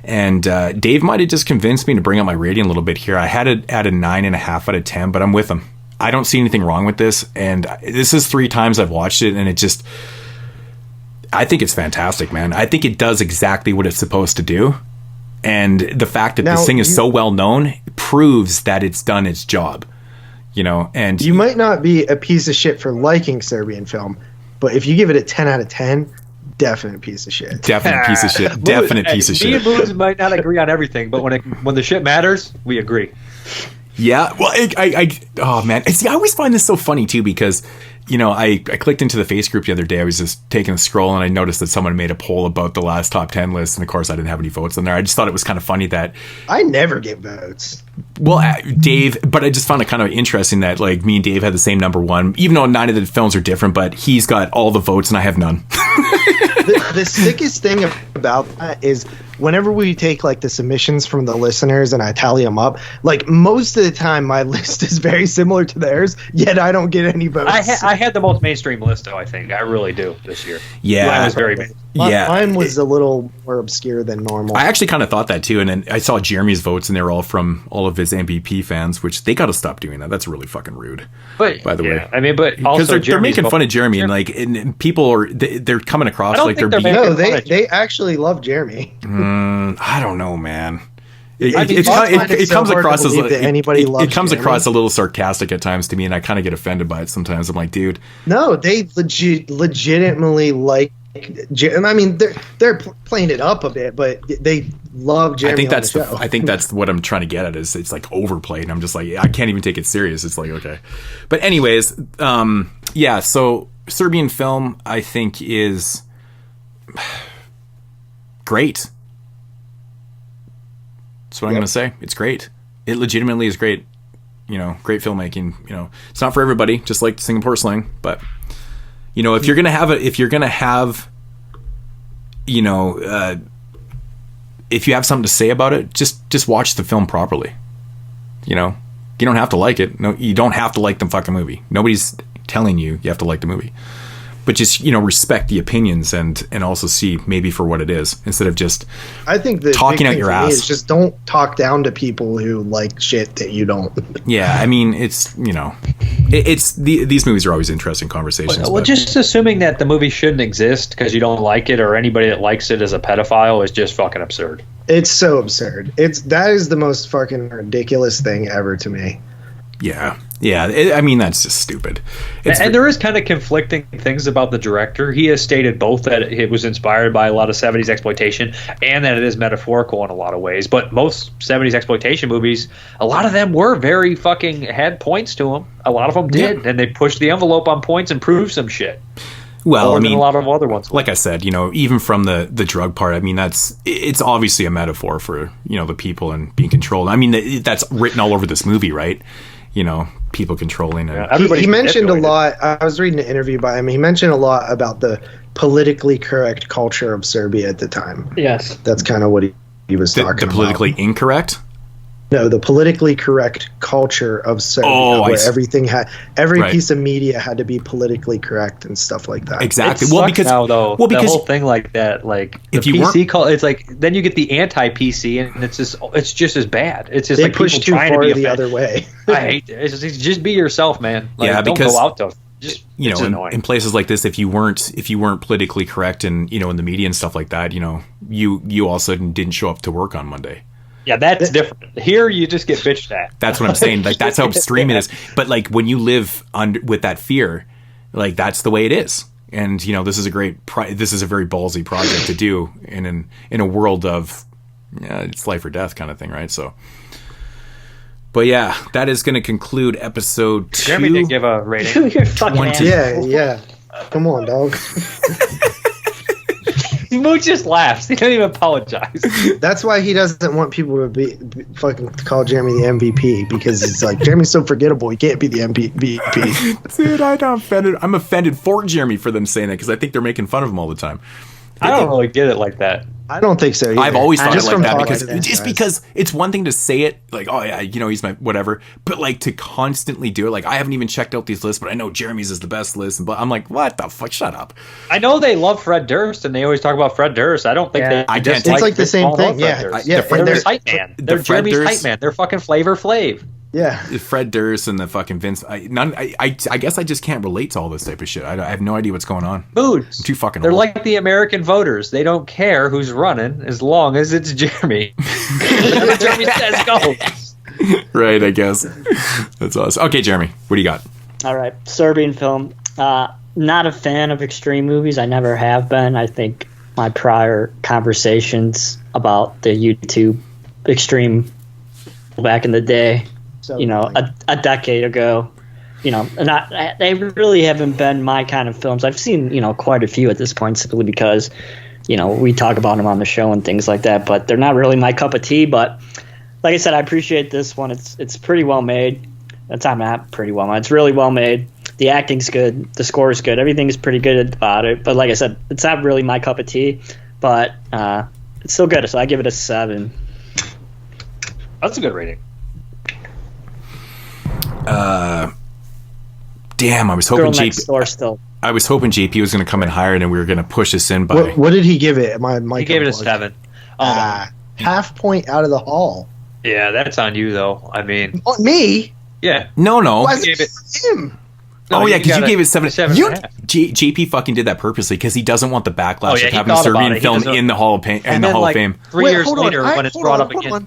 And Dave might have just convinced me to bring up my rating a little bit here. I had it at a 9.5 out of 10, but I'm with him. I don't see anything wrong with this. And this is 3 times I've watched it, and I think it's fantastic, man. I think it does exactly what it's supposed to do. And the fact that this thing is so well known proves that it's done its job. And you might not be a piece of shit for liking Serbian film, but if you give it a 10 out of 10, definite piece of shit. Definite piece of shit. Definite piece of shit. Me and Booze might not agree on everything, but when the shit matters, we agree. Yeah. Well, oh man. See, I always find this so funny too, because I clicked into the face group the other day. I was just taking a scroll and I noticed that someone made a poll about the last top 10 list, and of course I didn't have any votes on there. I just thought it was kind of funny that I never get votes. Well, Dave, but I just found it kind of interesting that like me and Dave had the same number 1, even though 9 of the films are different, but he's got all the votes and I have none. The sickest thing about that is whenever we take like the submissions from the listeners and I tally them up, like most of the time my list is very similar to theirs, yet I don't get any votes. I had the most mainstream list, though. I think I really do this year. Yeah, mine was very big. Mine was a little more obscure than normal. I actually kind of thought that too, and then I saw Jeremy's votes, and they were all from all of his MVP fans, which they got to stop doing that. That's really fucking rude. But by the way, I mean, but because they're making fun of Jeremy, and like, and people are they're coming across like they're being. No, they actually love Jeremy. I don't know, man. It comes across as it comes across a little sarcastic at times to me, and I kind of get offended by it sometimes. I'm like, dude. No, they legitimately like. I mean, they're playing it up a bit, but they love Jeremy. I think that's what I'm trying to get at. Is it's like overplayed, and I'm just like, I can't even take it serious. It's like, okay, but anyways, yeah. So Serbian Film, I think, is great. That's what I'm going to say. It's great. It legitimately is great. You know, great filmmaking. You know, it's not for everybody, just like Singapore Sling, but. You know, if you're gonna have, you know, if you have something to say about it, just watch the film properly. You know, you don't have to like it. No, you don't have to like the fucking movie. Nobody's telling you have to like the movie, but just, you know, respect the opinions and also see maybe for what it is instead of just. I think the talking out your ass. Is just don't talk down to people who like shit that you don't. Yeah, I mean, it's, you know. These movies are always interesting conversations. Well, just assuming that the movie shouldn't exist because you don't like it, or anybody that likes it is a pedophile, is just fucking absurd. It's so absurd. That is the most fucking ridiculous thing ever to me. Yeah. I mean, that's just stupid. And there is kind of conflicting things about the director. He has stated both that it was inspired by a lot of 70s exploitation and that it is metaphorical in a lot of ways. But most 70s exploitation movies, a lot of them were very fucking had points to them. A lot of them did, and they pushed the envelope on points and proved some shit. Well, I mean, a lot of other ones. Like I said, you know, even from the drug part, I mean, it's obviously a metaphor for, you know, the people and being controlled. I mean, that's written all over this movie, right? You know, people controlling. And he mentioned a lot. I was reading an interview by him. He mentioned a lot about the politically correct culture of Serbia at the time. Yes. That's kind of what he was talking about. The politically incorrect? No, the politically correct culture of Serbia, where everything every piece of media had to be politically correct and stuff like that. Exactly. Because the whole thing like that, like if the PC it's like then you get the anti-PC, and it's just as bad. It's just they like push too trying far to be the other way. I hate it. It's just be yourself, man. Like, yeah, don't because go out to just, you know, in places like this, if you weren't politically correct and, you know, in the media and stuff like that, you know, you all of a sudden didn't show up to work on Monday. Yeah, that's different. Here, you just get bitched at. That's what I'm saying. Like, that's how extreme it is. But like, when you live with that fear, like, that's the way it is. And, you know, this is a very ballsy project to do in a world of, it's life or death kind of thing, right? So, but yeah, that is going to conclude episode 2. Jeremy did give a rating. You're fucking Yeah. Come on, dog. Mooch just laughs. He doesn't even apologize. That's why he doesn't want people to be fucking call Jeremy the MVP, because it's like, Jeremy's so forgettable, he can't be the MVP. Dude, I'm offended for Jeremy for them saying that, because I think they're making fun of him all the time. I don't really get it like that. I don't think so either. I've always thought it like that, because it's one thing to say it like, oh yeah, you know, he's my whatever, but like to constantly do it. Like, I haven't even checked out these lists, but I know Jeremy's is the best list, but I'm like, what the fuck? Shut up. I know they love Fred Durst and they always talk about Fred Durst. I don't think it's like the same thing. They're hype man. They're Jeremy's hype man. They're fucking Flavor Flav. Yeah, Fred Durst and the fucking Vince. I guess I just can't relate to all this type of shit. I have no idea what's going on. Moods. I'm too fucking. They're old. like the American voters. They don't care who's running as long as it's Jeremy. Jeremy says go. Right, I guess. That's awesome. Okay, Jeremy, what do you got? All right, Serbian Film. Not a fan of extreme movies. I never have been. I think my prior conversations about the YouTube extreme back in the day, you know, a decade ago, you know, and they really haven't been my kind of films. I've seen, you know, quite a few at this point, simply because, you know, we talk about them on the show and things like that, but they're not really my cup of tea. But like I said, I appreciate this one. It's pretty well made. That's not pretty well made. It's really well made. The acting's good. The score is good. Everything is pretty good about it. But like I said, it's not really my cup of tea. But It's still good, so I give it a 7. That's a good rating. Damn, I was hoping I was hoping JP was going to come in higher, and we were going to push this in by. What did he give it? He gave it a 7. Half point out of the hall. Yeah, that's on you though. I mean, on me? Yeah. No. Why is it him? No, because you gave it 7. JP fucking did that purposely because he doesn't want the backlash of having a Serbian film in the Hall of Fame. Fame. 3 years later, when it's brought up again.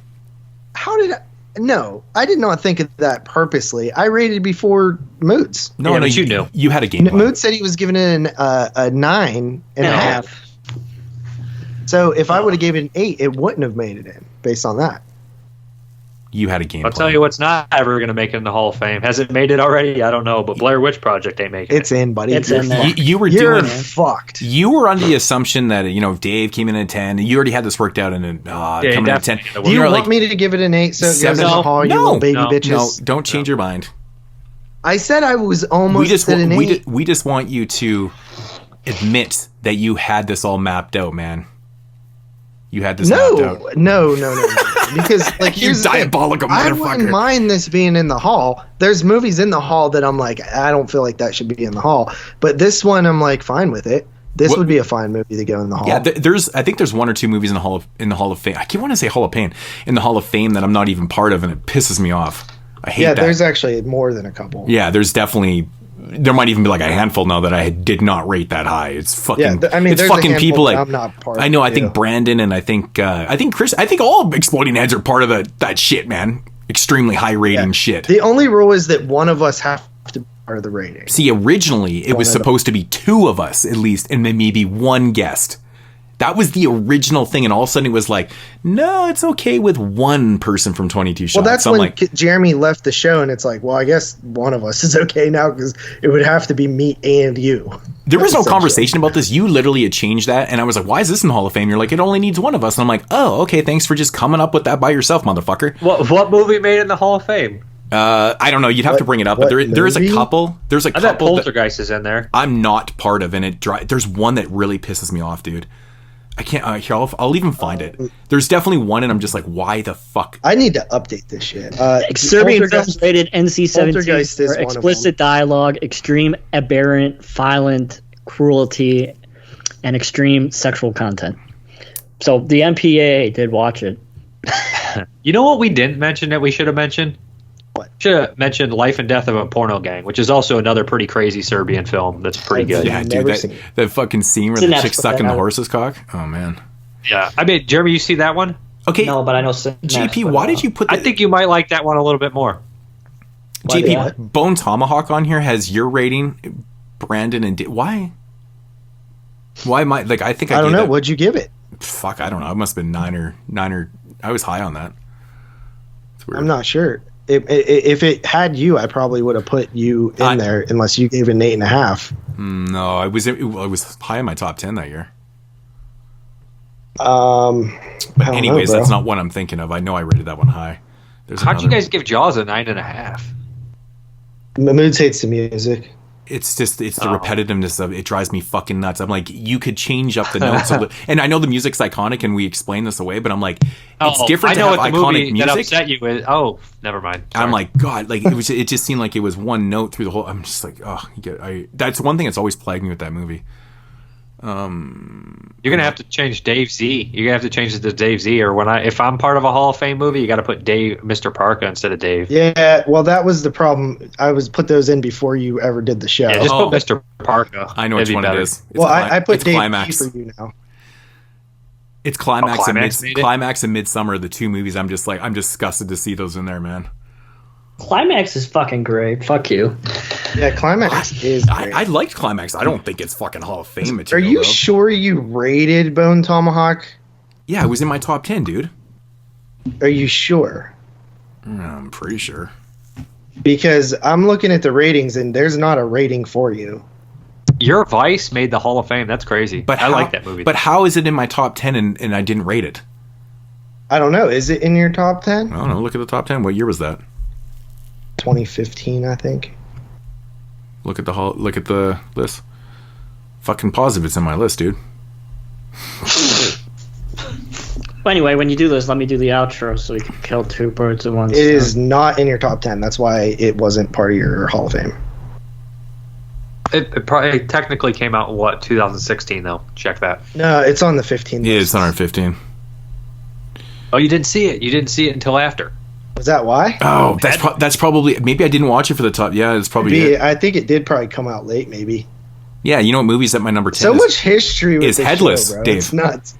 How did I? No, I did not think of that purposely. I rated before Moods. No, you knew. You had a game plan. Moods said he was giving it a 9.5. So if I would have given it an 8, it wouldn't have made it in based on that. You had a game plan. I'll tell you what's not ever going to make it in the Hall of Fame. Has it made it already? I don't know, but Blair Witch Project ain't making it. It's in, buddy. It's in there. You're fucked. You were under the assumption that, if Dave came in at 10, you already had this worked out and coming in at 10. You want me to give it an 8 so it goes in the hall, you little baby bitches? No, don't change your mind. I said I was almost at an 8. We just want you to admit that you had this all mapped out, man. You had this mapped out. No. Because you diabolical motherfucker. I wouldn't mind this being in the hall. There's movies in the hall that I'm like, I don't feel like that should be in the hall. But this one, I'm like, fine with it. This would be a fine movie to go in the hall. Yeah, I think there's 1 or 2 movies in the Hall of Fame. I keep wanting to say Hall of Fame in the Hall of Fame that I'm not even part of, and it pisses me off. I hate that. Yeah, there's actually more than a couple. Yeah, there's definitely. There might even be like a handful now that I did not rate that high. It's fucking. Yeah, it's fucking people like. I'm not part I know. Of I think Brandon and I think Chris. I think all Exploding Heads are part of that shit, man. Extremely high rating shit. The only rule is that one of us have to be part of the rating. See, originally it was supposed to be 2 of us at least, and then maybe 1 guest. That was the original thing, and all of a sudden it was like, no, it's okay with 1 person from 22 Shots. Well, that's when Jeremy left the show, and it's like, well, I guess one of us is okay now because it would have to be me and you. There was no conversation about this. You literally had changed that, and I was like, why is this in the Hall of Fame? You're like, it only needs 1 of us. And I'm like, oh, okay, thanks for just coming up with that by yourself, motherfucker. What movie made it in the Hall of Fame? I don't know. You'd have to bring it up, but there is a couple. There's a couple. I bet Poltergeist is in there. I'm not part of, and there's one that really pisses me off, dude. I can't. I'll even find it. There's definitely one, and I'm just like, why the fuck? I need to update this shit. Serbian films rated NC-17 for explicit dialogue, extreme aberrant, violent cruelty, and extreme sexual content. So the MPAA did watch it. You know what we didn't mention that we should have mentioned? What? Should have mentioned Life and Death of a Porno Gang, which is also another pretty crazy Serbian film that's pretty good. Yeah, dude, that fucking scene where the chick's sucking the horse's cock. Oh, man. Yeah. I mean, Jeremy, you see that one? Okay. No, but I know. JP, why did you put that? I think you might like that one a little bit more. JP, Bone Tomahawk on here has your rating, Brandon, and why? Why am I, I think I don't know. What'd you give it? Fuck, I don't know. It must have been 9 or I was high on that. It's weird. I'm not sure. If it had you, I probably would have put you in there, unless you gave it an 8.5. No, I was high in my top 10 that year. But anyways, that's not what I'm thinking of. I know I rated that one high. How'd you guys give Jaws a 9.5? Moods hates the music. It's just the repetitiveness of it drives me fucking nuts. I'm like, you could change up the notes and I know the music's iconic and we explain this away, but I'm like, it's different to have iconic music. That upset you with, never mind. Sorry. I'm like, God, it just seemed like it was one note through the whole. I'm just like, that's one thing that's always plagued me with that movie. You're gonna have to change Dave Z. You're gonna have to change it to Dave Z. Or if I'm part of a Hall of Fame movie, you got to put Mr. Parka instead of Dave. Yeah, well, that was the problem. I put those in before you ever did the show. Yeah, just put Mr. Parka. I know which one it is. I put Dave Climax for you now. It's Climax and Midsummer, the 2 movies. I'm disgusted to see those in there, man. Climax is fucking great. Fuck you. Yeah, Climax is great. I liked Climax. I don't think it's fucking Hall of Fame material. Are you sure you rated Bone Tomahawk? Yeah, it was in my top 10, dude. Are you sure? I'm pretty sure. Because I'm looking at the ratings and there's not a rating for you. Your Vice made the Hall of Fame. That's crazy. But I like that movie. But how is it in my top 10 and I didn't rate it? I don't know. Is it in your top 10? I don't know. Look at the top 10. What year was that? 2015, I think. Look at the list. Fucking positive it's in my list, dude. Well, anyway, when you do this, let me do the outro so we can kill two birds at once. It is not in your top 10. That's why it wasn't part of your Hall of Fame. It probably technically came out in 2016 though. Check that. No, it's on the 15. Yeah, it's on our 15. Oh, you didn't see it. You didn't see it until after. Is that why? Oh, that's probably, maybe I didn't watch it for the top. Yeah, it's probably it. I think it did probably come out late, maybe. Yeah, you know what movie's at my number 10? So much history with is this Headless, show, bro. Dave. It's nuts.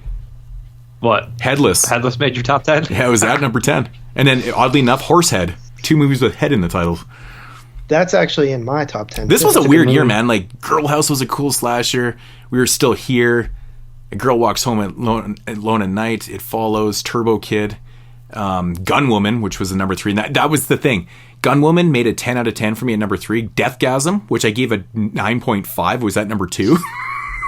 What? Headless. Headless made your top 10? Yeah, it was at number 10. And then, oddly enough, Horsehead. 2 movies with head in the titles. That's actually in my top 10. This was a weird year, man. Like, Girl House was a cool slasher. We Were Still Here. A Girl Walks Home Alone at Night. It Follows. Turbo Kid. Gunwoman, which was a number 3. And that was the thing. Gunwoman made a 10 out of 10 for me at number 3. Deathgasm, which I gave a 9.5, was at number 2.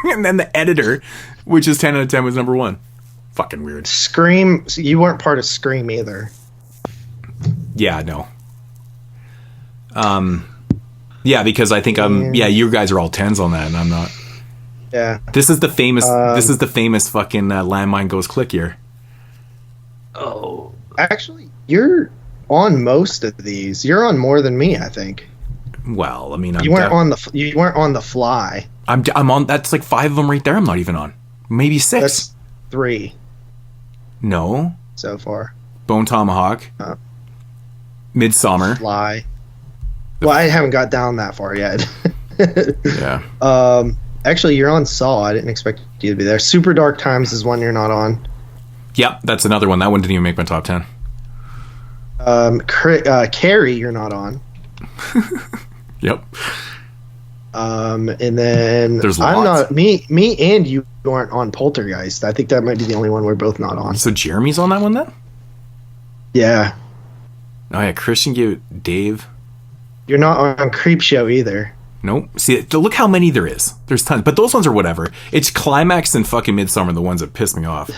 And then The Editor, which is 10 out of 10, was number 1. Fucking weird. Scream. You weren't part of Scream either. Yeah, no. Yeah, because I think you guys are all 10s on that, and I'm not. Yeah. This is the famous fucking landmine goes click year. Oh. Actually, you're on most of these. You're on more than me, I think. Well, I mean, you weren't on the fly. I'm on. That's like 5 of them right there. I'm not even on. Maybe 6. That's 3. No. So far. Bone Tomahawk. Midsummer. Fly. Well, I haven't got down that far yet. Yeah. Actually, you're on Saw. I didn't expect you to be there. Super Dark Times is one you're not on. Yep, that's another one. That one didn't even make my top 10. Carrie, you're not on. Yep. And then there's I'm lots. not me and you aren't on Poltergeist. I think that might be the only one we're both not on. So Jeremy's on that one then? Yeah. Oh yeah, Christian gave Dave. You're not on Creepshow either. Nope. See, look how many there is. There's tons, but those ones are whatever. It's Climax and fucking Midsummer, the ones that piss me off.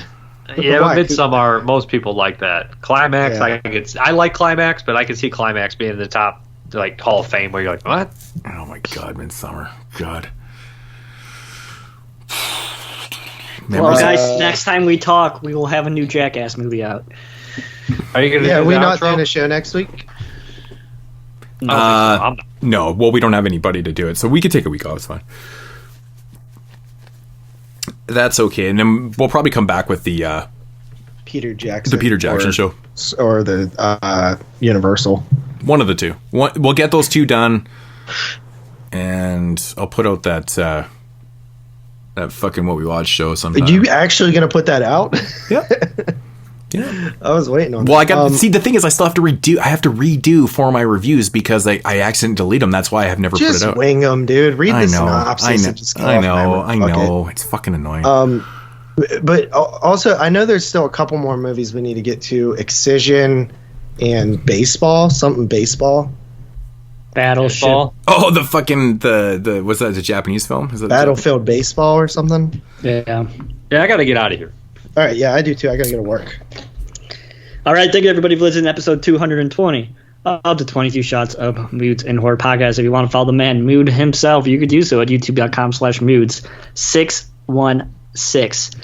Yeah, but Midsummer, most people like that. Climax, Yeah. I like Climax, but I can see Climax being in the top, like, Hall of Fame, where you're like, what? Oh my god, Midsummer. God. Well, guys, next time we talk, we will have a new Jackass movie out. Are you going to Yeah, do we the not outro? doing a show next week? No. Well, we don't have anybody to do it, so we could take a week off. It's fine. That's okay, and then we'll probably come back with the Peter Jackson. show. Or the Universal. One of the two. We'll get those 2 done, and I'll put out that fucking What We Watch show sometime. Are you actually going to put that out? Yep. Yeah. I was waiting on Well, that. I got see. The thing is, I still have to redo. I have to redo for my reviews because I accidentally delete them. That's why I have never put it out. Just wing them, dude. Read the synopsis. And just I know. It's fucking annoying. But also, I know there's still a couple more movies we need to get to. Excision and Baseball. Something Baseball. Battleship. Oh, the fucking the was that a Japanese film? Is that Battlefield Baseball or something? Yeah. Yeah, I got to get out of here. All right, yeah, I do too. I gotta go to work. All right, thank you everybody for listening to episode 220 of the 22 Shots of Moods and Horror podcast. If you want to follow the man Mood himself, you could do so at youtube.com/moods616.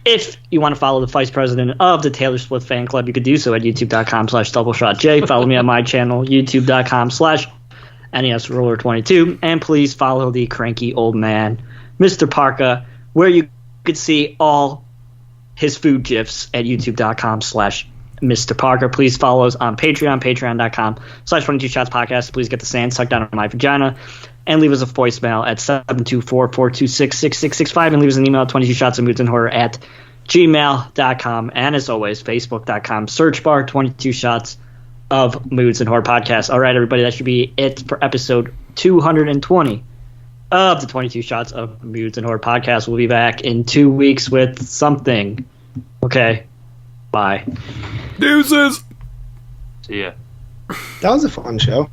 If you want to follow the vice president of the Taylor Swift fan club, you could do so at youtube.com/doubleshotj. Follow me on my channel, youtube.com/NESroller22. And please follow the cranky old man, Mr. Parka, where you could see all his food gifs at youtube.com/Mr. Parker. Please follow us on Patreon, patreon.com/22 Shots Podcast. Please get the sand sucked out of my vagina and leave us a voicemail at 724-426-6665 and leave us an email at 22shotsofmoodsandhorror@gmail.com. And as always, facebook.com search bar 22 Shots of Moods and Horror Podcast. All right, everybody, that should be it for episode 220 of the 22 Shots of Moods and Horror Podcast. We'll be back in 2 weeks with something. Okay. Bye. Deuces. See ya. That was a fun show.